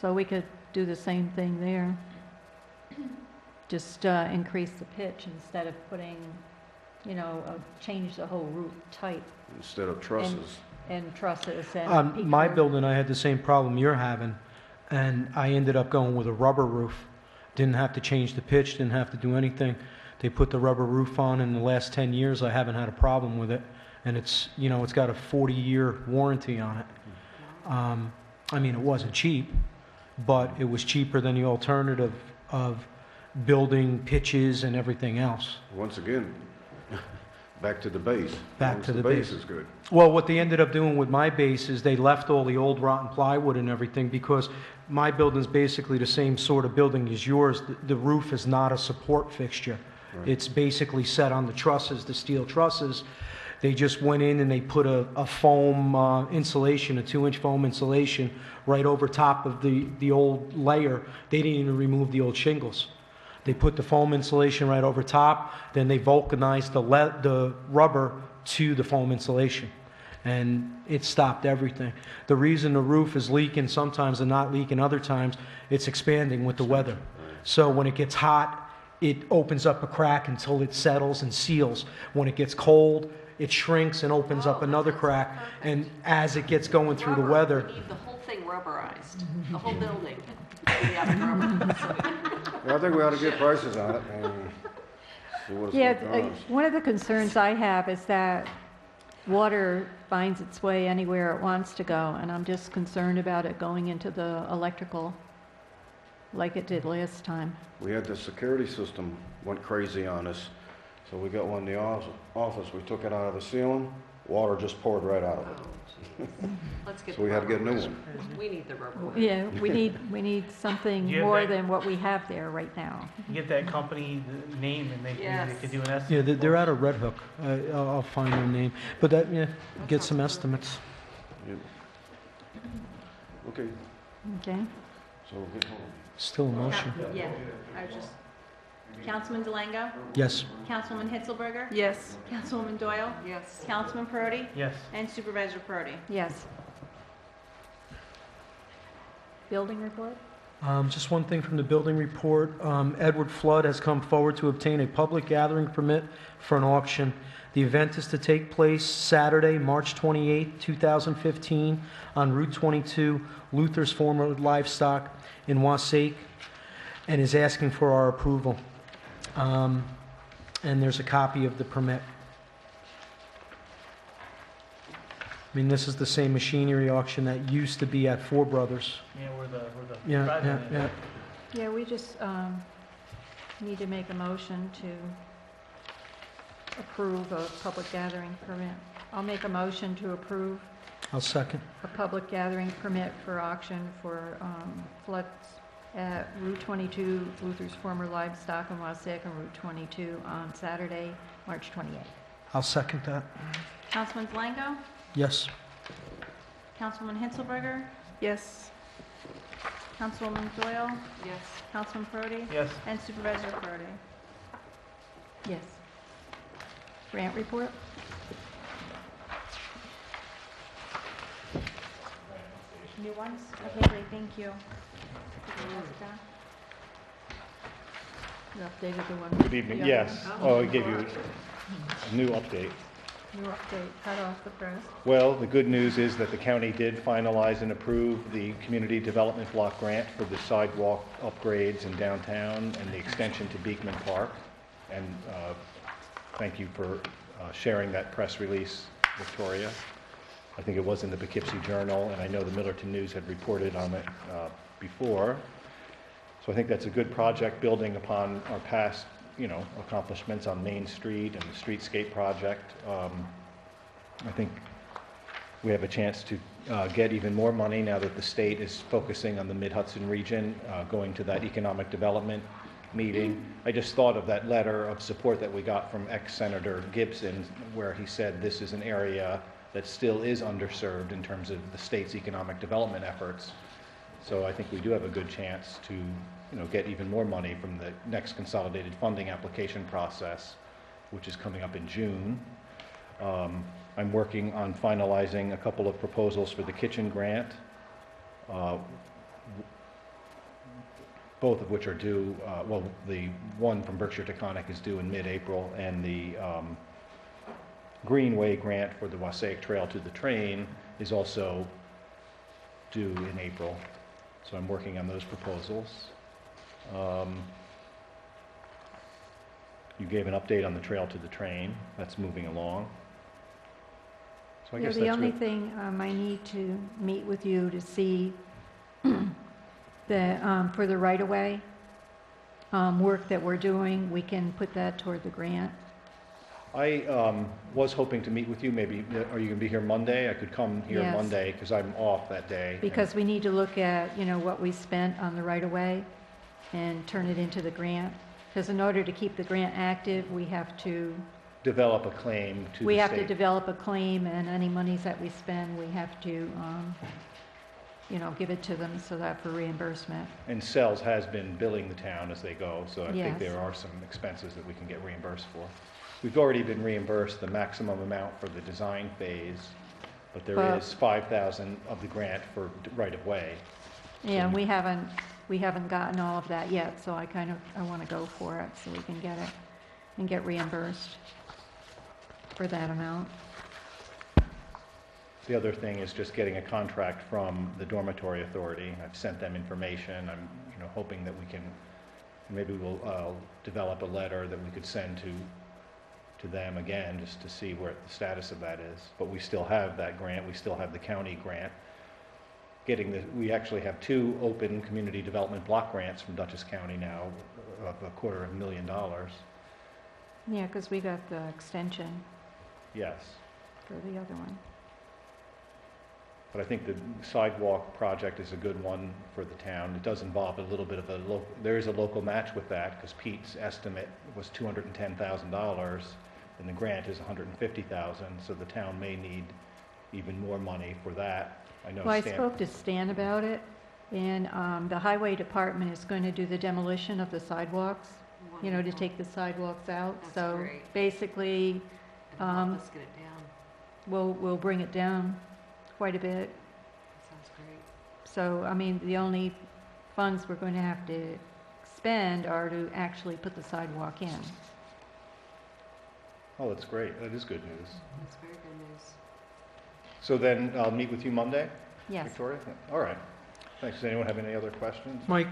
So we could do the same thing there. Just increase the pitch instead of putting, change the whole roof type Instead of trusses. and trusses and On peak my roof. building, I had the same problem you're having, and I ended up going with a rubber roof. Didn't have to change the pitch, didn't have to do anything. They put the rubber roof on. In the last 10 years, I haven't had a problem with it, and it's got a 40-year warranty on it. I mean, it wasn't cheap, but it was cheaper than the alternative of building pitches and everything else. Once again, back to the base. Back As to long as the the base. base is good. Well, what they ended up doing with my base is they left all the old rotten plywood and everything, because my building's basically the same sort of building as yours. The roof is not a support fixture. Right. It's basically set on the trusses, the steel trusses. They just went in and they put a foam insulation, a 2-inch foam insulation, right over top of the old layer. They didn't even remove the old shingles. They put the foam insulation right over top, then they vulcanized the rubber to the foam insulation, and it stopped everything. The reason the roof is leaking sometimes and not leaking other times, it's expanding with the weather. So when it gets hot, it opens up a crack until it settles and seals. When it gets cold, it shrinks and opens up another crack, and as it gets going through the weather... We need the whole thing rubberized, the whole building. Rubber. Yeah, I think we ought to get prices on it and see what it's going to cost. One of the concerns I have is that water finds its way anywhere it wants to go, and I'm just concerned about it going into the electrical like it did last time. We had the security system went crazy on us, so we got one in the office. We took it out of the ceiling, Water just poured right out of Oh, it. jeez. Let's get So the we had to get a new rubber. one. We need the rubber. Yeah, we need something Do you have more that- than what we have there right now. Get that company the name and maybe Yes. they could do an estimate. Yeah, they're for us. out of Red Hook. I'll find their name. But that, yeah, That get sounds some perfect. estimates. Yep. Okay, Okay? so we'll get home. Still a motion. Yeah, I was just, Councilman Delango? Yes. Councilwoman Hitzelberger? Yes. Councilwoman Doyle? Yes. Councilman Perotti? Yes. And Supervisor Perotti? Yes. Building report? Just one thing from the building report. Edward Flood has come forward to obtain a public gathering permit for an auction. The event is to take place Saturday, March 28, 2015, on Route 22, Luther's former livestock in Wassaic, and is asking for our approval. And there's a copy of the permit. I mean, this is the same machinery auction that used to be at Four Brothers. Yeah, we're the Yeah, driving yeah, in. yeah. Yeah, we just need to make a motion to approve a public gathering permit. I'll make a motion to approve I'll second. a public gathering permit for auction for floods at Route 22, Luther's former livestock in Wassaic, and Route 22 on Saturday, March 28th. I'll second that. Councilman Delango? Yes. Councilwoman Hitzelberger? Yes. Councilwoman Doyle? Yes. Councilman Perotti? Yes. And Supervisor Perotti? Yes. Grant report? New ones? Okay, great, thank you. You updated the one. Good evening, yes. Oh, I gave you a new update. New update, hot off the press. Well, the good news is that the county did finalize and approve the Community Development Block Grant for the sidewalk upgrades in downtown and the extension to Beekman Park. And thank you for sharing that press release, Victoria. I think it was in the Poughkeepsie Journal, and I know the Millerton News had reported on it before. So I think that's a good project building upon our past, accomplishments on Main Street and the streetscape project. I think we have a chance to get even more money now that the state is focusing on the Mid-Hudson region, going to that economic development meeting. I just thought of that letter of support that we got from ex-Senator Gibson, where he said this is an area that still is underserved in terms of the state's economic development efforts. So I think we do have a good chance to, get even more money from the next consolidated funding application process, which is coming up in June. I'm working on finalizing a couple of proposals for the kitchen grant, both of which are due, the one from Berkshire Taconic is due in mid-April, and the Greenway grant for the Wassaic Trail to the train is also due in April. So I'm working on those proposals. You gave an update on the trail to the train. That's moving along. So I guess The that's only it. thing, I need to meet with you to see the, for the right-of-way work that we're doing, we can put that toward the grant. I was hoping to meet with you. Maybe, are you going to be here Monday? I could come here Yes. Monday because I'm off that day. Because we need to look at, what we spent on the right-of-way and turn it into the grant. Because in order to keep the grant active, we have to, Develop a claim to we the have to state. develop a claim, and any monies that we spend, we have to, give it to them so that for reimbursement. And CELS has been billing the town as they go, so I think Yes. there are some expenses that we can get reimbursed for. We've already been reimbursed the maximum amount for the design phase, but there But- is 5,000 of the grant for right-of-way. Yeah, and we haven't gotten all of that yet, so I want to go for it so we can get it and get reimbursed for that amount. The other thing is just getting a contract from the dormitory authority. I've sent them information. I'm, hoping that we can, maybe we'll develop a letter that we could send to them again, just to see where the status of that is. But we still have that grant. We still have the county grant. We actually have 2 open community development block grants from Dutchess County now of $250,000. Yeah, because we got the extension. Yes. for the other one. But I think the sidewalk project is a good one for the town. It does involve a little bit of a there is a local match with that, because Pete's estimate was $210,000, and the grant is $150,000, so the town may need even more money for that. I know Well, I Stan- spoke to Stan about it, and the highway department is going to do the demolition of the sidewalks, you know, to take the sidewalks out. That's So great. basically, And help us get it down. we'll bring it down quite a bit. That sounds great. So, I mean, the only funds we're going to have to spend are to actually put the sidewalk in. Oh, that's great. That is good news. That's very good news. So then I'll meet with you Monday, Yes. Victoria? All right. Thanks. Does anyone have any other questions? Mike,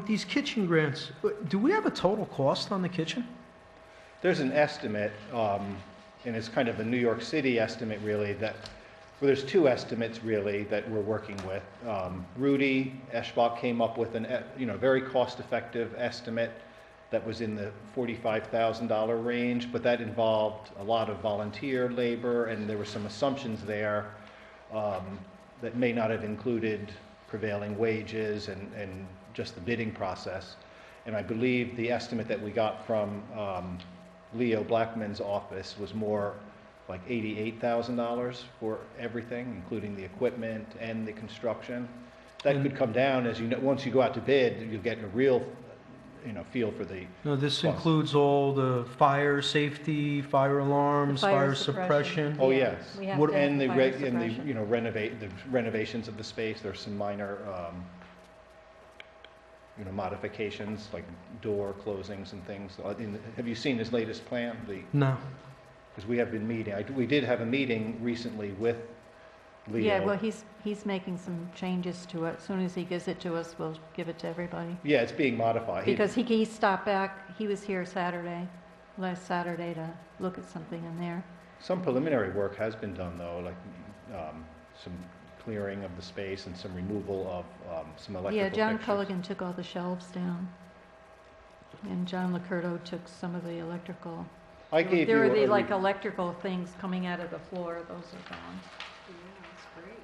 these kitchen grants, do we have a total cost on the kitchen? There's an estimate, and it's kind of a New York City estimate really that, well, there's two estimates really that we're working with. Rudy Eschbach came up with very cost-effective estimate that was in the $45,000 range, but that involved a lot of volunteer labor, and there were some assumptions there that may not have included prevailing wages and just the bidding process. And I believe the estimate that we got from Leo Blackman's office was more like $88,000 for everything, including the equipment and the construction. That could come down as you know, once you go out to bid, you'll get a real feel for the No, this cost. includes all the fire safety, fire alarms, The fire fire suppression. suppression. Oh, Yeah, yes. we have Well, to have and the fire and the suppression. the renovations of the space. There's some minor modifications like door closings and things. Have you seen his latest plan? No. Because we have been meeting. We did have a meeting recently with Leo. Yeah, well, he's making some changes to it. As soon as he gives it to us, we'll give it to everybody. Yeah, it's being modified. Because he stopped back, he was here last Saturday to look at something in there. Some preliminary work has been done though, like some clearing of the space and some removal of some electrical Yeah, John fixtures. Culligan took all the shelves down. And John Licurdo took some of the electrical. I gave There you were the a like electrical things coming out of the floor, those are gone. Yeah, that's great.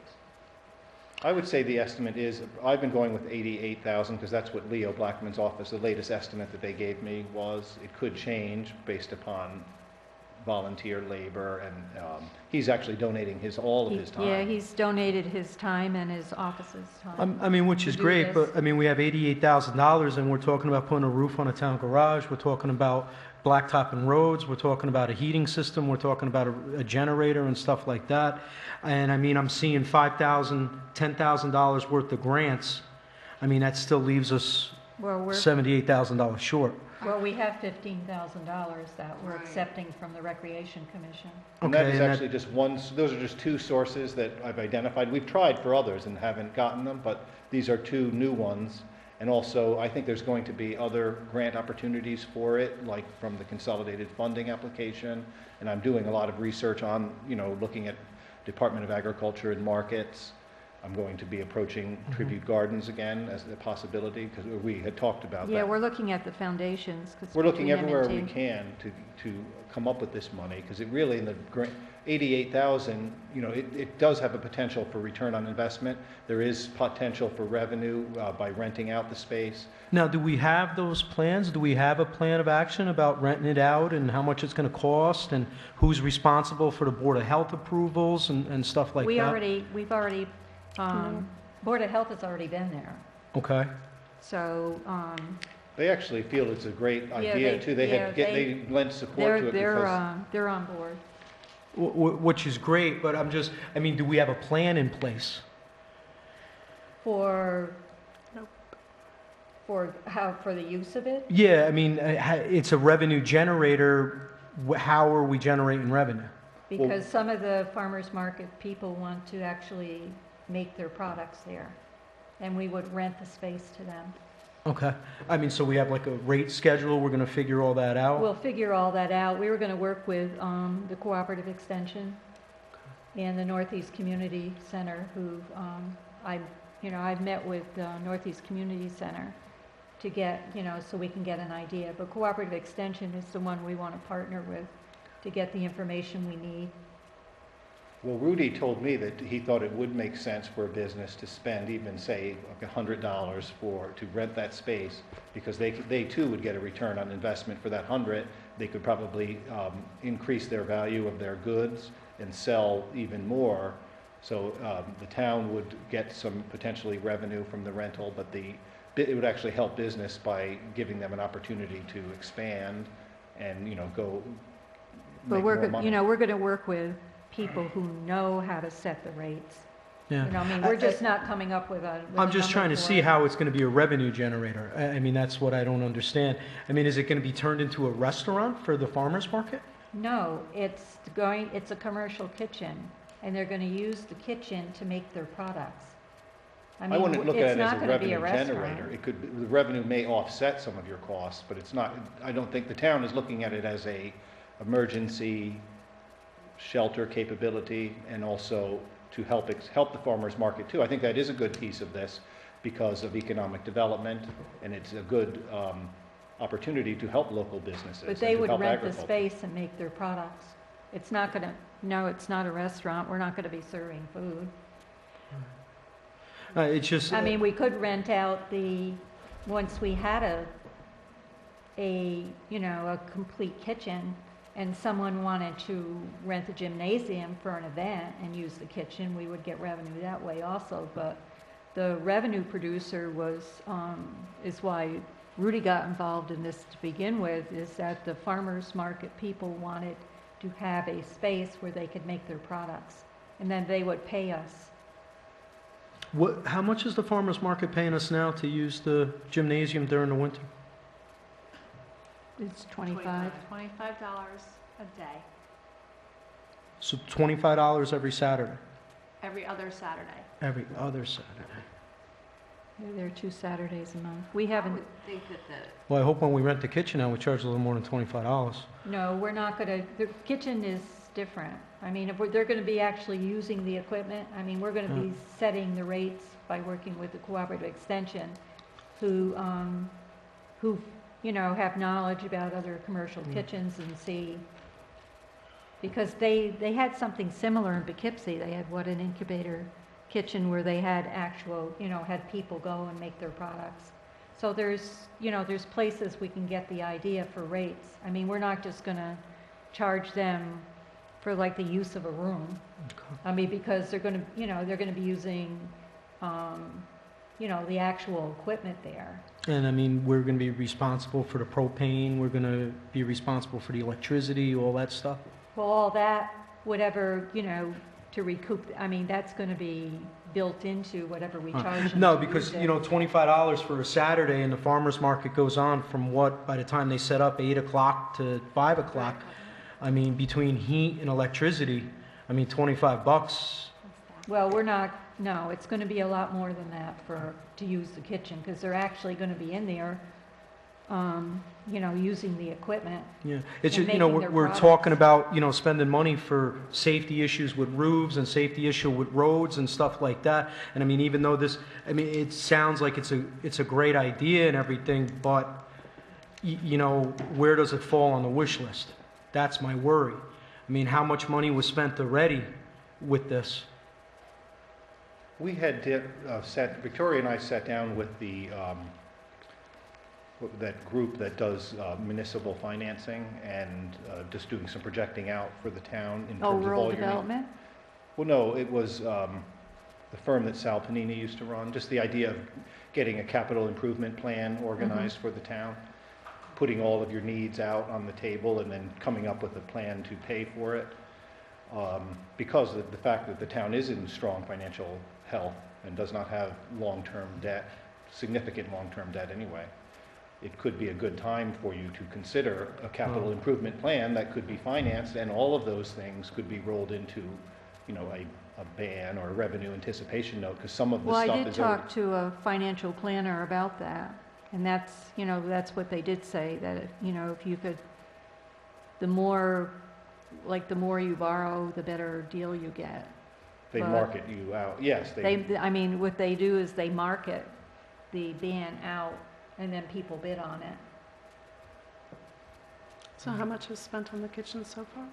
I would say the estimate is, I've been going with 88,000 because that's what Leo Blackman's office, the latest estimate that they gave me was. It could change based upon volunteer labor, and he's actually donating all of his time. Yeah, he's donated his time and his office's time. I mean, which to is do great, this. but I mean, we have $88,000 and we're talking about putting a roof on a town garage. We're talking about blacktopping roads. We're talking about a heating system. We're talking about a generator and stuff like that. And I mean, I'm seeing $5,000, $10,000 worth of grants. I mean, that still leaves us Well, $78,000 short. Well, we have $15,000 that we're Right. accepting from the Recreation Commission. And that Okay, is and that- actually just one, those are just two sources that I've identified. We've tried for others and haven't gotten them, but these are two new ones. And also, I think there's going to be other grant opportunities for it, like from the consolidated funding application. And I'm doing a lot of research on, looking at Department of Agriculture and markets. I'm going to be approaching Tribute Gardens again as a possibility, because we had talked about that. Yeah, we're looking at the foundations. 'Cause We're looking between everywhere we M&T can to come up with this money, because it really, in the 88,000, it does have a potential for return on investment. There is potential for revenue by renting out the space. Now, do we have those plans? Do we have a plan of action about renting it out and how much it's going to cost and who's responsible for the Board of Health approvals and stuff like that? We've already, Board of Health has already been there. Okay. So, They actually feel it's a great Yeah, idea, too. They they lent support to it because... they're on board. Which is great, but I mean, do we have a plan in place? For the use of it? Yeah, I mean, it's a revenue generator. How are we generating revenue? Because some of the farmers market people want to actually make their products there. And we would rent the space to them. Okay. I mean, so we have like a rate schedule. We're going to figure all that out. We'll figure all that out. We were going to work with the Cooperative Extension and the Northeast Community Center, who I've met with Northeast Community Center to get, so we can get an idea. But Cooperative Extension is the one we want to partner with to get the information we need. Well, Rudy told me that he thought it would make sense for a business to spend even, say, like $100 to rent that space, because they too would get a return on investment for that 100. They could probably increase their value of their goods and sell even more. So the town would get some potentially revenue from the rental, but it would actually help business by giving them an opportunity to expand and, go But make we're, more money. we're going to work with people who know how to set the rates. Yeah. I mean, we're just not coming up with a. I'm just trying to see how it's going to be a revenue generator. I mean, that's what I don't understand. I mean, is it going to be turned into a restaurant for the farmer's market? No, it's a commercial kitchen, and they're going to use the kitchen to make their products. I mean, wouldn't look at it's it not as a going to be a revenue restaurant. generator. The revenue may offset some of your costs, but it's not, I don't think the town is looking at it as a emergency shelter capability, and also to help the farmers market too. I think that is a good piece of this because of economic development, and it's a good opportunity to help local businesses. But they and to would help rent the agriculture. space and make their products. It's not going to, no, it's not a restaurant. We're not going to be serving food. It's just. I mean, we could rent out once we had a complete kitchen, and someone wanted to rent the gymnasium for an event and use the kitchen, we would get revenue that way also. But the revenue producer is why Rudy got involved in this to begin with, is that the farmers market people wanted to have a space where they could make their products, and then they would pay us. How much is the farmer's market paying us now to use the gymnasium during the winter? It's 25. $25 a day, So $25 every Saturday? every other Saturday. Every other Saturday. They're 2 Saturdays a month. We I haven't, would think that Well, I hope when we rent the kitchen out, we charge a little more than $25. no, we're not going to, the kitchen is different. I mean, if they're going to be actually using the equipment, I mean, we're going to be setting the rates by working with the cooperative extension, who have knowledge about other commercial kitchens and see, because they had something similar in Poughkeepsie. They had an incubator kitchen where they had actual, had people go and make their products. So there's places we can get the idea for rates. I mean, we're not just going to charge them for like the use of a room. I mean, because they're going to be using, the actual equipment there. And I mean, we're going to be responsible for the propane, we're going to be responsible for the electricity, all that stuff. Well, all that, whatever, to recoup, I mean, that's going to be built into whatever we charge them. No, to because, use it. $25 for a Saturday, and the farmer's market goes on from by the time they set up, 8 o'clock to 5 o'clock. I mean, between heat and electricity, I mean, $25. Well, no, it's going to be a lot more than that to use the kitchen, because they're actually going to be in there, using the equipment. Yeah, it's and just, making their we're products. talking about, spending money for safety issues with roofs and safety issue with roads and stuff like that. And I mean, even though it sounds like it's a great idea and everything, but, where does it fall on the wish list? That's my worry. I mean, how much money was spent already with this? We had Victoria and I sat down with that group that does municipal financing and just doing some projecting out for the town in terms of all Rural your development? Well, no, it was the firm that Sal Panini used to run, just the idea of getting a capital improvement plan organized for the town, putting all of your needs out on the table and then coming up with a plan to pay for it. Because of the fact that the town is in strong financial health and does not have long-term debt, significant long-term debt anyway, it could be a good time for you to consider a capital improvement plan that could be financed, and all of those things could be rolled into, a ban or a revenue anticipation note, because some of the Well, stuff I did is talk to a financial planner about that, and that's what they did say, that, if you could, the more you borrow, the better deal you get. They But market you out. Yes, I mean, what they do is they market the ban out, and then people bid on it. So how much was spent on the kitchen so far?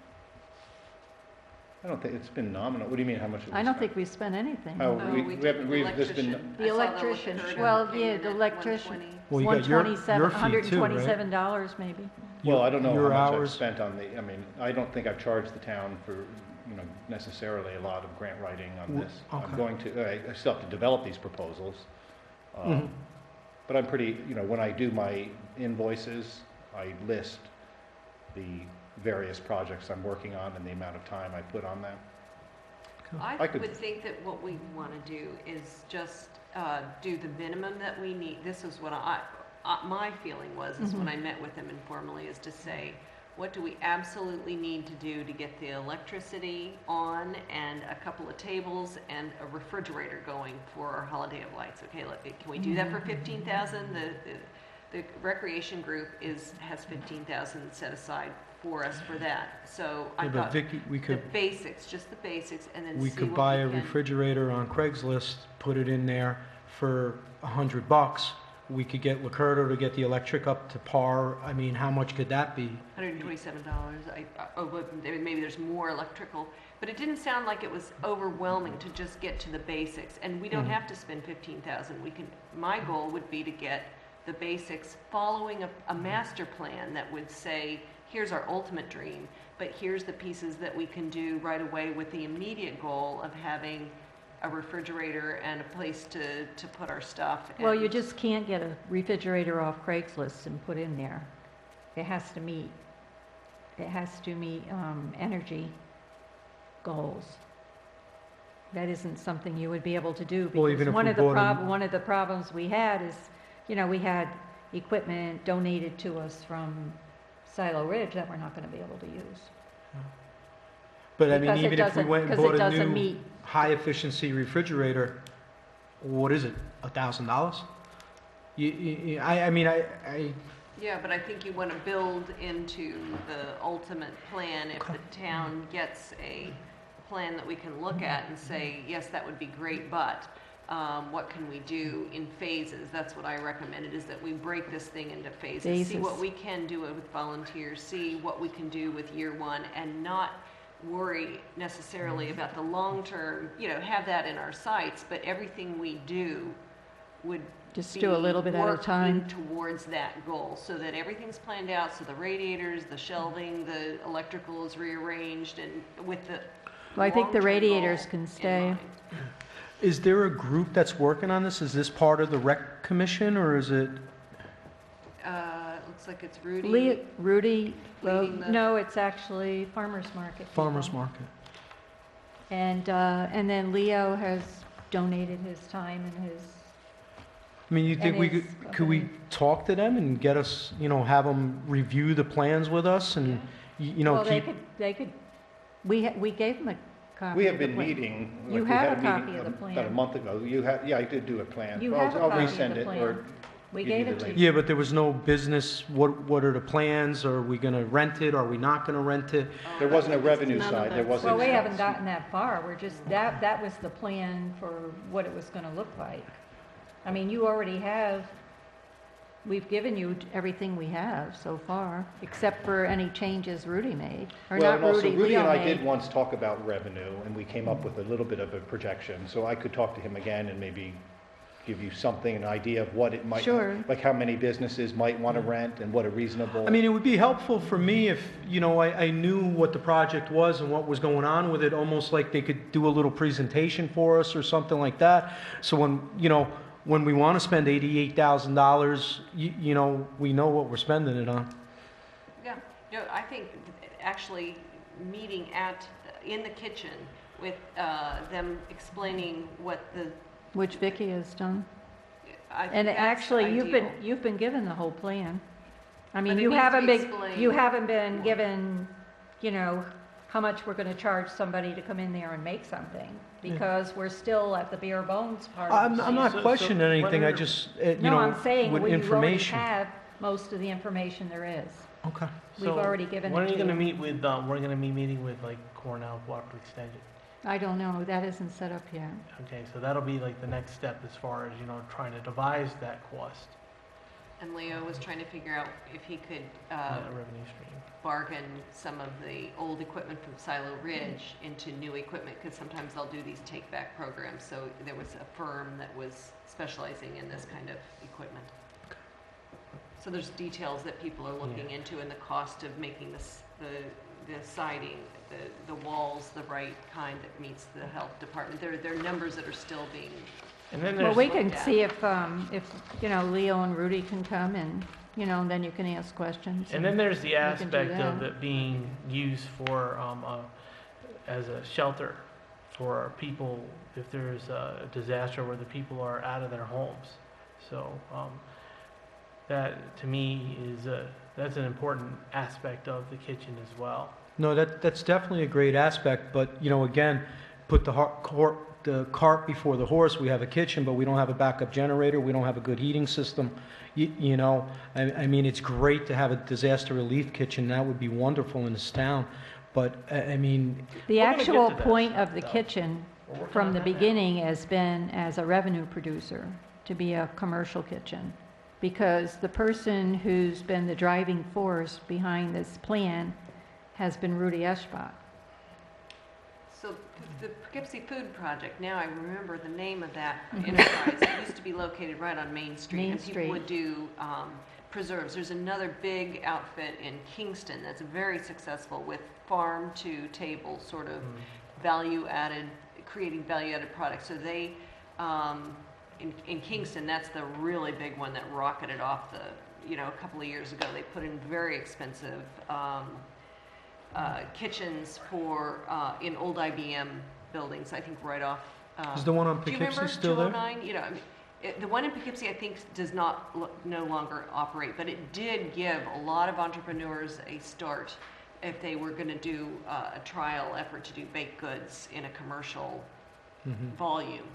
I don't think, it's been nominal. What do you mean, how much? have we I don't spent? think we spent anything. Oh, Oh, we we haven't, did we've, there's been, electrician. The I saw electrician, electrician well, came yeah, in the at electrician. 120. Well, you got your fee too, right? $127 maybe. well, I don't know Your how much I've hours? spent on the, I mean, I don't think I've charged the town for, you know, necessarily a lot of grant writing on this. I'm okay. going to, I still have to develop these proposals. Mhm. But I'm pretty, you know, when I do my invoices, I list the various projects I'm working on and the amount of time I put on them. I I could- would think that what we want to do is just do the minimum that we need. This is what my feeling was, is when I met with them informally, is to say, what do we absolutely need to do to get the electricity on and a couple of tables and a refrigerator going for our Holiday of Lights? Okay, can we do that for 15,000? The recreation group has 15,000 set aside for us for that. So I Yeah, but thought Vicky, we the could, basics, just the basics, and then we see could what buy we a can. refrigerator on Craigslist, put it in there for $100. We could get Lacerdo to get the electric up to par. I mean, how much could that be? $127. But maybe there's more electrical, but it didn't sound like it was overwhelming to just get to the basics. And we don't have to spend 15,000. We can. My goal would be to get the basics following a master plan that would say, here's our ultimate dream, but here's the pieces that we can do right away with the immediate goal of having a refrigerator and a place to put our stuff. Well, you and- just can't get a refrigerator off Craigslist and put in there. It has to meet energy goals. That isn't something you would be able to do, Well, because even if one we of the bought a- one of the problems we had is, you know, we had equipment donated to us from Silo Ridge that we're not going to be able to use. But I mean, Because it even if we doesn't- went and because it bought a doesn't new meet- high-efficiency refrigerator, what is it, $1,000? I mean, Yeah, but I think you want to build into the ultimate plan if the town gets a plan that we can look at and say, yes, that would be great, but what can we do in phases? That's what I recommended, is that we break this thing into phases. See what we can do with volunteers, see what we can do with year one, and not worry necessarily about the long term, you know, have that in our sights, but everything we do would Just do a little bit at a time. working towards that goal, so that everything's planned out, so the radiators, the shelving, the electrical is rearranged, and with the Well, I think the long-term radiators goal can in stay. mind. is there a group that's working on this? Is this part of the rec commission, or is it? It looks like it's Rudy. Rudy, well, leading the- no, it's actually farmer's market. Farmers people. market. And then Leo has donated his time and his, I mean, you think And we his could we company. talk to them and get us, you know, have them review the plans with us and, you know, well, keep. they could, we gave them a copy. we of have the been plan. meeting. You like, we have had a meeting copy of the plan. About a month ago. You had, yeah, I did do a plan. You I'll- have a I'll copy of resend the it, plan. or We you gave need it to later. you. Yeah, but there was no business. What are the plans? Are we going to rent it? Are we not going to rent it? There wasn't a revenue side, there wasn't. Well, we haven't gotten that far. We're just, that was the plan for what it was going to look like. I mean, you already have, we've given you everything we have so far, except for any changes Rudy made. Or Well, not and also Rudy, Rudy Leo and I made. did once talk about revenue, and we came up with a little bit of a projection, so I could talk to him again and maybe give you something, an idea of what it might, Sure. like how many businesses might want to rent and what a reasonable. I mean, it would be helpful for me if, you know, I knew what the project was and what was going on with it, almost like they could do a little presentation for us or something like that. So when, you know, when we want to spend $88,000, you know, we know what we're spending it on. Yeah, no, I think actually meeting in the kitchen with them explaining what the. Which Vicky has done. I think And that's actually, ideal. you've been given the whole plan. I mean, But it you needs to haven't be been, explained. you haven't been given, you know, how much we're gonna charge somebody to come in there and make something, because we're still at the bare bones part of I'm the I'm plan. not questioning anything, I just, you No, know, I'm saying, with we already information. have most of the information there is. Okay. We've So already given it When are to you gonna you. meet with, we're gonna be meeting with like Cornell Cooperative Extension? I don't know, that isn't set up yet. Okay, so that'll be like the next step as far as, you know, trying to devise that cost. And Leo was trying to figure out if he could revenue stream. bargain some of the old equipment from Silo Ridge into new equipment, because sometimes they'll do these take-back programs. So there was a firm that was specializing in this kind of equipment. So there's details that people are looking into, and the cost of making the siding, the walls, the right kind that meets the health department. There are numbers that are still being. And then Well, there's we can see if you know, Leo and Rudy can come, and, you know, then you can ask questions. And then there's the can do aspect of that. it being used for, as a shelter for people if there's a disaster where the people are out of their homes. So that, to me, that's an important aspect of the kitchen as well. No, that's definitely a great aspect, but, you know, again, put the cart before the horse. We have a kitchen, but we don't have a backup generator. We don't have a good heating system. You know, I mean, it's great to have a disaster relief kitchen. That would be wonderful in this town. But, I mean... The We're gonna get actual to that point stuff, of the though. kitchen We're working from on the that now. beginning has been as a revenue producer, to be a commercial kitchen. Because the person who's been the driving force behind this plan has been Rudy Eschbach. So the Poughkeepsie Food Project, now I remember the name of that enterprise. It used to be located right on Main Street. Main and people Street. would do preserves. There's another big outfit in Kingston that's very successful with farm to table sort of value-added, creating value-added products. So they, in Kingston, that's the really big one that rocketed off the, you know, a couple of years ago. They put in very expensive kitchens for in old IBM buildings. I think right off. Is the one on Do you remember Poughkeepsie still there? 209? You know, I mean, the one in Poughkeepsie I think does not no longer operate, but it did give a lot of entrepreneurs a start if they were going to do a trial effort to do baked goods in a commercial volume.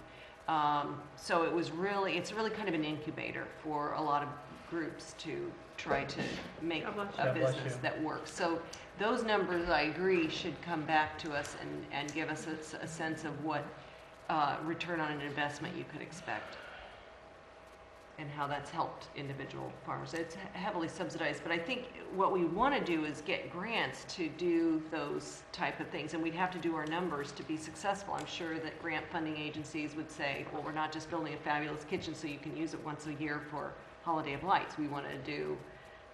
So it's really kind of an incubator for a lot of groups to try to make a business that works. So those numbers, I agree, should come back to us and give us a sense of what return on an investment you could expect and how that's helped individual farmers. It's heavily subsidized, but I think what we want to do is get grants to do those type of things, and we'd have to do our numbers to be successful. I'm sure that grant funding agencies would say, well, we're not just building a fabulous kitchen so you can use it once a year for Holiday of Lights. We want to do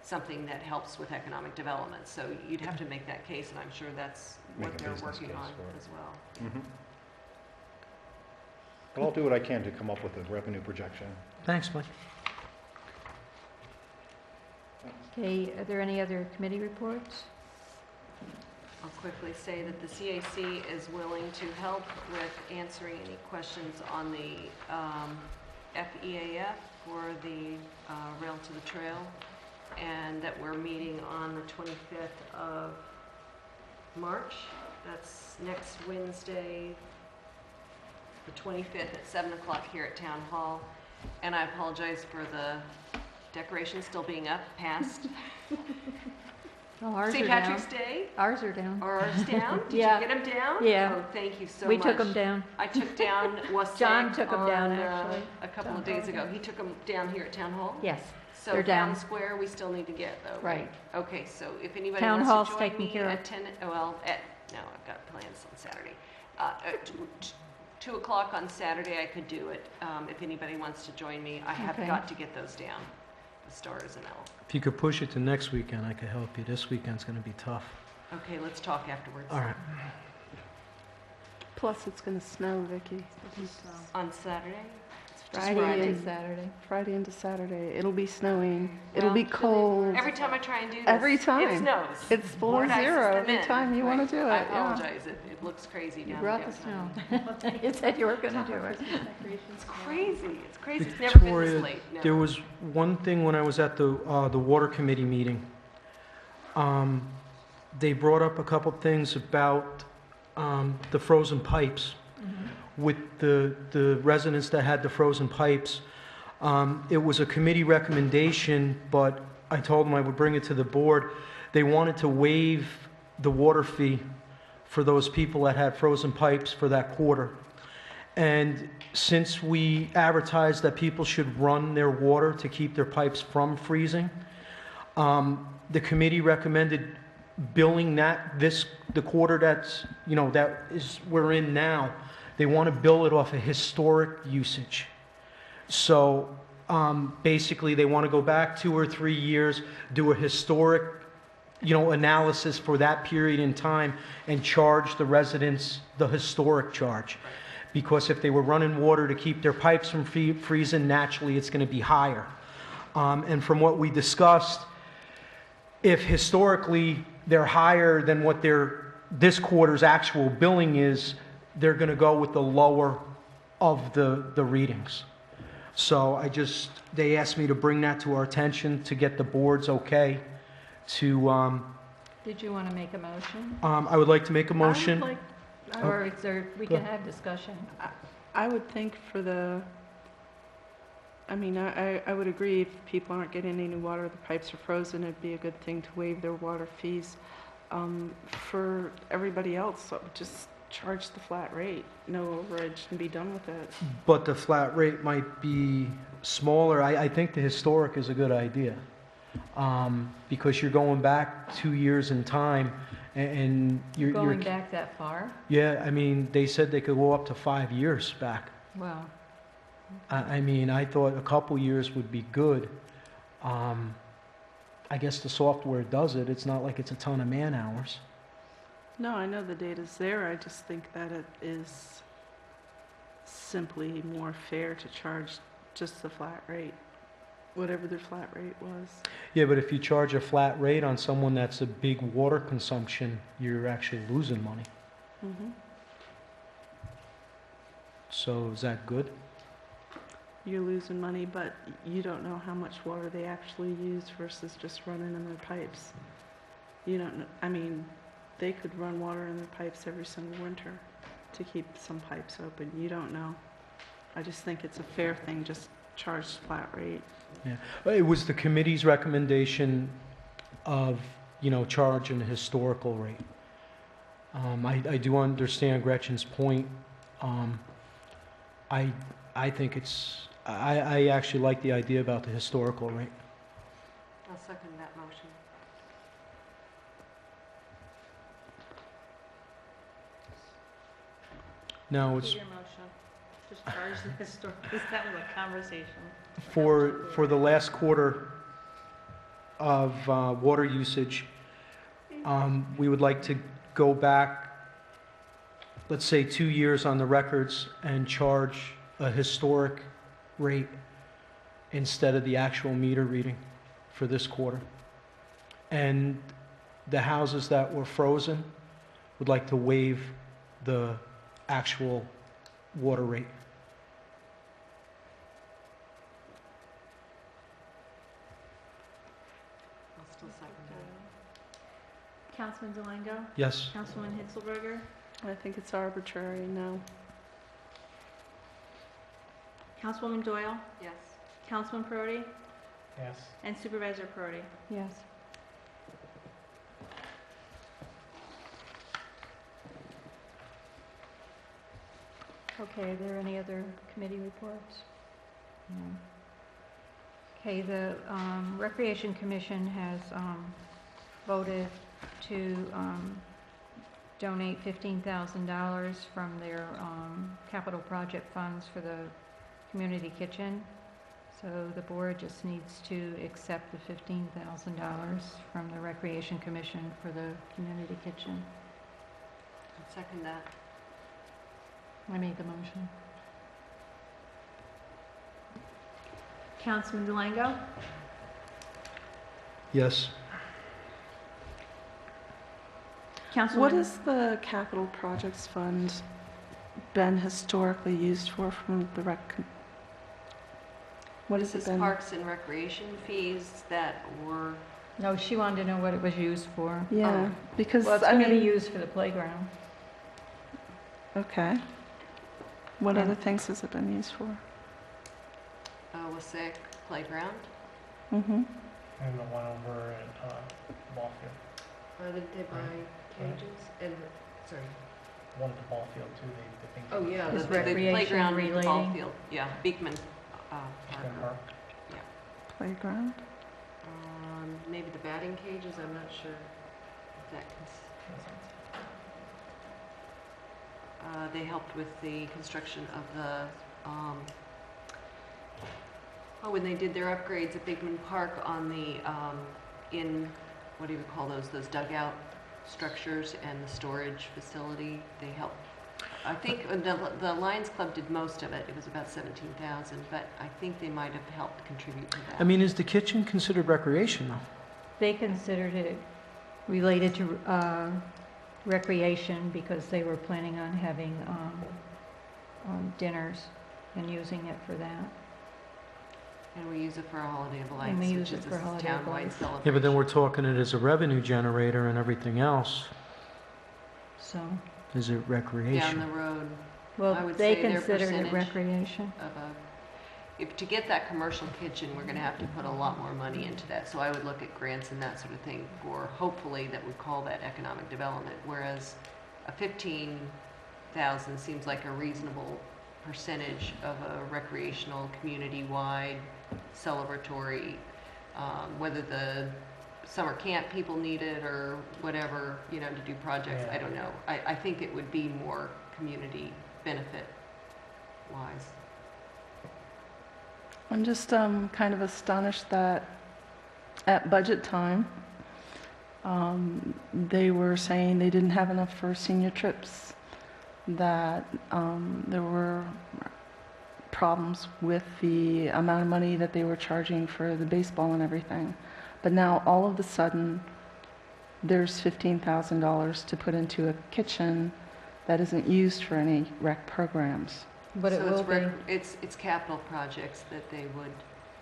something that helps with economic development. So you'd have to make that case, and I'm sure that's Make what a they're business working case on for it. as well. But I'll do what I can to come up with a revenue projection. Thanks, Mike. Okay, are there any other committee reports? I'll quickly say that the CAC is willing to help with answering any questions on the FEAF for the Rail to the Trail, and that we're meeting on the 25th of March. That's next Wednesday, the 25th at 7 o'clock here at Town Hall. And I apologize for the decorations still being up past Oh, ours St. are Patrick's down. Day. Ours are down. Are ours down? Did Yeah. you get them down? Yeah. Oh, thank you so We much. took them down. I took down Wassac John took 'em down, on, actually. a couple John of days brought 'em ago. He took them down here at Town Hall? Yes, So they're down. Town Square, we still need to get though, Right. Okay, so if anybody Town wants Hall's to join taken me care of. at 10, well, no, I've got plans on Saturday. At 2 o'clock on Saturday, I could do it, if anybody wants to join me. I have Okay. got to get those down, the stars and all. If you could push it to next weekend, I could help you. This weekend's going to be tough. Okay, let's talk afterwards. All right. Plus, it's going to snow, Vicki. On Saturday? Just Friday and Saturday. Friday into Saturday. It'll be snowing. It'll Well, be cold. Every time I try and do this, Every it time. snows. It's below More than zero ices every than time you Right. want to do it. I yeah. apologize. It looks crazy You down brought the downtown. snow. You said you were going to do it. It's crazy. It's crazy. It's never been this Victoria, late. Never. there was one thing when I was at the water committee meeting. They brought up a couple things about the frozen pipes. With the residents that had the frozen pipes. It was a committee recommendation, but I told them I would bring it to the board. They wanted to waive the water fee for those people that had frozen pipes for that quarter. And since we advertised that people should run their water to keep their pipes from freezing, the committee recommended billing the quarter that's, that is, we're in now. They want to bill it off a historic usage. So basically, they want to go back 2 or 3 years, do a historic, analysis for that period in time, and charge the residents the historic charge. Because if they were running water to keep their pipes from freezing, naturally it's going to be higher. And from what we discussed, if historically they're higher than what this quarter's actual billing is, they're going to go with the lower of the readings. So they asked me to bring that to our attention to get the board's okay to... Did you want to make a motion? I would like to make a motion. Or we can have discussion. I would think I would agree if people aren't getting any water, the pipes are frozen, it'd be a good thing to waive their water fees. For everybody else, just charge the flat rate, no overage, and be done with it. But the flat rate might be smaller. I think the historic is a good idea. Because you're going back 2 years in time, and you're... Going back that far? Yeah, they said they could go up to 5 years back. Well... I thought a couple years would be good. I guess the software does it. It's not like it's a ton of man hours. No, I know the data's there. I just think that it is simply more fair to charge just the flat rate, whatever their flat rate was. Yeah, but if you charge a flat rate on someone that's a big water consumption, you're actually losing money. Mm-hmm. So is that good? You're losing money, but you don't know how much water they actually use versus just running in their pipes. You don't know, they could run water in their pipes every single winter to keep some pipes open. You don't know. I just think it's a fair thing, just charge flat rate. Yeah, it was the committee's recommendation of, charging a historical rate. I do understand Gretchen's point. I think I actually like the idea about the historical rate. I'll second that motion. Now it's Your motion, just charge the historic, that was a conversation. for the last quarter of water usage. We would like to go back, let's say 2 years on the records, and charge a historic rate instead of the actual meter reading for this quarter. And the houses that were frozen would like to waive the actual water rate. I'll still second that. Councilman Delango? Yes. Councilwoman Hitzelberger? I think it's arbitrary, no. Councilwoman Doyle? Yes. Councilman Prody? Yes. And Supervisor Prody? Yes. Okay, are there any other committee reports? No. Okay, the Recreation Commission has voted to donate $15,000 from their capital project funds for the community kitchen. So the board just needs to accept the $15,000 from the Recreation Commission for the community kitchen. I'll second that. I made the motion. Councilman Delango? Yes. Councilwoman? What has the capital projects fund been historically used for from the rec? What has This it is been? parks and recreation fees that were, No, she wanted to know what it was used for. Yeah, because Well, it's going to be used for the playground. Okay. What Yeah. other things has it been used for? Wasac playground. Mm-hmm. And the one over at ball field. Did they buy cages? And, sorry. one at the ball field too, they think. Oh, yeah, Is the recreation playground and the ball relating? field, yeah, Beekman Beekman Park. Park. Playground? Maybe the batting cages, I'm not sure if that they helped with the construction of the, when they did their upgrades at Beekman Park on the, what do you call those dugout structures and the storage facility, they helped. I think the Lions Club did most of it. It was about 17,000, but I think they might have helped contribute to that. I mean, is the kitchen considered recreation though? They considered it related to recreation because they were planning on having dinners and using it for that. And we use it for a Holiday of Lights, And we use which it is for a Holiday of townwide Lights. celebration. Yeah, but then we're talking it as a revenue generator and everything else. So, Is it recreation? Down the road, I well, would they say their considered it percentage recreation. if to get that commercial kitchen, we're going to have to put a lot more money into that. So I would look at grants and that sort of thing for, hopefully, that would call that economic development. Whereas a 15,000 seems like a reasonable percentage of a recreational, community-wide, celebratory, whether the summer camp people need it or whatever, to do projects, Yeah. I don't know. I think it would be more community benefit wise. I'm just kind of astonished that at budget time, they were saying they didn't have enough for senior trips, that there were problems with the amount of money that they were charging for the baseball and everything. But now all of a sudden, there's $15,000 to put into a kitchen that isn't used for any rec programs. But it So will be. it's capital projects that they would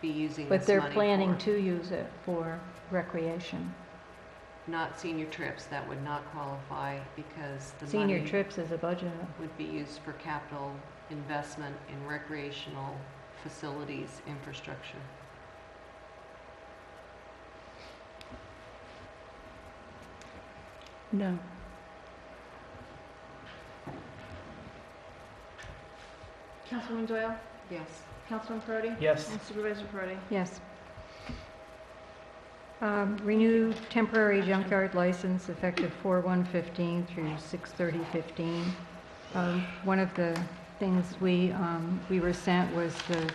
be using But this they're money planning for. to use it for recreation. Not senior trips, that would not qualify because the Senior money trips is a budget. would be used for capital investment in recreational facilities infrastructure. No. Councilwoman Doyle? Yes. Councilman Perotti? Yes. And Supervisor Perotti? Yes. Renew temporary junkyard license effective 4/1/15 through 6/30/15. One of the things we were sent was the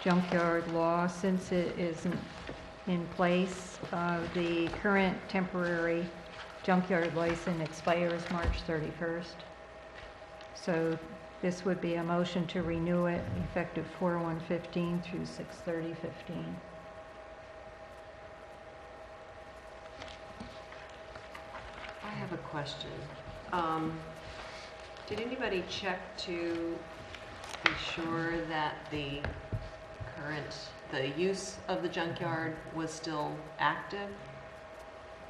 junkyard law. Since it isn't in place, the current temporary junkyard license expires March 31st. So this would be a motion to renew it effective 4/1/15 through 6/30/15. I have a question. Did anybody check to be sure that the use of the junkyard was still active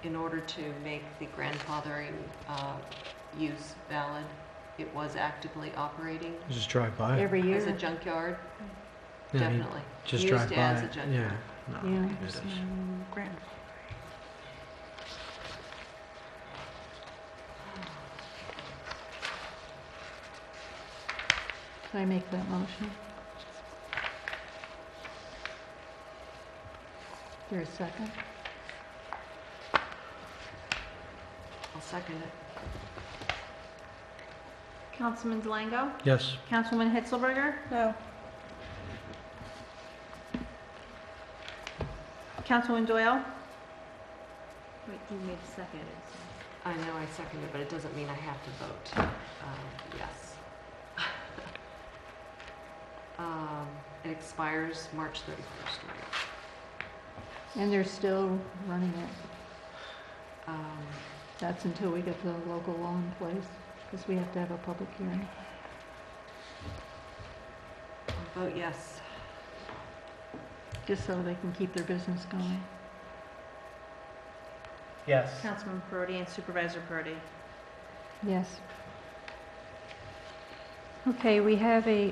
in order to make the grandfathering use valid? It was actively operating Just drive by it. Every as a year? junkyard? Yeah, you Definitely. Just Used drive by as a it. junkyard. Yeah. No, Yeah. it is. Can I make that motion? Is there a second? I'll second it. Councilman Delango? Yes. Councilwoman Hitzelberger? No. Councilwoman Doyle? Wait, you made a second. I know I seconded, but it doesn't mean I have to vote. Yes. It expires March 31st, right? And they're still running it. That's until we get the local law in place, because we have to have a public hearing. I'll vote yes. Just so they can keep their business going. Yes. Councilman Perotti and Supervisor Perotti? Yes. Okay, we have a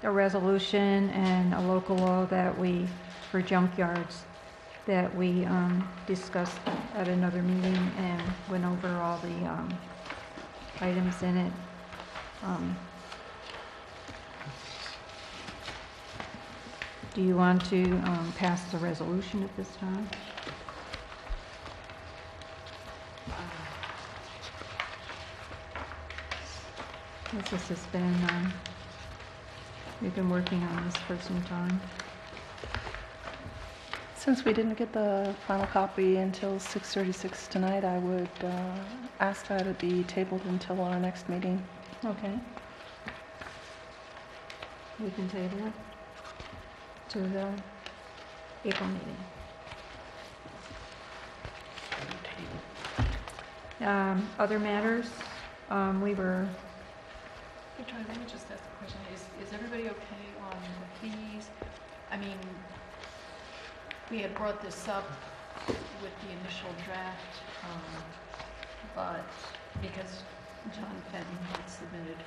resolution and a local law that for junkyards, that we discussed at another meeting and went over all the items in it. Do you want to pass the resolution at this time? This has been, we've been working on this for some time. Since we didn't get the final copy until 6:36 tonight, I would ask that it be tabled until our next meeting. Okay. We can table it to the April meeting. Other matters, we were, Victoria, let me just ask a question. Is everybody okay on the fees? I mean, we had brought this up with the initial draft, but because John Fenton had submitted,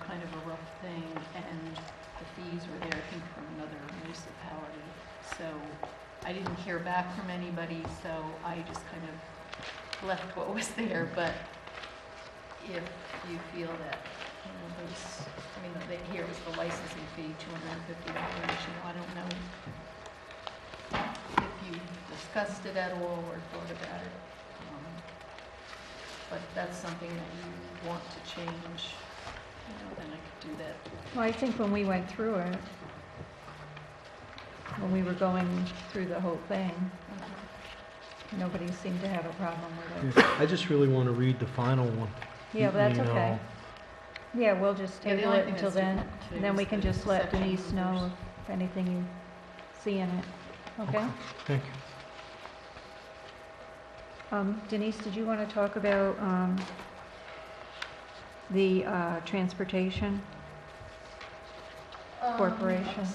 kind of a rough thing, and the fees were there, I think, from another municipality. So I didn't hear back from anybody, so I just kind of left what was there. But if you feel that, here was the licensing fee, $250. I don't know if you discussed it at all or thought about it. But if that's something that you want to change, then I could do that. well, I think when we went through it, when we were going through the whole thing, nobody seemed to have a problem with it. Yeah, I just really want to read the final one. Yeah, but that's You know. okay. Yeah, we'll just Yeah, the table only it thing until that's then, different today and then was we can the just let section Denise know numbers. if anything you see in it. Okay? Thank you. Denise, did you want to talk about the transportation corporation?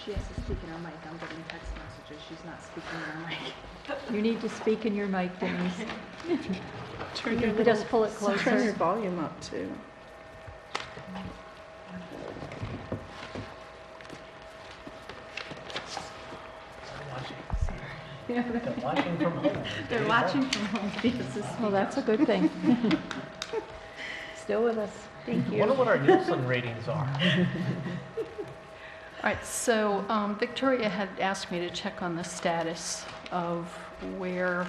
She has to speak in her mic. I'm getting text messages. She's not speaking in her mic. You need to speak in your mic, Denise. Turn You can just pull it Turn your closer. volume up, too. They're watching from home. They're watching from home. Well, that's a good thing. Still with us. Thank I you. wonder what our Nielsen ratings are. All right, so Victoria had asked me to check on the status of where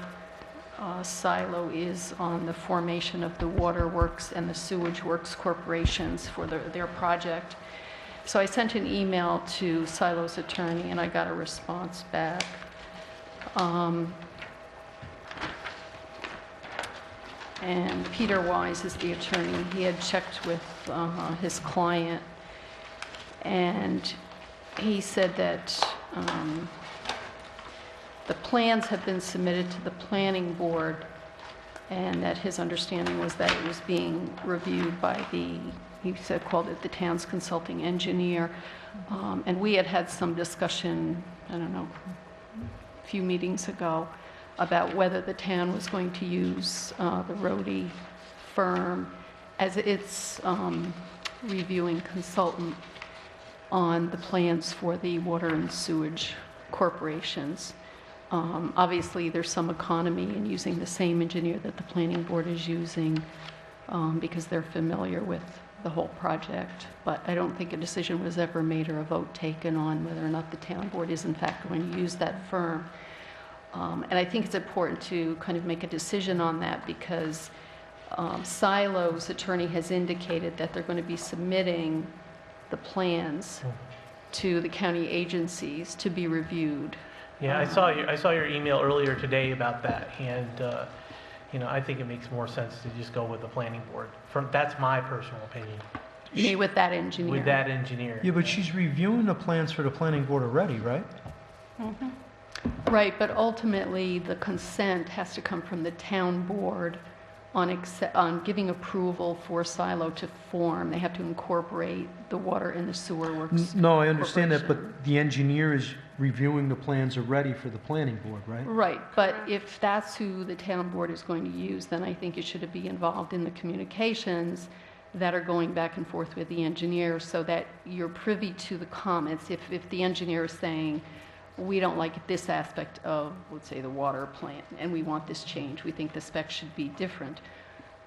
Silo is on the formation of the waterworks and the sewage works corporations for their project. So I sent an email to Silo's attorney and I got a response back. And Peter Wise is the attorney. He had checked with his client, and he said that the plans have been submitted to the planning board, and that his understanding was that it was being reviewed by he said, called it the town's consulting engineer. And we had some discussion, I don't know, a few meetings ago, about whether the town was going to use the Rohde firm as its reviewing consultant on the plans for the water and sewage corporations. Obviously, there's some economy in using the same engineer that the planning board is using because they're familiar with the whole project. But I don't think a decision was ever made or a vote taken on whether or not the town board is in fact going to use that firm. And I think it's important to kind of make a decision on that because Silo's attorney has indicated that they're going to be submitting the plans to the county agencies to be reviewed. Yeah, I saw your email earlier today about that, and I think it makes more sense to just go with the planning board. That's my personal opinion. Me with that engineer. With that engineer. Yeah, but she's reviewing the plans for the planning board already, right? Mhm. Right, but ultimately, the consent has to come from the town board on giving approval for Silo to form. They have to incorporate the water and the sewer works. No, I understand that, corporation. but the engineer is reviewing the plans already for the planning board, right? Right, but if that's who the town board is going to use, then I think it should be involved in the communications that are going back and forth with the engineer so that you're privy to the comments. If the engineer is saying, we don't like this aspect of, let's say, the water plant, and we want this change. We think the specs should be different.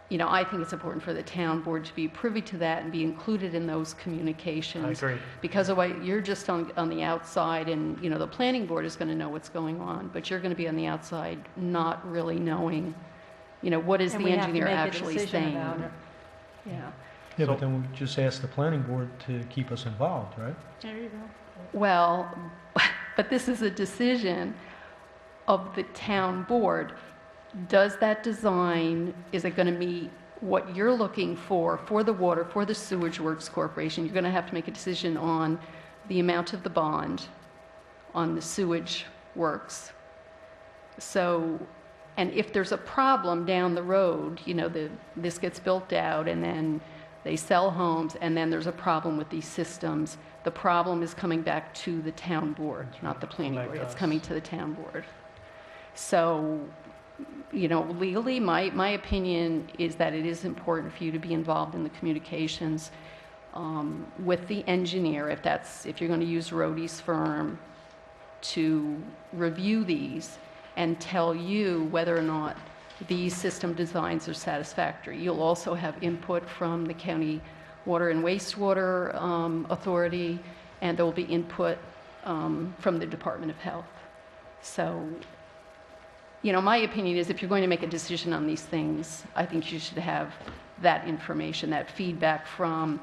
You know, I think it's important for the town board to be privy to that and be included in those communications. I agree. Because of what you're just on the outside, and, you know, the planning board is going to know what's going on, but you're going to be on the outside not really knowing, you know, what is And the we have to engineer make a actually decision saying. about it. Yeah. Yeah, but then we just ask the planning board to keep us involved, right? There you go. Well, but this is a decision of the town board. Does that design, is it going to meet what you're looking for the water, for the Sewage Works Corporation? You're going to have to make a decision on the amount of the bond on the sewage works. So, and if there's a problem down the road, you know, this gets built out and then they sell homes and then there's a problem with these systems, the problem is coming back to the town board, not the planning board. It's coming to the town board. So, you know, legally, my opinion is that it is important for you to be involved in the communications with the engineer, if you're going to use Rohde's firm to review these and tell you whether or not these system designs are satisfactory. You'll also have input from the county water and wastewater authority, and there will be input from the Department of Health. So, you know, my opinion is if you're going to make a decision on these things, I think you should have that information, that feedback from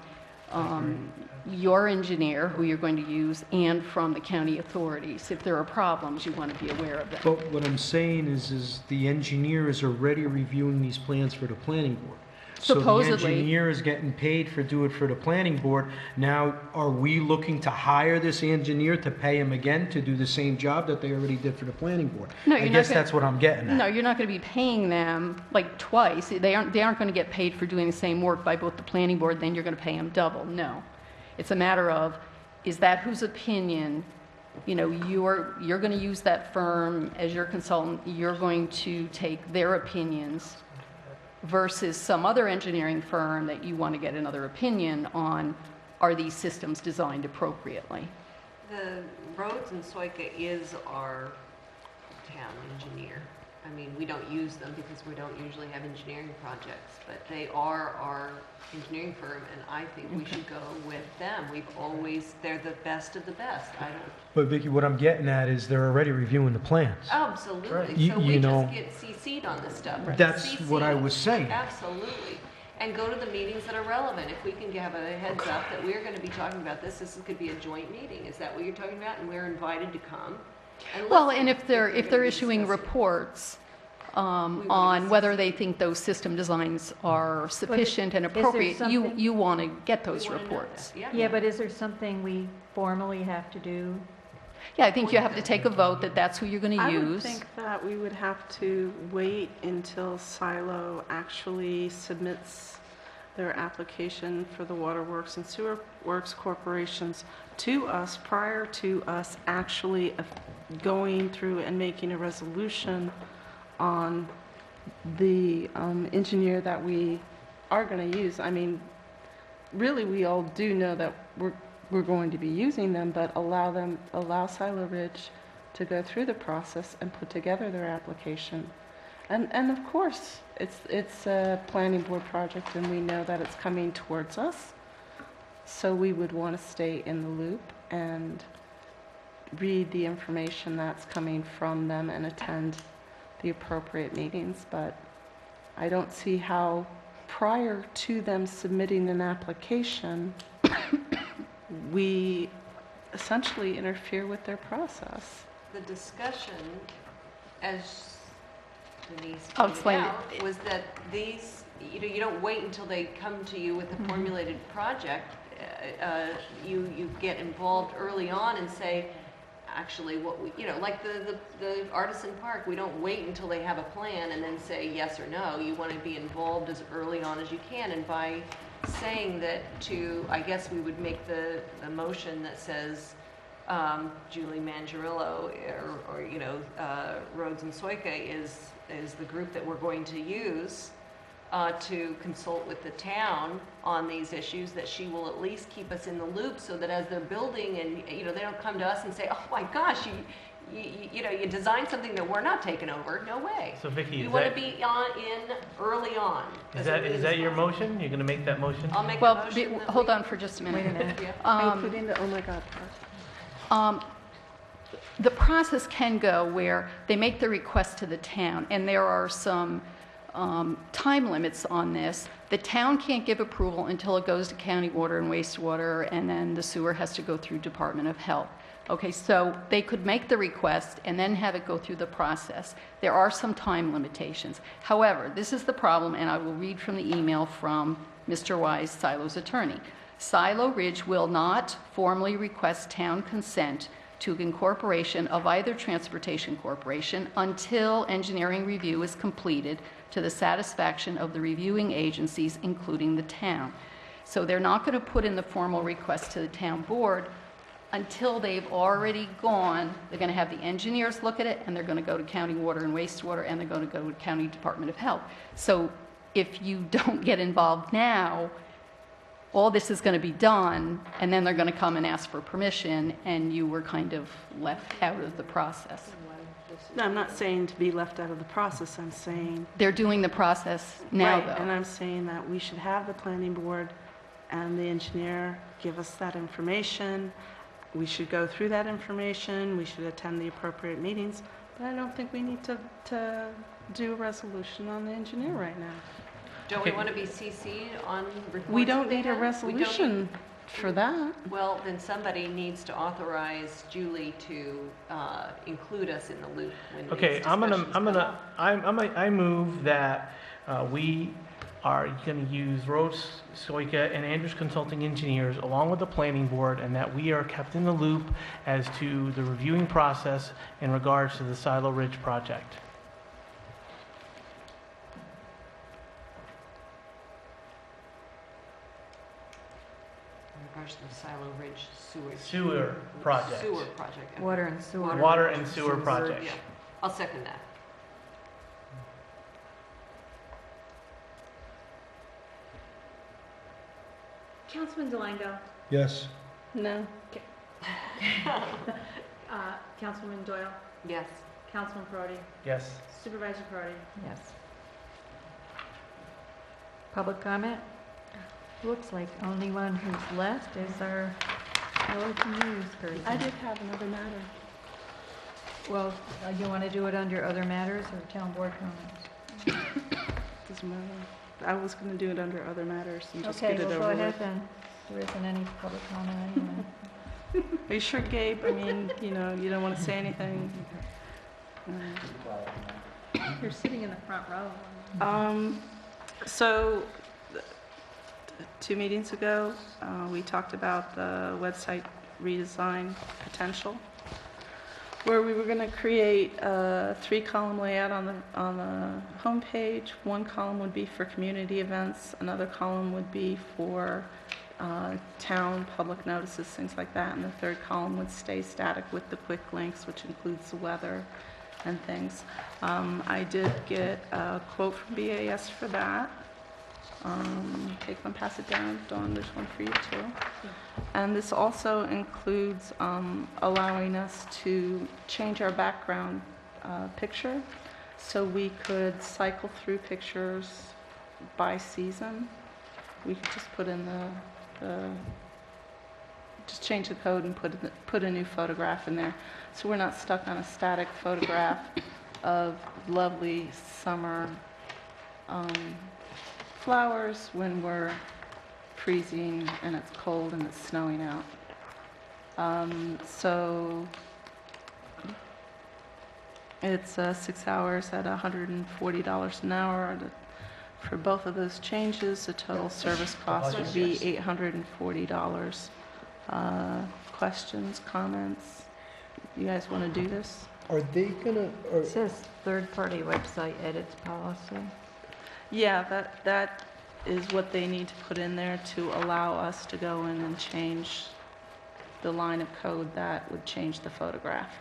your engineer, who you're going to use, and from the county authorities. If there are problems, you want to be aware of them. But what I'm saying is the engineer is already reviewing these plans for the planning board. Supposedly. So the engineer is getting paid for do it for the planning board. Now, are we looking to hire this engineer to pay him again to do the same job that they already did for the planning board? No, I guess that's what I'm getting at. No, you're not going to be paying them like twice. They aren't going to get paid for doing the same work by both the planning board, then you're going to pay them double. No. It's a matter of, is that whose opinion, you know, you're going to use that firm as your consultant, you're going to take their opinions versus some other engineering firm that you want to get another opinion on, are these systems designed appropriately? The Roads and Soika is our town engineer. I mean, we don't use them because we don't usually have engineering projects, but they are our engineering firm, and I think we should go with them. They're the best of the best. But Vicki, what I'm getting at is they're already reviewing the plans. Absolutely. Right. So You we know, just get CC'd on this stuff. That's CC'd. what I was saying. Absolutely. And go to the meetings that are relevant. If we can have a heads up that we're going to be talking about this could be a joint meeting. Is that what you're talking about? And we're invited to come. And Well, listen and if they're issuing reports on whether they think those system designs are sufficient and is there appropriate, something- you want to get those We wanna know reports. that. Yeah, but is there something we formally have to do? Yeah, I think you have to take a vote that that's who you're going to I would use. think that we would have to wait until Silo actually submits their application for the Waterworks and Sewer Works corporations to us prior to us actually going through and making a resolution on the engineer that we are going to use. I mean, really, we all do know that we're going to be using them, but allow Silo Ridge to go through the process and put together their application. And of course, it's a planning board project, and we know that it's coming towards us. So we would want to stay in the loop and read the information that's coming from them and attend the appropriate meetings. But I don't see how, prior to them submitting an application, we essentially interfere with their process. The discussion, as Denise I'll pointed explain out, was that these, you don't wait until they come to you with a formulated project. You get involved early on and say, actually, what we, like the Artisan Park, we don't wait until they have a plan and then say yes or no. You want to be involved as early on as you can, and by saying that I guess we would make the motion that says Julie Mangarillo or Roads and Soika is the group that we're going to use. to consult with the town on these issues, that she will at least keep us in the loop so that as they're building and, you know, they don't come to us and say, oh my gosh, you know, you designed something that we're not taking over. No way. So Vicky, You is want to that, be in early on. is that your motion? You're gonna make that motion? I'll make a Well, motion. that hold we- on for just a minute. Wait a minute. Yeah. Including the oh my God part. The process can go where they make the request to the town, and there are some time limits on this. The town can't give approval until it goes to county water and wastewater, and then the sewer has to go through Department of Health. Okay, so they could make the request and then have it go through the process. There are some time limitations. However, this is the problem, and I will read from the email from Mr. Wise, Silo's attorney. Silo Ridge will not formally request town consent to incorporation of either transportation corporation until engineering review is completed to the satisfaction of the reviewing agencies, including the town. So they're not going to put in the formal request to the town board until they've already gone. They're going to have the engineers look at it, and they're going to go to county water and wastewater, and they're going to go to county Department of Health. So if you don't get involved now, all this is going to be done, and then they're going to come and ask for permission, and you were kind of left out of the process. No, I'm not saying to be left out of the process. I'm saying... They're doing the process now, Right, though. and I'm saying that we should have the planning board and the engineer give us that information. We should go through that information. We should attend the appropriate meetings. But I don't think we need to do a resolution on the engineer right now. Don't we want to be CC'd on reports? We don't that they need a have? We don't resolution need- for that. Well, then somebody needs to authorize Julie to include us in the loop when these Okay, discussions come up. I move that we are gonna use Rose Soika and Andrews Consulting Engineers along with the planning board, and that we are kept in the loop as to the reviewing process in regards to the Silo Ridge project. In regards to the Silo Ridge Sewer project. Sewer project. okay. Water and sewer. Water and sewer project. Yeah, I'll second that. Councilman Delango. Yes. No. Councilwoman Doyle. Yes. Councilman Perotti. Yes. Supervisor Perotti. Yes. Public comment? Looks like only one who's left is our village news person. I did have another matter. Well, you want to do it under other matters or town board comments? Doesn't matter. I was going to do it under other matters and just Okay, get it well, over go with. ahead then. There isn't any public comment anyway. Are you sure, Gabe? I mean, you know, you don't want to say anything. You're sitting in the front row. So, 2 meetings ago, we talked about the website redesign potential, where we were going to create a 3-column layout on the homepage. 1 column would be for community events, another column would be for town public notices, things like that, and the 3rd column would stay static with the quick links, which includes the weather and things. I did get a quote from BAS for that. Take one, pass it down. Dawn, there's one for you too. And this also includes allowing us to change our background picture, so we could cycle through pictures by season. We could just put in just change the code and put a new photograph in there, so we're not stuck on a static photograph of lovely summer flowers when we're freezing and it's cold and it's snowing out. So it's 6 hours at $140 an hour. For both of those changes, the total service cost would be $840. Questions, comments? You guys want to do this? Are they gonna, It says third-party website edits policy. Yeah, that is what they need to put in there to allow us to go in and change the line of code that would change the photograph.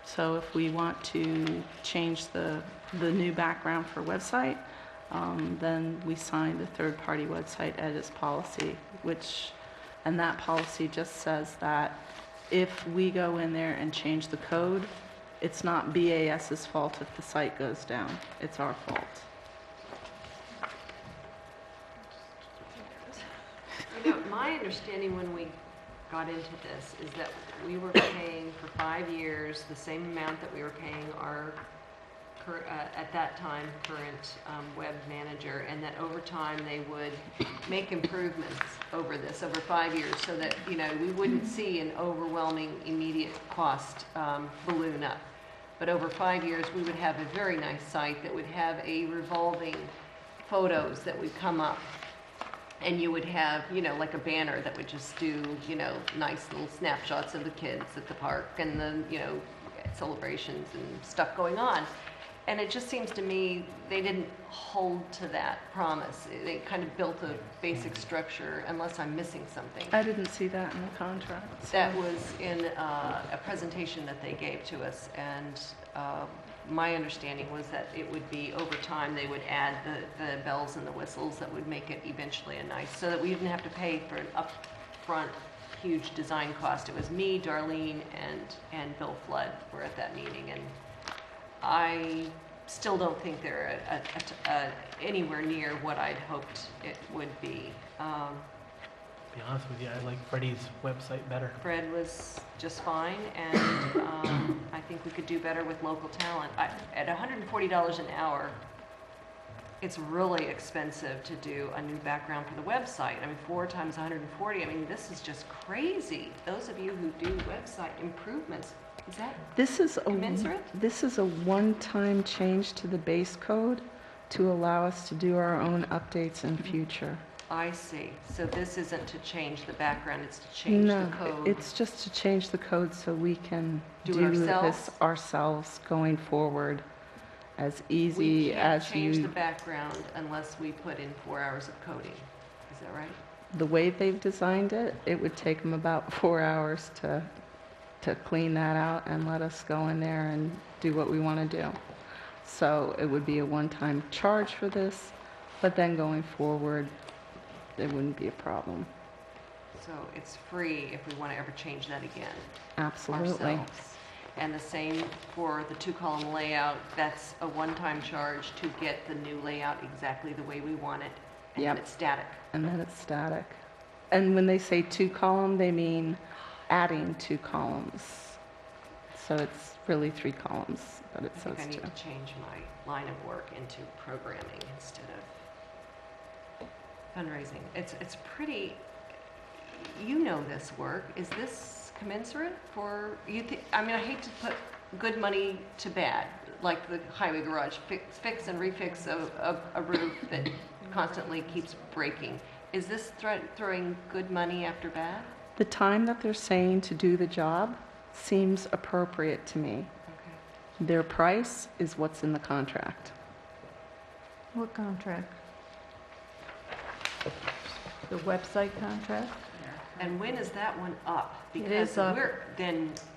So if we want to change the new background for website, then we sign the third-party website edits policy, and that policy just says that if we go in there and change the code, it's not BAS's fault if the site goes down. It's our fault. You know, my understanding when we got into this is that we were paying for 5 years the same amount that we were paying our, at that time, current web manager, and that over time they would make improvements over 5 years so that, you know, we wouldn't see an overwhelming immediate cost balloon up. But over 5 years, we would have a very nice site that would have a revolving photos that would come up. And you would have, you know, like a banner that would just do, you know, nice little snapshots of the kids at the park and the, you know, celebrations and stuff going on. And it just seems to me they didn't hold to that promise. They kind of built a basic structure, unless I'm missing something. I didn't see that in the contract. So. That was in a presentation that they gave to us, and my understanding was that it would be over time they would add the bells and the whistles that would make it eventually a nice, so that we didn't have to pay for an upfront huge design cost. It was me, Darlene, and Bill Flood were at that meeting, and I still don't think they're anywhere near what I'd hoped it would be. To be honest with you, I like Freddie's website better. Fred was just fine, and I think we could do better with local talent. At $140 an hour, it's really expensive to do a new background for the website. I mean, 4 times 140, I mean, this is just crazy. Those of you who do website improvements, is that commensurate? This is a one-time change to the base code to allow us to do our own updates in future. I see. So this isn't to change the background, it's to change the code? No, it's just to change the code so we can do this ourselves going forward as easy as We can't change the background unless we put in 4 hours of coding. Is that right? The way they've designed it, it would take them about 4 hours to clean that out and let us go in there and do what we want to do. So it would be a one-time charge for this, but then going forward, it wouldn't be a problem. So it's free if we want to ever change that again. Absolutely. Ourselves. And the same for the 2-column layout. That's a one-time charge to get the new layout exactly the way we want it. And then it's static. And then it's static. And when they say 2-column, they mean adding 2 columns. So it's really 3 columns, but it says 2. I think I need to change my line of work into programming instead of fundraising. It's pretty, you know this work. Is this commensurate for you? I mean, I hate to put good money to bad, like the highway garage, fix and refix a roof that constantly keeps breaking. Is this throwing good money after bad? The time that they're saying to do the job seems appropriate to me. Okay. Their price is what's in the contract. What contract? The website contract? And when is that one up? It Because is up.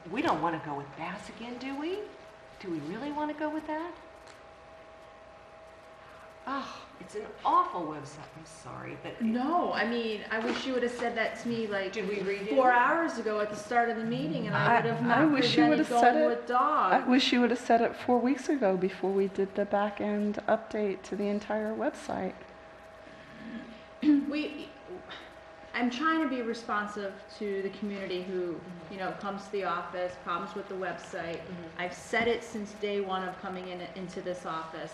we don't want to go with Bass again, do we? Do we really want to go with that? Oh, it's an awful website. I'm sorry, but No, I mean, I wish you would have said that to me like did we redo 4 hours ago at the start of the meeting, and I would have I not wish you would prevented have said going it. with dog. I wish you would have said it 4 weeks ago before we did the back end update to the entire website. I'm trying to be responsive to the community who, you know, comes to the office, problems with the website. I've said it since day one of coming into this office.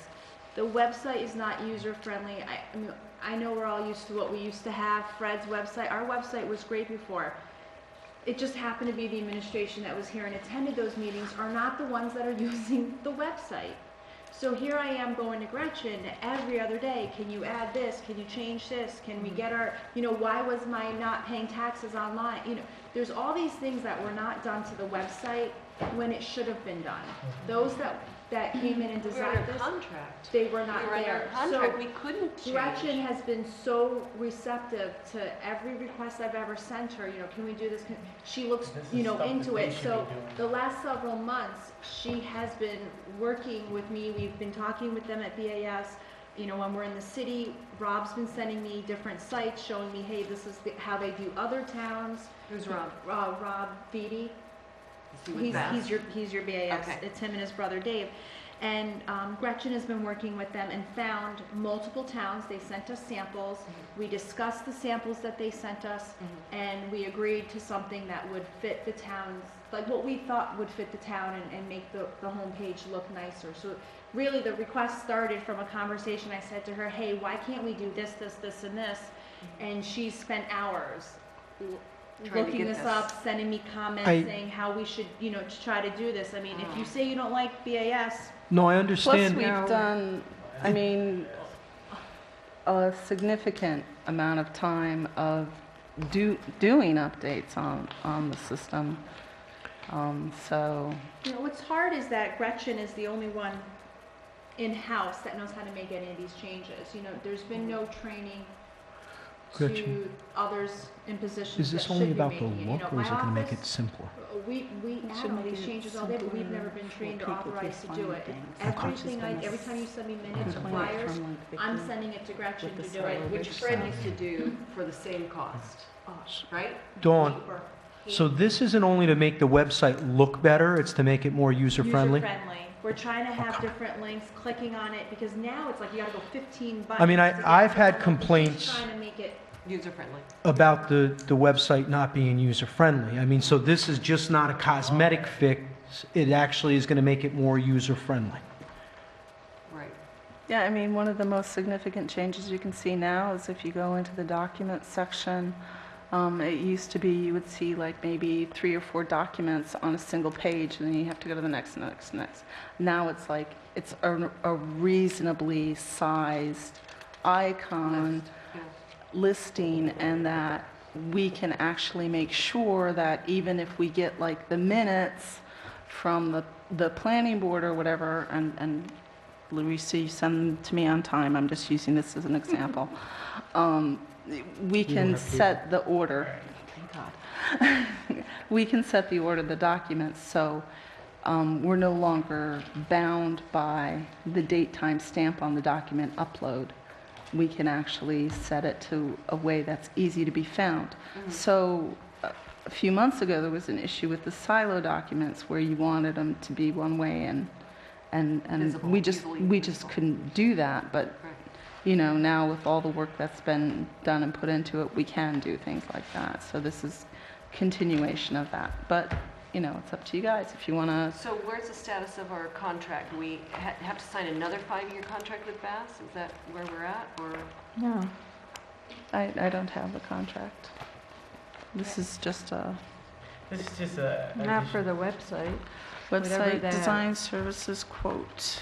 The website is not user-friendly. I mean, I know we're all used to what we used to have, Fred's website. Our website was great before. It just happened to be the administration that was here and attended those meetings are not the ones that are using the website. So here I am going to Gretchen every other day. Can you add this? Can you change this? Can we get our, you know, why was my not paying taxes online? You know, there's all these things that were not done to the website when it should have been done. Those that that came in and We were designed under this, contract. they were not We were under there. contract, So we couldn't change. Gretchen has been so receptive to every request I've ever sent her, you know, can we do this? She looks, This is you know, stuff that into they it. should So be doing. the last several months, she has been working with me. We've been talking with them at BAS. You know, when we're in the city, Rob's been sending me different sites, showing me, hey, this is how they do other towns. Who's Rob? Rob Beatty. Is he with Bass? He's your BAS. Okay. It's him and his brother Dave. And Gretchen has been working with them and found multiple towns. They sent us samples. We discussed the samples that they sent us, and we agreed to something that would fit the towns, like what we thought would fit the town and make the homepage look nicer. So really the request started from a conversation. I said to her, hey, why can't we do this, this, this, and this? And she spent hours Trying to looking get this this. up, sending me comments saying how we should, you know, to try to do this. I mean, if you say you don't like BAS, No, I Plus, understand. we've done, I mean, a significant amount of time of doing updates on the system. So, you know, what's hard is that Gretchen is the only one in-house that knows how to make any of these changes. You know, there's been no training to Gretchen, others in positions is this that only should be about the making it. You look, know, or is it my going to make office, it simpler? we add should all make these it changes all day, but we've simpler never been for trained or people to authorized to find do it. things. Everything every time you send me minutes or Complaint flyers, from, like, the I'm group sending it to Gretchen with to the do it. silo Which base Fred stuff. used to do for the same cost, right? Dawn, so this isn't only to make the website look better, it's to make it more user-friendly? User-friendly. We're trying to have different links, clicking on it, because now it's like you gotta go 15 buttons. I mean, to get I've to had download. She's complaints trying to make it User-friendly. about the website not being user-friendly. I mean, so this is just not a cosmetic fix, it actually is going to make it more user-friendly. Right. yeah, I mean, one of the most significant changes you can see now is if you go into the documents section, it used to be you would see like maybe 3 or 4 documents on a single page, and then you have to go to the next. Now it's like, it's a reasonably sized icon listing, and that we can actually make sure that even if we get like the minutes from the planning board or whatever, and Lucy send them to me on time, I'm just using this as an example, we can set the order. Thank God. We can set the order of the documents, so we're no longer bound by the date time stamp on the document upload. We can actually set it to a way that's easy to be found. So a few months ago, there was an issue with the silo documents where you wanted them to be one way, and Visible, we easily just visible. couldn't do that. But Right. you know, now with all the work that's been done and put into it, we can do things like that. So this is continuation of that. But you know, it's up to you guys if you want to. So where's the status of our contract? Do we have to sign another 5-year contract with Bass? Is that where we're at, or? No, I don't have the contract. This is just a This is just a. not for the website. Whatever website that- design services quote.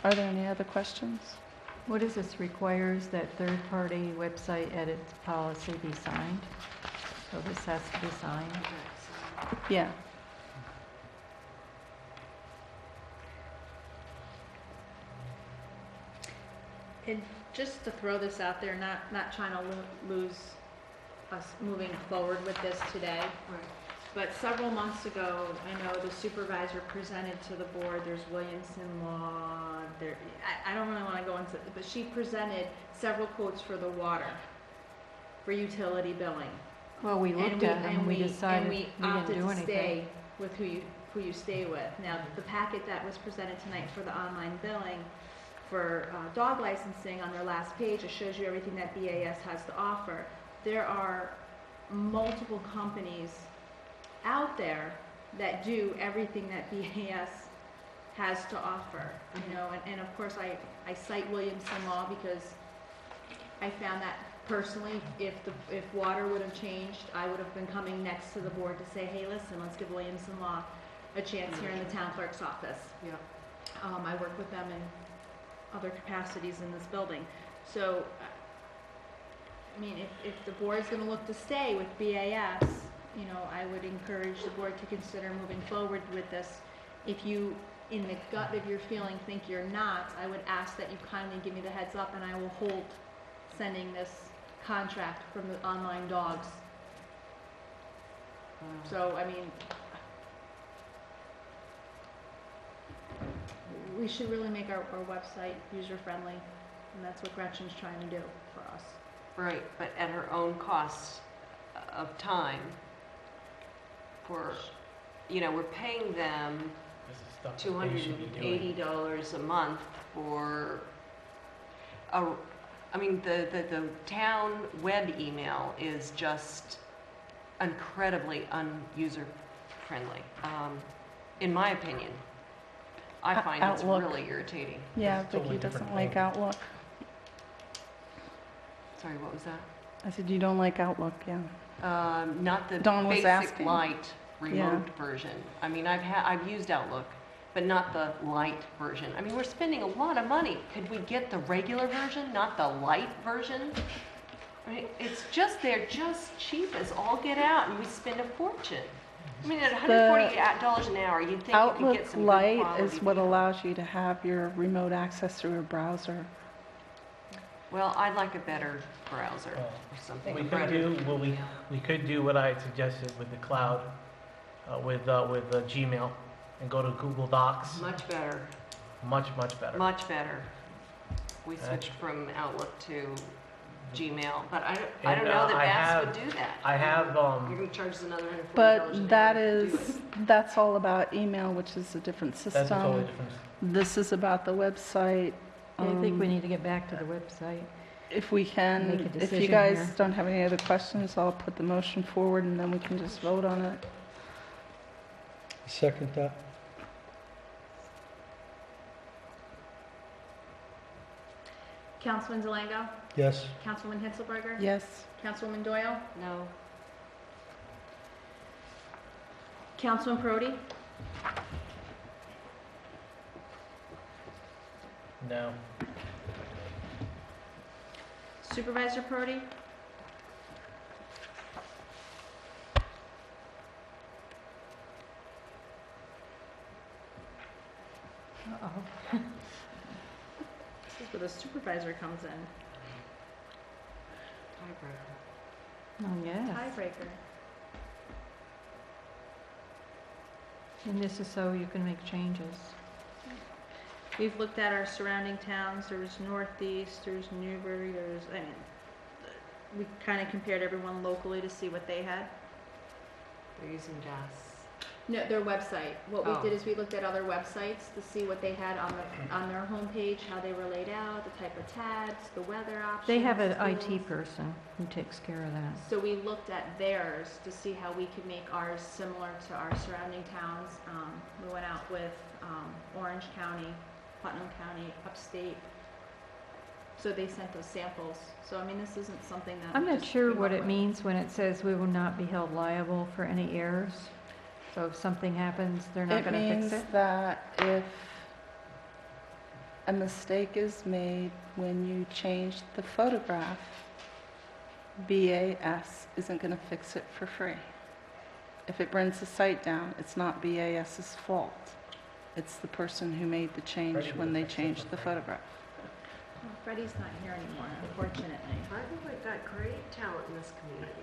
Are there any other questions? What is this, requires that third-party website edits policy be signed? So this has to be signed? Yeah. And just to throw this out there, not trying to lose us moving forward with this today, but several months ago, I know the supervisor presented to the board, there's Williamson Law, there, I don't really want to go into, but she presented several quotes for the water, for utility billing. Well, we looked at them, we decided we didn't opted do to anything. stay with who you stay with. Now, the packet that was presented tonight for the online billing for dog licensing, on their last page, it shows you everything that BAS has to offer. There are multiple companies out there that do everything that BAS has to offer, you know, and of course I cite Williamson Law because I found that personally, if water would have changed, I would have been coming next to the board to say, hey, listen, let's give Williamson Law a chance here in the town clerk's office. Yeah. I work with them other capacities in this building. So, I mean, if the board's gonna look to stay with BAS, you know, I would encourage the board to consider moving forward with this. If you, in the gut of your feeling, think you're not, I would ask that you kindly give me the heads up, and I will hold sending this contract from the online dogs. So, I mean, we should really make our website user-friendly, and that's what Gretchen's trying to do for us. Right, but at her own cost of time for, you know, we're paying them This is stuff that they should be doing. $280 a month for I mean, the town web email is just incredibly un-user-friendly, in my opinion. I find it's Outlook. really irritating. Yeah, It's a totally Vicki doesn't different like thing. Outlook. Sorry, what was that? I said, you don't like Outlook, yeah. Not the Dawn was basic asking. light Yeah. remote version. I mean, I've used Outlook, but not the light version. I mean, we're spending a lot of money. Could we get the regular version, not the light version? I mean, it's just, they're just cheap as all get out, and we spend a fortune. I mean, at $140 an hour, you'd think you could Outlook get some good Lite quality is what people. allows you to have your remote access through a browser. Well, I'd like a better browser Well, or something. We a could better do, well, email. we could do what I had suggested with the cloud, with Gmail, and go to Google Docs. Much better, Much better. much better. We That's- switched from Outlook to Gmail, but I And, don't know that I Bass would have- do that. I have, You're gonna charge us another $140 an But that hour to do is, it. that's all about email, which is a different system. that's a totally different. This is about the website. I think we Um, need to get back to the website. If we Make a can, if you decision guys here. don't have any other questions, I'll put the motion forward and then we can just vote on it. Second that. Councilman Delango? Yes. Councilman Hitzelberger? Yes. Councilwoman Doyle? No, Councilman Prodi? No. Supervisor Prodi? Uh-oh. This is where the supervisor comes in. tiebreaker. Oh, yes. Tiebreaker. And this is so you can make changes. We've looked at our surrounding towns. There's Northeast, there's Newbury, we kind of compared everyone locally to see what they had. They're using DAS. No, their website. What we Oh. did is we looked at other websites to see what they had on their homepage, how they were laid out, the type of tabs, the weather options. They have an tools. IT person who takes care of that. So we looked at theirs to see how we could make ours similar to our surrounding towns. We went out with Orange County, Putnam County, Upstate. So they sent us samples. So I mean, this isn't something that I'm we not just sure came what up it with. means when it says we will not be held liable for any errors. So if something happens, they're not It going to means fix it? that if a mistake is made when you change the photograph, BAS isn't going to fix it for free. If it brings the site down, it's not BAS's fault. It's the person who made the change Freddie when will they fix it changed for the free. photograph. Well, Freddie's not here anymore, unfortunately. I think we've got great talent in this community.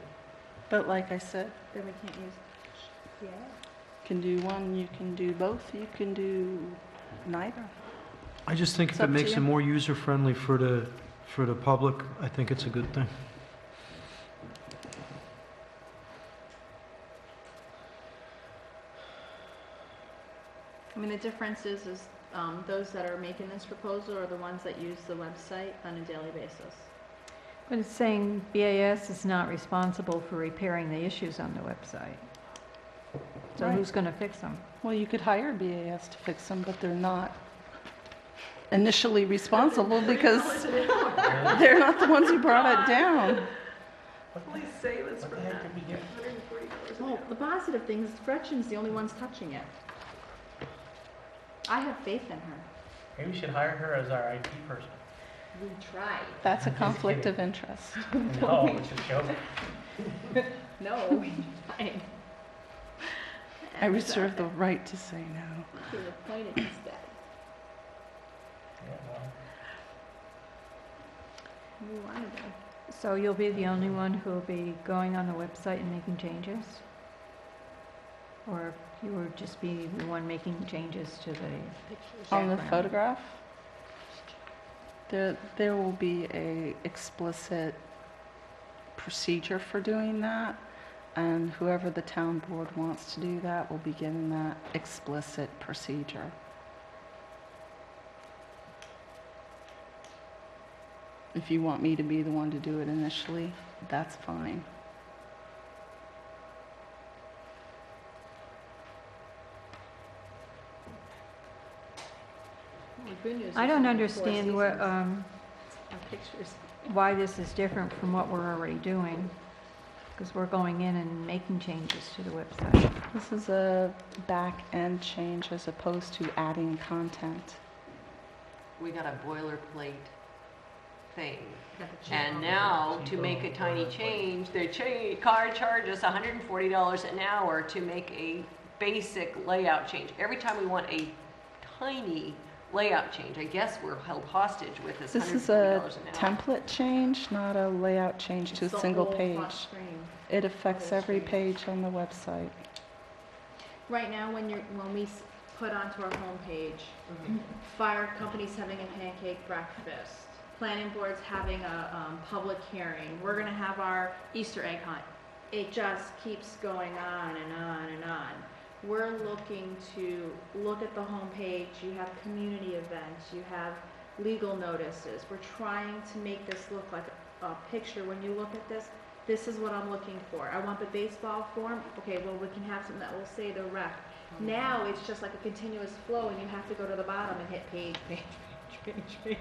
But like I said, Then we can't use, yeah. you can do one, you can do both, you can do neither. I just think It's if it up to makes you. it more user-friendly for the public, I think it's a good thing. I mean, the difference is those that are making this proposal are the ones that use the website on a daily basis. But it's saying BAS is not responsible for repairing the issues on the website. So Right. who's going to fix them? Well, you could hire BAS to fix them, but they're not initially responsible because they're not the ones who brought it down. Please save us What from the heck that. did we get? $140 an Well, hour. the positive thing is Gretchen's the only one's touching it. I have faith in her. Maybe we should hire her as our IT person. We tried. That's a I'm just conflict kidding. of interest. No, it's a joke. No, we tried. I reserve the right to say no. We were appointed instead. Yeah, well, We wanted to. So you'll be the only one who'll be going on the website and making changes? Or you will just be the one making changes to the On the background? photograph, there will be a explicit procedure for doing that, and whoever the town board wants to do that will be given that explicit procedure. If you want me to be the one to do it initially, that's fine. Well, the good news I is don't we have 4 understand what, seasons of pictures. why this is different from what we're already doing, because we're going in and making changes to the website. This is a back-end change as opposed to adding content. We got a boilerplate thing. Got the cheap And one. now, to make a tiny change, they charge us $140 an hour to make a basic layout change. Every time we want a tiny layout change, I guess we're held hostage with this This is $140 a an hour. template change, not a layout change to a It's the single whole page. front screen. It affects whole every screen. page on the website. Right now, when we put onto our homepage, Mhm. fire company's having a pancake breakfast, planning board's having a public hearing, we're gonna have our Easter egg hunt. It just keeps going on and on and on. We're looking to look at the homepage, you have community events, you have legal notices. We're trying to make this look like a picture. When you look at this, this is what I'm looking for. I want the baseball form, okay, well, we can have something that will say the rec. Now, it's just like a continuous flow, and you have to go to the bottom and hit page, page, page, page, page.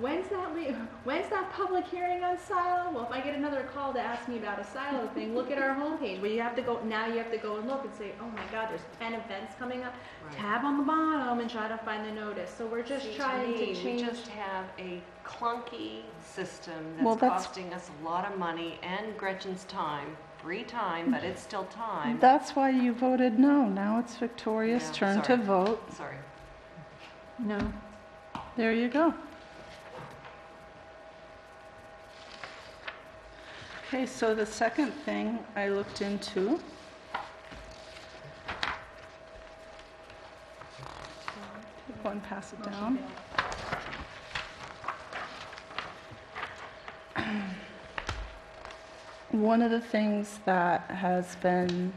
When's that public hearing on silo? Well, if I get another call to ask me about a silo thing, look at our homepage, where you have to go and look and say, oh my God, there's 10 events coming up. Right. Tab on the bottom and try to find the notice. So we're just See, trying to me, change. We just have a clunky system Well, that's that's- costing us a lot of money and Gretchen's time, free time, but it's still time. That's why you voted no. Now it's Victoria's Yeah, turn sorry. to vote. Sorry. No? There you go. Okay, so the second thing I looked into go and pass it down. One of the things that has been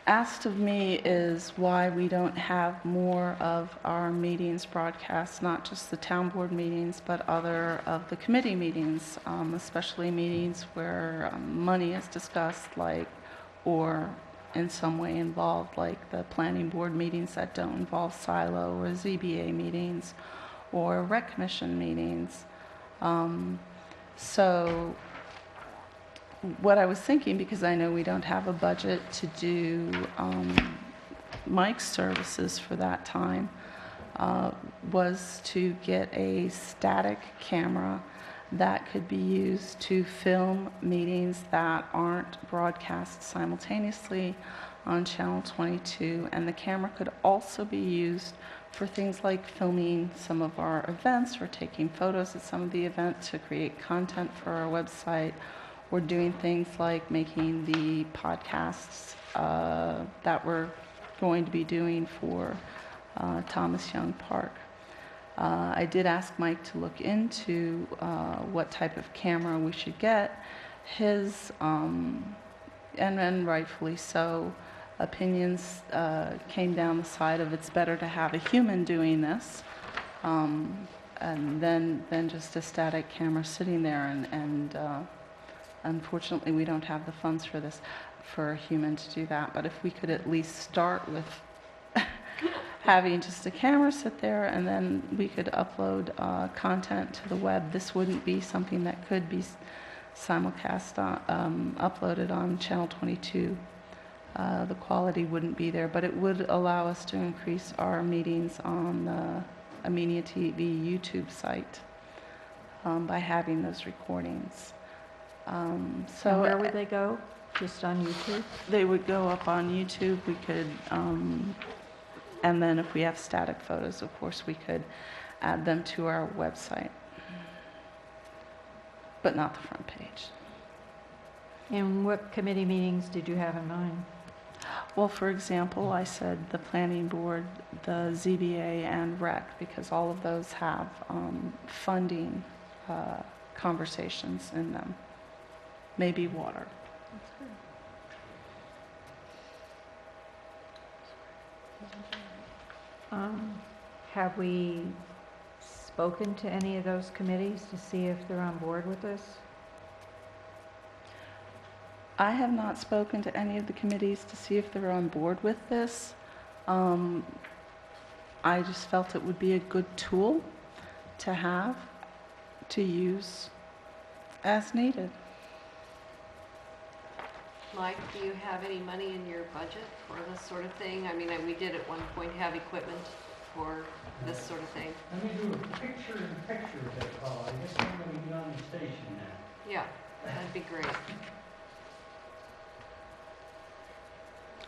asked of me is why we don't have more of our meetings broadcast, not just the town board meetings, but other of the committee meetings, especially meetings where money is discussed, like, or in some way involved, like the planning board meetings that don't involve silo, or ZBA meetings, or rec commission meetings. So what I was thinking, because I know we don't have a budget to do Mike's services for that time, was to get a static camera that could be used to film meetings that aren't broadcast simultaneously on Channel 22. And the camera could also be used for things like filming some of our events, or taking photos at some of the events to create content for our website. We're doing things like making the podcasts that we're going to be doing for Thomas Young Park. I did ask Mike to look into what type of camera we should get. His, and rightfully so, opinions came down the side of it's better to have a human doing this and than just a static camera sitting there. And unfortunately, we don't have the funds for this, for a human to do that. But if we could at least start with having just a camera sit there, and then we could upload content to the web, this wouldn't be something that could be simulcast, uploaded on Channel 22. The quality wouldn't be there, but it would allow us to increase our meetings on Amenia TV YouTube site by having those recordings. So And where would they go? Just on YouTube? they would go up on YouTube. We could, and then if we have static photos, of course, we could add them to our website, but not the front page. And what committee meetings did you have in mind? Well, for example, I said the planning board, the ZBA, and rec, because all of those have funding conversations in them. Maybe water. Have we spoken to any of those committees to see if they're on board with this? I have not spoken to any of the committees to see if they're on board with this. I just felt it would be a good tool to have, to use as needed. Mike, do you have any money in your budget for this sort of thing? I mean, we did at one point have equipment for this sort of thing. Let me do a picture-in-picture, as they call it. I guess I'm going to be on the station now. Yeah, that'd be great.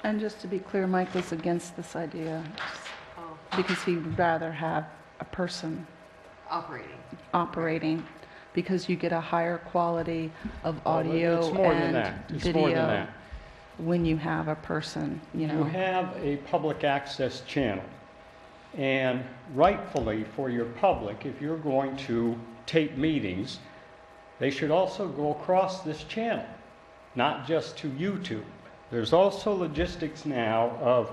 And just to be clear, Mike was against this idea because he'd rather have a person operating because you get a higher quality of audio It's more than and that. It's video more than that. when you have a person, you know. You have a public access channel, and rightfully for your public, if you're going to tape meetings, they should also go across this channel, not just to YouTube. There's also logistics now of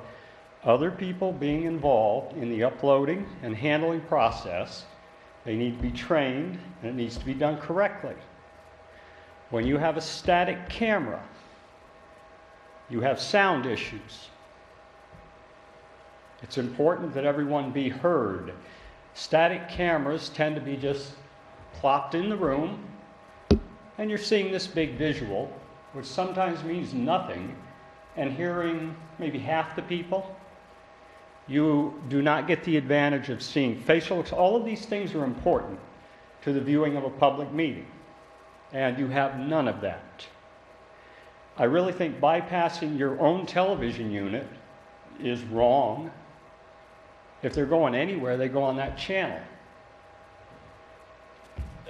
other people being involved in the uploading and handling process. They need to be trained, and it needs to be done correctly. When you have a static camera, you have sound issues. It's important that everyone be heard. Static cameras tend to be just plopped in the room, and you're seeing this big visual, which sometimes means nothing, and hearing maybe half the people. You do not get the advantage of seeing facial. All of these things are important to the viewing of a public meeting, and you have none of that. I really think bypassing your own television unit is wrong. If they're going anywhere, they go on that channel.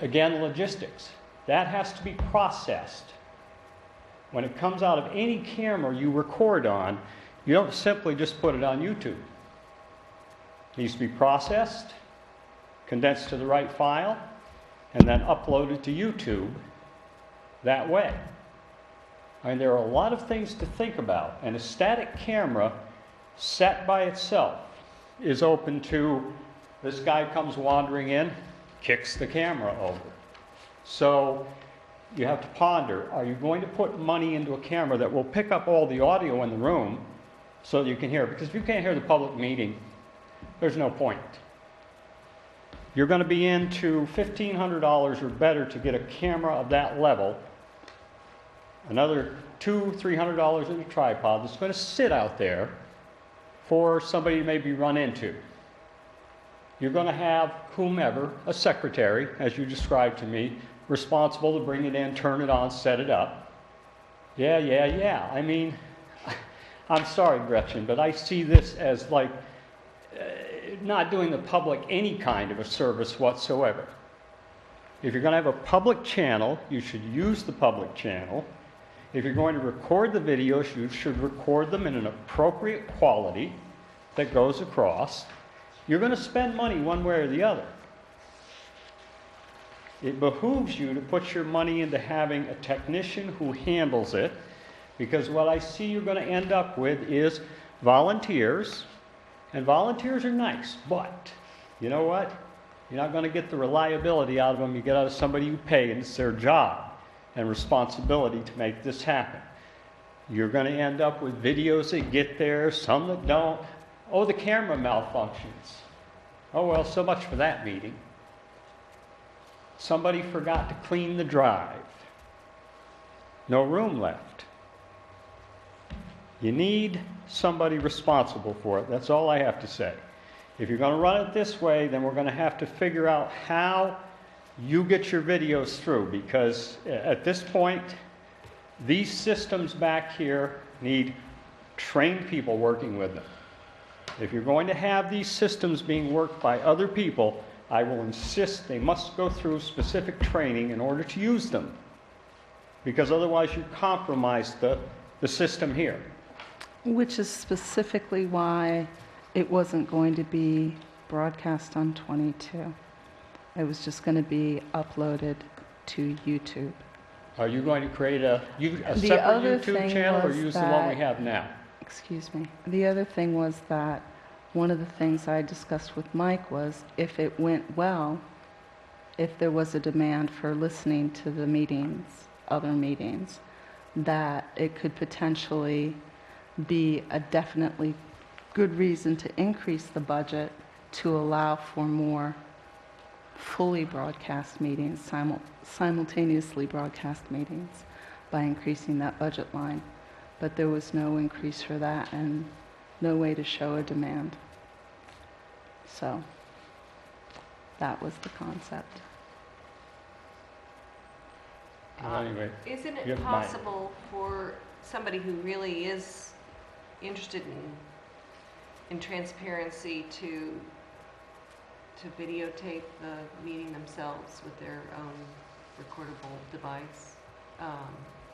Again, logistics. That has to be processed. When it comes out of any camera you record on, you don't simply just put it on YouTube. It needs to be processed, condensed to the right file, and then uploaded to YouTube that way. I mean, there are a lot of things to think about, and a static camera set by itself is open to this guy comes wandering in, kicks the camera over. So you have to ponder, are you going to put money into a camera that will pick up all the audio in the room so that you can hear it? Because if you can't hear the public meeting, there's no point. You're going to be into $1,500 or better to get a camera of that level, another $200, $300 in a tripod that's going to sit out there for somebody to maybe run into. You're going to have whomever, a secretary, as you described to me, responsible to bring it in, turn it on, set it up. Yeah. I mean, I'm sorry, Gretchen, but I see this as like not doing the public any kind of a service whatsoever. If you're going to have a public channel, you should use the public channel. If you're going to record the videos, you should record them in an appropriate quality that goes across. You're going to spend money one way or the other. It behooves you to put your money into having a technician who handles it, because what I see you're going to end up with is volunteers, and volunteers are nice, but you know what? You're not going to get the reliability out of them you get out of somebody you pay, and it's their job and responsibility to make this happen. You're going to end up with videos that get there, some that don't. Oh, the camera malfunctions. Oh, well, so much for that meeting. Somebody forgot to clean the drive. No room left. You need somebody responsible for it. That's all I have to say. If you're going to run it this way, then we're going to have to figure out how you get your videos through, because at this point, these systems back here need trained people working with them. If you're going to have these systems being worked by other people, I will insist they must go through specific training in order to use them, because otherwise you compromise the system here. Which is specifically why it wasn't going to be broadcast on 22. It was just going to be uploaded to YouTube. Are you going to create a The separate other YouTube thing channel or was use the one we that- have now? Excuse me. The other thing was that one of the things I discussed with Mike was if it went well, if there was a demand for listening to the meetings, other meetings, that it could potentially be a definitely good reason to increase the budget to allow for more fully broadcast meetings, simultaneously broadcast meetings by increasing that budget line. But there was no increase for that and no way to show a demand. So that was the concept. Well, anyway, Isn't you it have mine. possible for somebody who really is interested in transparency to videotape the meeting themselves with their own recordable device,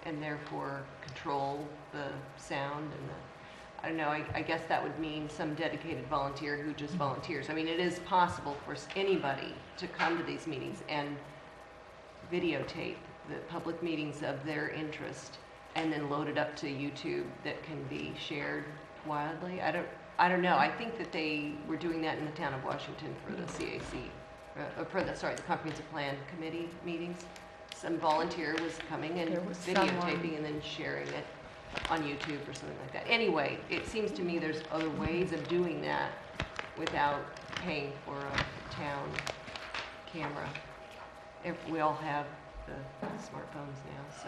and therefore control the sound and the, I don't know, I guess that would mean some dedicated volunteer who just volunteers. I mean, it is possible for anybody to come to these meetings and videotape the public meetings of their interest and then load it up to YouTube that can be shared widely. I don't know. I think that they were doing that in the town of Washington for the CAC, the Comprehensive Plan Committee meetings. Some volunteer was coming and There was videotaping someone- and then sharing it on YouTube or something like that. Anyway, it seems to me there's other ways of doing that without paying for a town camera. If we all have the smartphones now, so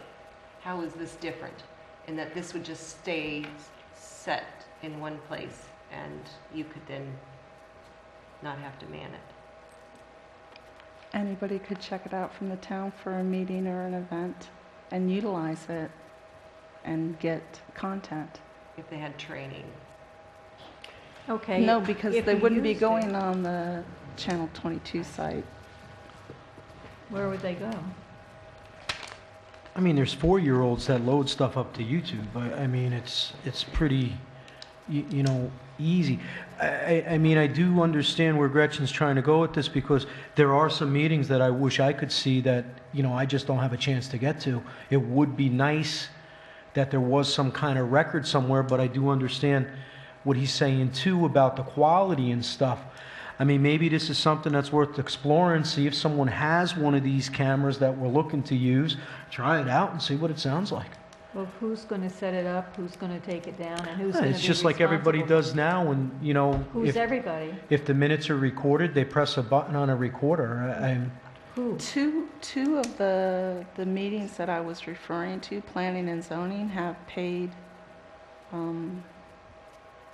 how is this different? In that this would just stay set in one place and you could then not have to man it. Anybody could check it out from the town for a meeting or an event and utilize it and get content. If they had training. Okay. No, because if they you wouldn't be used going it, on the Channel 22 site. Where would they go? I mean, there's 4-year-olds that load stuff up to YouTube. I mean, it's pretty, you know, easy. I mean, I do understand where Gretchen's trying to go with this, because there are some meetings that I wish I could see that, you know, I just don't have a chance to get to. It would be nice that there was some kind of record somewhere, but I do understand what he's saying too about the quality and stuff. I mean, maybe this is something that's worth exploring, see if someone has one of these cameras that we're looking to use, try it out and see what it sounds like. Well, who's going to set it up, who's going to take it down, and who's going to be It's just like everybody responsible? does now, and, you know, Who's everybody? if the minutes are recorded, they press a button on a recorder. Who? Two of the meetings that I was referring to, planning and zoning, have paid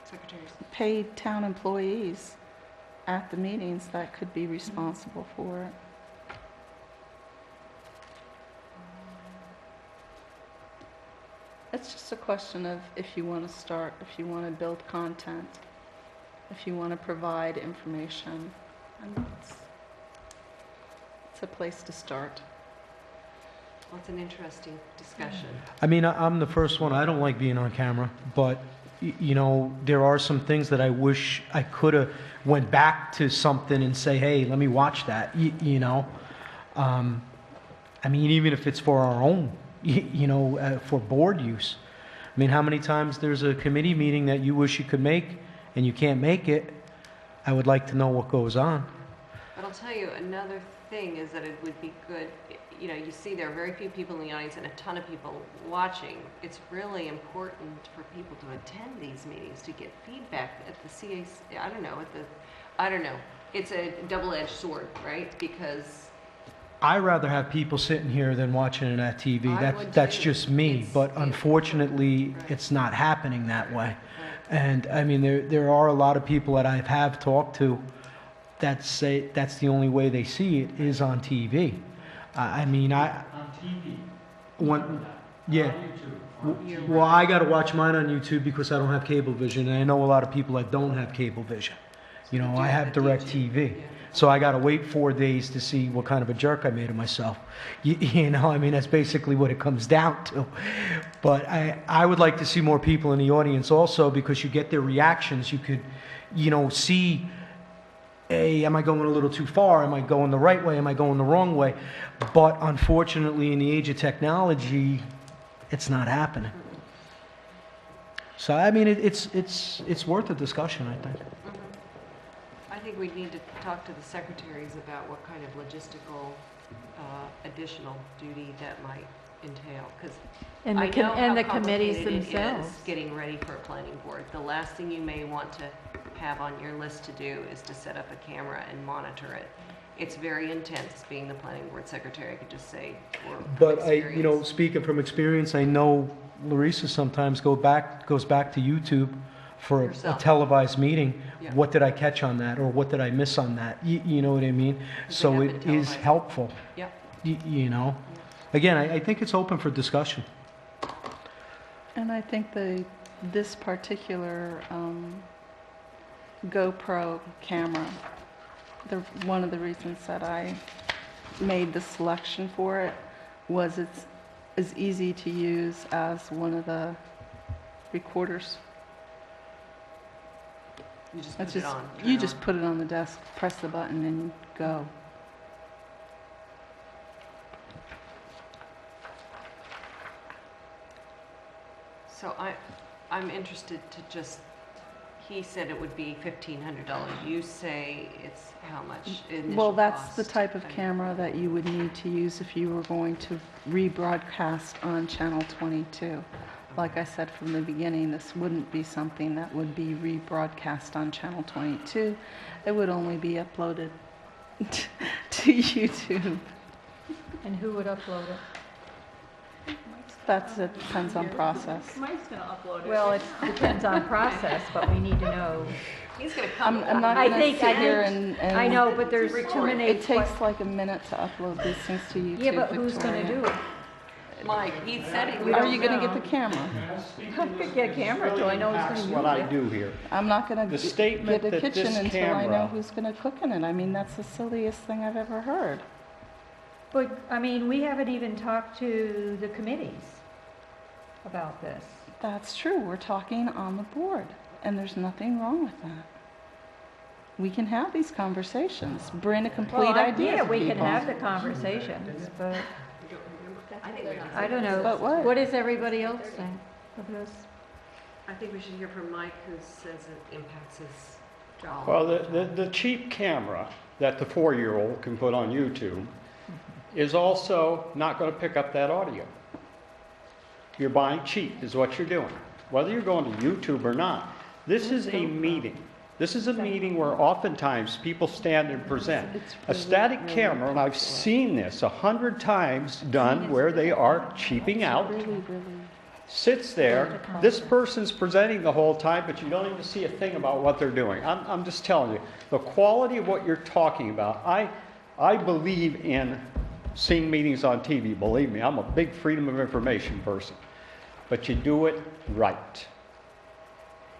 Secretaries. paid town employees at the meetings that could be responsible for it. It's just a question of if you want to start, if you want to build content, if you want to provide information. And it's a place to start. Well, it's an interesting discussion. I mean, I'm the first one, I don't like being on camera, but, you know, there are some things that I wish I could have went back to something and say, hey, let me watch that, you know? I mean, even if it's for our own, you know, for board use. I mean, how many times there's a committee meeting that you wish you could make and you can't make it? I would like to know what goes on. But I'll tell you, another thing is that it would be good, you know, you see there are very few people in the audience and a ton of people watching. It's really important for people to attend these meetings to get feedback at the CAC, I don't know. It's a double-edged sword, right? Because I'd rather have people sitting here than watching it at TV. I would That's too. just me, but unfortunately, Right. it's not happening that way. And I mean, there are a lot of people that I have talked to that say that's the only way they see it is on TV. I mean, On TV. yeah. Well, I got to watch mine on YouTube because I don't have cable vision, and I know a lot of people that don't have cable vision. You know, I have direct TV. So I got to wait 4 days to see what kind of a jerk I made of myself. You know, I mean, that's basically what it comes down to. But I would like to see more people in the audience also, because you get their reactions. You could, you know, see, hey, am I going a little too far? Am I going the right way? Am I going the wrong way? But unfortunately, in the age of technology, it's not happening. So, I mean, it's worth a discussion, I think. I think we need to talk to the secretaries about what kind of logistical additional duty that might entail, because And I the, know and how the committees complicated it themselves. is getting ready for a planning board. The last thing you may want to have on your list to do is to set up a camera and monitor it. It's very intense being the planning board secretary, I could just say. But you know, speaking from experience, I know Larissa sometimes goes back to YouTube for a televised meeting. Yeah. What did I catch on that, or what did I miss on that? You know what I mean? So it is helpful. Yep. You know, again, I think it's open for discussion. And I think this particular GoPro camera, one of the reasons that I made the selection for it was it's as easy to use as one of the recorders. You just It's put it on. You just put it on the desk, press the button, and go. So I'm interested to just, he said it would be $1,500. You say it's how much initial Well, that's the cost? type of camera that you would need to use if you were going to rebroadcast on Channel 22. Like I said from the beginning, this wouldn't be something that would be rebroadcast on Channel 22. It would only be uploaded to YouTube. And who would upload it? It depends on process. Mike's gonna upload it. Well, it depends on process, but we need to know. He's going to come. I'm not I going think- to sit here and... I know, but there's too many. It takes like a minute to upload these things to YouTube, Yeah, but who's going to Victoria. do it? Mike, he said it. Are you going to get the camera? I could get a camera till I know who's going to That's use it. what I do here. I'm not going The to statement get a that kitchen this until I know camera- who's going to cook in it. I mean, that's the silliest thing I've ever heard. But, I mean, we haven't even talked to the committees about this. That's true. We're talking on the board, and there's nothing wrong with that. We can have these conversations, bring a complete idea Yeah, to we can people. have the conversations, but I don't know. But what? What does everybody else think of this? I think we should hear from Mike, who says it impacts his job. Well, the cheap camera that the 4-year-old can put on YouTube is also not going to pick up that audio. You're buying cheap is what you're doing, whether you're going to YouTube or not. This is a meeting. This is a meeting where oftentimes people stand and present. A static camera, and I've seen this 100 times done where they are cheaping out, sits there. This person's presenting the whole time, but you don't even see a thing about what they're doing. I'm just telling you, the quality of what you're talking about, I believe in seeing meetings on TV. Believe me, I'm a big freedom of information person. But you do it right.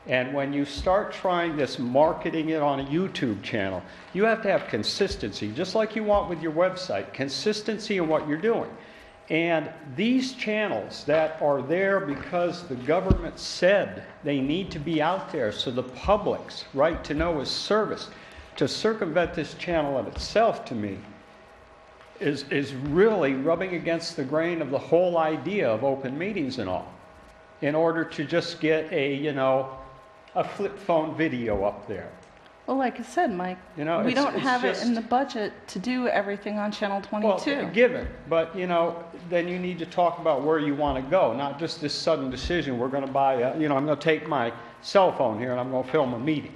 And when you start trying this, marketing it on a YouTube channel, you have to have consistency, just like you want with your website, consistency in what you're doing. And these channels that are there because the government said they need to be out there so the public's right to know is serviced. To circumvent this channel in itself, to me, is really rubbing against the grain of the whole idea of open meetings and all, in order to just get a flip phone video up there. Well, like I said, Mike, we don't have it in the budget to do everything on Channel 22. Well, given, but then you need to talk about where you want to go, not just this sudden decision. We're going to buy I'm going to take my cell phone here and I'm going to film a meeting.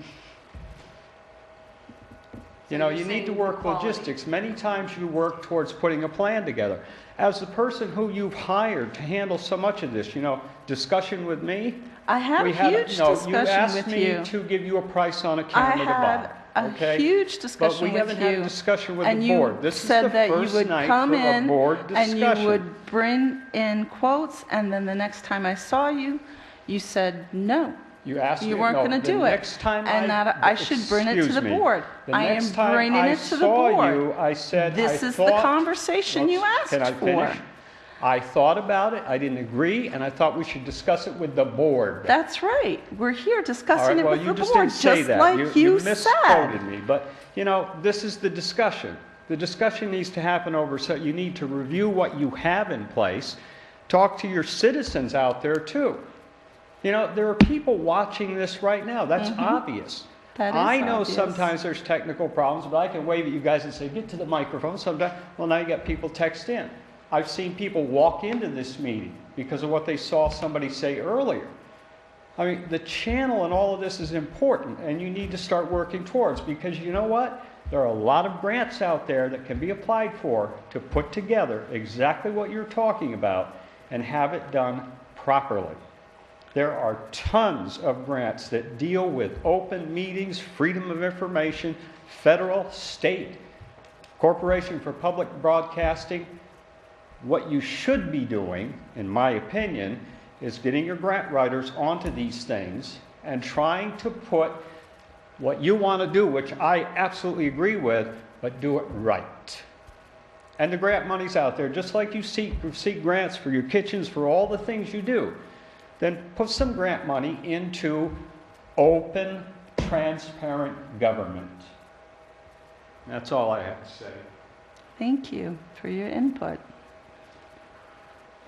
You know, you're you need to saying work quality. logistics. Many times you work towards putting a plan together. As the person who you've hired to handle so much of this, you know, discussion with me. I had we a had, huge no, discussion you asked with me you. to give you a price on a I camera to had buy. a Okay? huge But discussion we with haven't had a you, discussion with and the you board. This said is the that you first would night come for a in board and discussion. you would bring in quotes, and then the next time I saw you, you said no. You asked You me, weren't no, going to the do it. next time And that I should bring it to excuse the me. board. The I am next time bringing I it to the saw board. you, I said, This I is the thought- conversation you asked Can I for. finish? I thought about it, I didn't agree, and I thought we should discuss it with the board. That's right. We're here All discussing right, it well, with you the just board, didn't say just that. like you you misquoted said. me. But, you know, this is the discussion. The discussion needs to happen over, so you need to review what you have in place. Talk to your citizens out there, too. You know, there are people watching this right now. That's obvious. That is I know obvious. sometimes there's technical problems, but I can wave at you guys and say, get to the microphone. Sometimes, well, now you got people text in. I've seen people walk into this meeting because of what they saw somebody say earlier. I mean, the channel and all of this is important, and you need to start working towards, because you know what? There are a lot of grants out there that can be applied for to put together exactly what you're talking about and have it done properly. There are tons of grants that deal with open meetings, freedom of information, federal, state, Corporation for Public Broadcasting. What you should be doing, in my opinion, is getting your grant writers onto these things and trying to put what you want to do, which I absolutely agree with, but do it right. And the grant money's out there, just like you seek grants for your kitchens, for all the things you do. Then put some grant money into open, transparent government. That's all I have to say. Thank you for your input.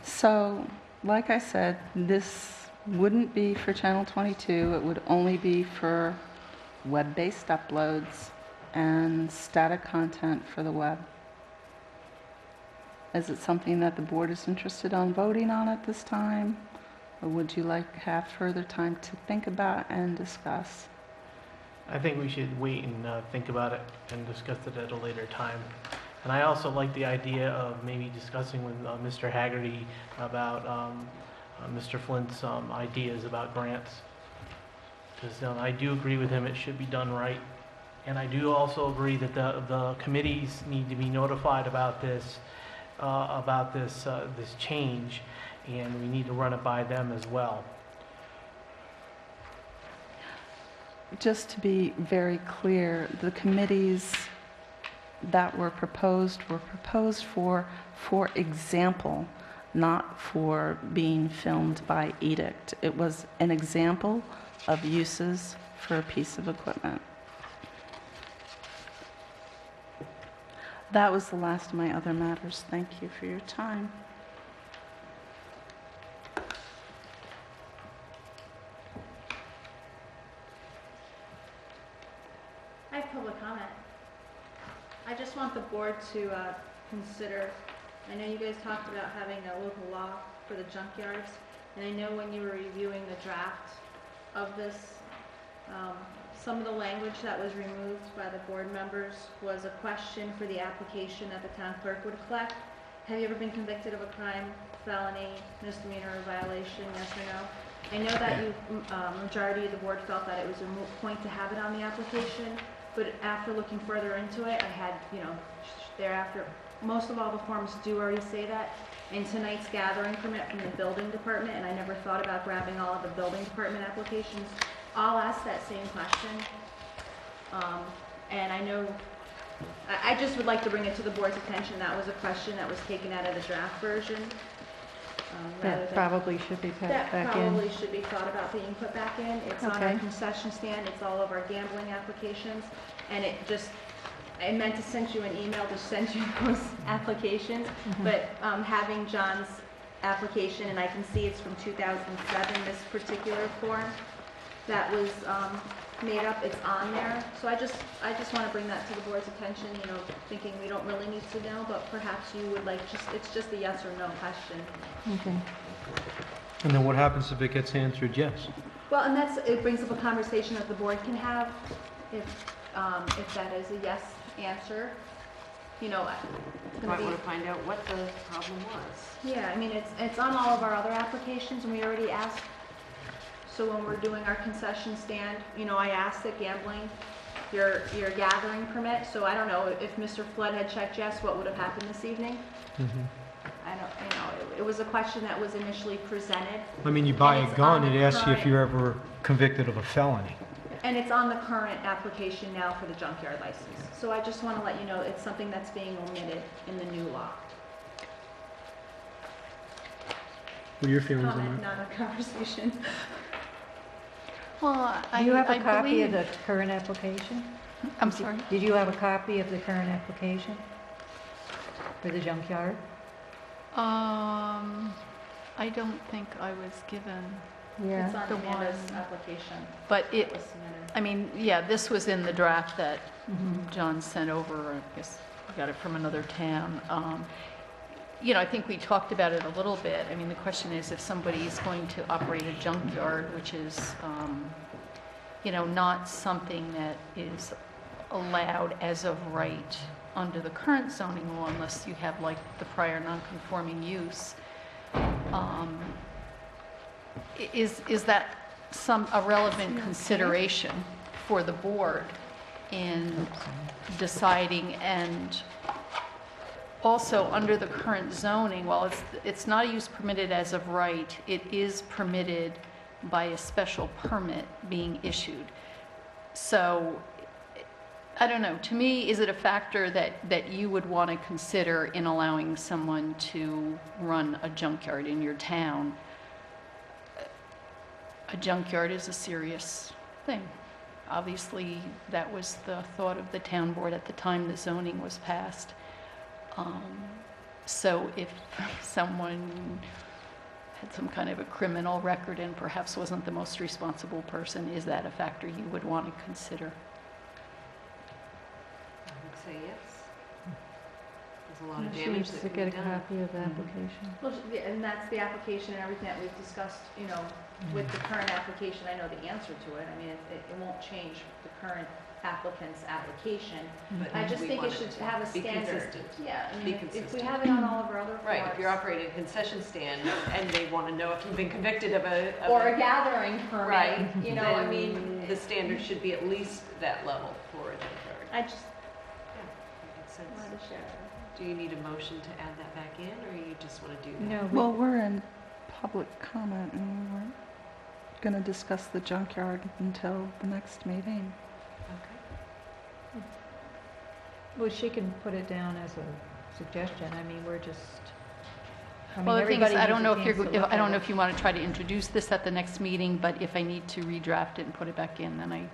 So, like I said, this wouldn't be for Channel 22. It would only be for web-based uploads and static content for the web. Is it something that the board is interested on voting on at this time? Or would you like to have further time to think about and discuss? I think we should wait and think about it and discuss it at a later time. And I also like the idea of maybe discussing with Mr. Haggerty about Mr. Flint's ideas about grants. Because I do agree with him, it should be done right. And I do also agree that the committees need to be notified about this change, and we need to run it by them as well. Just to be very clear, the committees that were proposed for example, not for being filmed by edict. It was an example of uses for a piece of equipment. That was the last of my other matters. Thank you for your time. I have public comment. I just want the board to consider, I know you guys talked about having a local law for the junkyards, and I know when you were reviewing the draft of this, some of the language that was removed by the board members was a question for the application that the town clerk would collect. Have you ever been convicted of a crime, felony, misdemeanor, or violation, yes or no? I know that you, majority of the board felt that it was a moot point to have it on the application, but after looking further into it, I had, thereafter, most of all the forms do already say that. In tonight's gathering permit from the building department, and I never thought about grabbing all of the building department applications, I'll ask that same question. And I know, I just would like to bring it to the board's attention, that was a question that was taken out of the draft version. That probably should be put back in. That probably should be thought about being put back in. It's on our Okay. concession stand, it's all of our gambling applications, and I meant to send you an email to send you those applications, but having John's application, and I can see it's from 2007, this particular form that was made up, it's on there. So I just want to bring that to the board's attention, thinking we don't really need to know, but perhaps you would like, it's just a yes or no question. Okay. And then what happens if it gets answered yes? Well, and it brings up a conversation that the board can have. if that is a yes answer, you know, it's You gonna might be. want to find out what the problem was. Yeah, I mean, it's on all of our other applications, and we already asked, so when we're doing our concession stand, you know, I asked at gambling, your gathering permit, so I don't know, if Mr. Flood had checked yes, what would have happened this evening? I don't, you know, it was a question that was initially presented. I mean, you buy And a it's gun, on it the asks you if current- you're ever convicted of a felony. And it's on the current application now for the junkyard license. So I just want to let you know, it's something that's being omitted in the new law. What are your feelings on Comment, that? not a conversation. Well, Do you have a I copy of believe- the current application? I'm sorry? Did you have a copy of the current application for the junkyard? I don't think I was given Yeah. It's on the Amanda's one, application. but that it, was submitted. I mean, yeah, this was in the draft that Mhm. John sent over. I guess we got it from another town. You know, I think we talked about it a little bit. I mean, the question is if somebody is going to operate a junkyard, which is, you know, not something that is allowed as of right under the current zoning law unless you have like the prior non-conforming use. Is that a relevant consideration for the board in deciding? And also under the current zoning, while it's not a use permitted as of right, it is permitted by a special permit being issued. So I don't know, to me, is it a factor that you would want to consider in allowing someone to run a junkyard in your town? A junkyard is a serious thing. Obviously, that was the thought of the town board at the time the zoning was passed. So if someone had some kind of a criminal record and perhaps wasn't the most responsible person, is that a factor you would want to consider? I would say yes. There's a lot of She damage needs that to can get a be done. copy of the application. Well, and that's the application and everything that we've discussed, you know, with the current application. I know the answer to it. I mean, it won't change the current applicant's application. But I just we think it want should to have a be standard. consistent. Yeah, I Be mean, if we consistent. have it on all of our other Right, if forms. you're operating a concession stand and they want to know if you've been convicted of Or a gathering permit, right, you know, I then mean. the standard should be at least that level for a junkyard. I just Yeah, that makes sense. wanted to share that. Do you need a motion to add that back in, or you just want to do that? No, Well, we're in public comment and we weren't going to discuss the junkyard until the next meeting. Okay. well, she can put it down as a suggestion. I mean, we're just, I mean, Well, the thing is, everybody I don't needs know a if chance you're, to look I don't at know it. if you want to try to introduce this at the next meeting, but if I need to redraft it and put it back in, then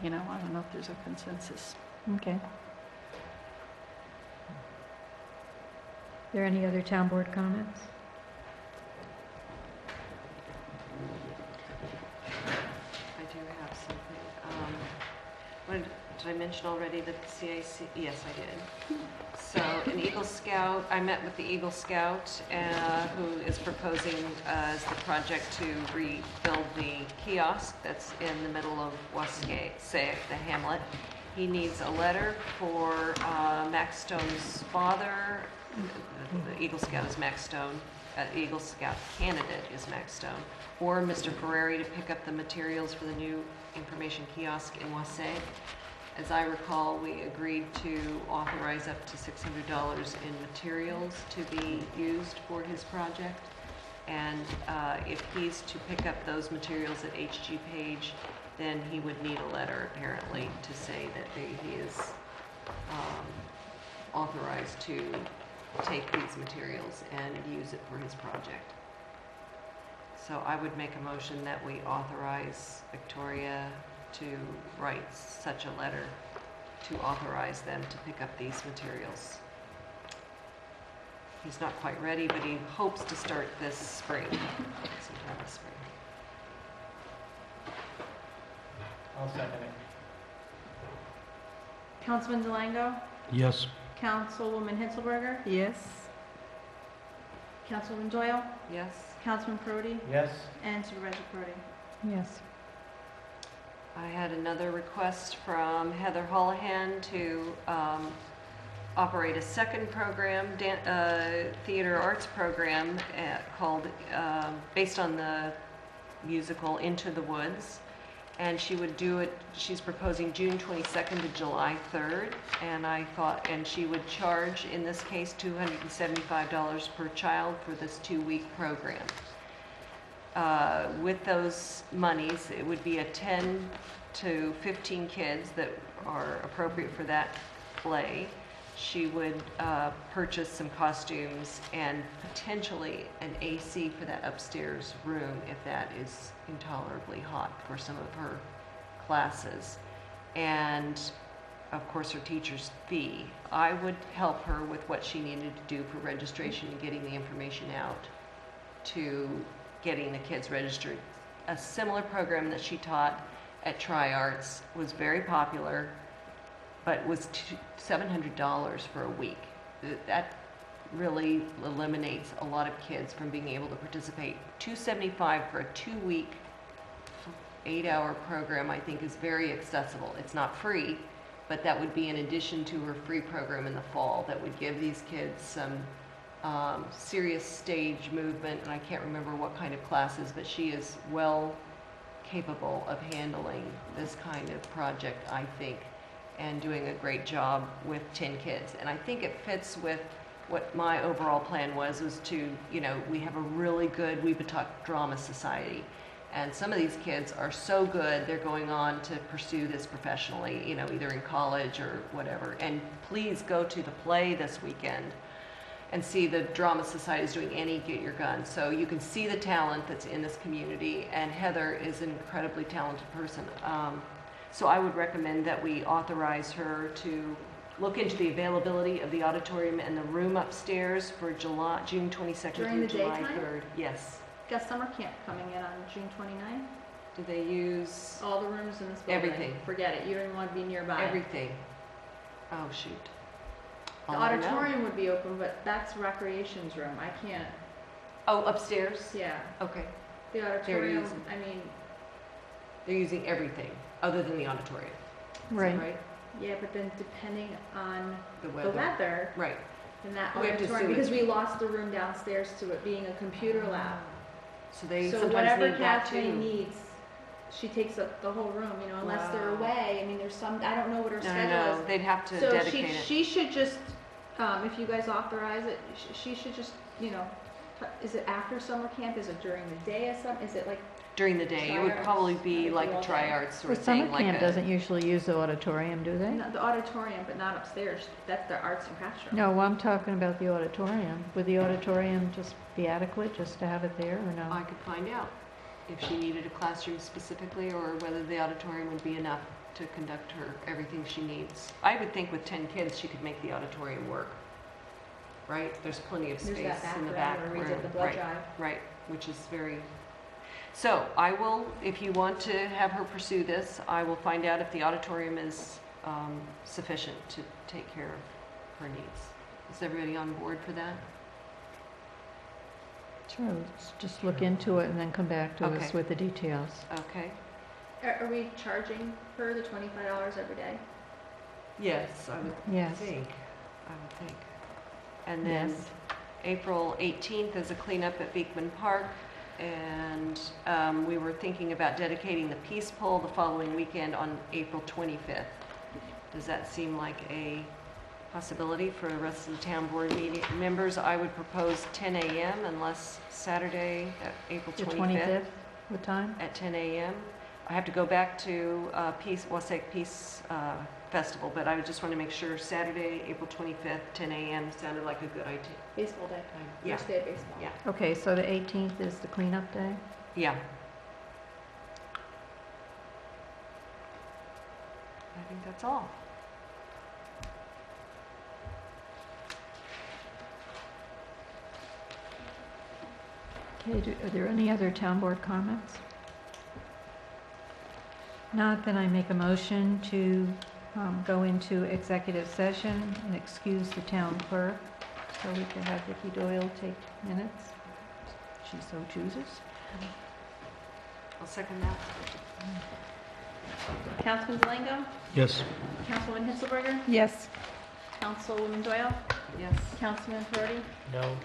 you know, I don't know if there's a consensus. Okay. There any other town board comments? I do have something. Did I mention already that the CIC, yes, I did. So an Eagle Scout, I met with the Eagle Scout who is proposing as the project to rebuild the kiosk that's in the middle of Wascay, the hamlet. He needs a letter for Max Stone's father. The Eagle Scout is Max Stone. Eagle Scout candidate is Max Stone. Or Mr. Ferrari to pick up the materials for the new information kiosk in Wasay. As I recall, we agreed to authorize up to $600 in materials to be used for his project. And if he's to pick up those materials at HG Page, then he would need a letter apparently to say that he is authorized to take these materials and use it for his project. So I would make a motion that we authorize Victoria to write such a letter to authorize them to pick up these materials. He's not quite ready, but he hopes to start this spring, sometime this spring. I'll second it. Councilman Delango? Yes. Councilwoman Hitzelberger? Yes. Councilwoman Doyle? Yes? Councilman Prody? Yes? And Supervisor Prody. Yes. I had another request from Heather Holohan to operate a second program, theater arts program called, based on the musical Into the Woods. And she would do it, she's proposing June 22nd to July 3rd. And she would charge, in this case, $275 per child for this 2-week program. With those monies, it would be a 10 to 15 kids that are appropriate for that play. She would purchase some costumes and potentially an AC for that upstairs room if that is intolerably hot for some of her classes. And of course her teacher's fee. I would help her with what she needed to do for registration and getting the information out to getting the kids registered. A similar program that she taught at Tri-Arts was very popular, but was $700 for a week. That really eliminates a lot of kids from being able to participate. $275 for a 2-week, 8-hour program, I think, is very accessible. It's not free, but that would be in addition to her free program in the fall that would give these kids some serious stage movement, and I can't remember what kind of classes, but she is well capable of handling this kind of project, I think, and doing a great job with 10 kids. And I think it fits with what my overall plan was to, we have a really good Weebatuck Drama Society. And some of these kids are so good, they're going on to pursue this professionally, either in college or whatever. And please go to the play this weekend and see the Drama Society is doing Annie, Get Your Gun. So you can see the talent that's in this community, and Heather is an incredibly talented person. So I would recommend that we authorize her to look into the availability of the auditorium and the room upstairs for June 22nd During the through July daytime? 3rd. Yes. Got summer camp coming in on June 29th. Do they use All the rooms in this building. everything? Forget it. You don't even want to be nearby. Everything. Oh, shoot. The I'll let her know. auditorium would be open, but that's recreation's room. I can't. Oh, upstairs? Yeah. Okay. The auditorium. using- I mean, They're using everything other than the auditorium. Is that Right. right? yeah, but then depending on The the weather. weather Right. in that We have to auditorium, assume because it's- we lost the room downstairs to it being a computer lab. So they So sometimes whatever need that Kathleen too. needs, she takes up the whole room, unless they're Wow. away. I mean, there's some, I don't know what her schedule No, is. they'd have to So dedicate it. she should just, if you guys authorize it, she should just, is it after summer camp? Is it during the day of summer? Is it like During the day, it would Tri-Arts? probably be Would like be a all day. Tri-Arts sort Well, of summer thing, like camp a. doesn't usually use the auditorium, do they? the auditorium, but not upstairs? That's their arts and crafts room. No, I'm talking about the auditorium. Would the auditorium just be adequate just to have it there or no? I could find out if she needed a classroom specifically or whether the auditorium would be enough to conduct her everything she needs. I would think with 10 kids, she could make the auditorium work. Right? There's plenty of There's space that back in the room back where we room. did the blood Right, drive. right, which is very. So I will, if you want to have her pursue this, I will find out if the auditorium is sufficient to take care of her needs. Is everybody on board for that? Sure, let's just look into it and then come back to us Okay. with the details. Okay. Are we charging her the $25 every day? Yes, I would Yes. think. I would think. And then Yes. April 18th is a cleanup at Beekman Park. And we were thinking about dedicating the Peace Pole the following weekend on April 25th. Does that seem like a possibility for the rest of the town board meeting members? I would propose 10 a.m. unless Saturday, April The 25th. 25th, what time? At 10 a.m. I have to go back to Wassaic Peace Festival, but I just want to make sure Saturday, April 25th, 10 a.m. sounded like a good idea. Baseball day. Yeah. First day of baseball. Yeah. Okay, so the 18th is the cleanup day? Yeah. I think that's all. Okay, are there any other town board comments? Not, then I make a motion to go into executive session and excuse the town clerk so we can have Vicki Doyle take minutes, if she so chooses. I'll second that. Councilman Zelenko? Yes. Councilwoman Hitzelberger? Yes. Councilwoman Doyle? Yes. Councilman Perotti? No.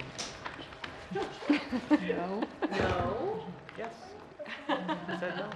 No. No. Yes. I said no.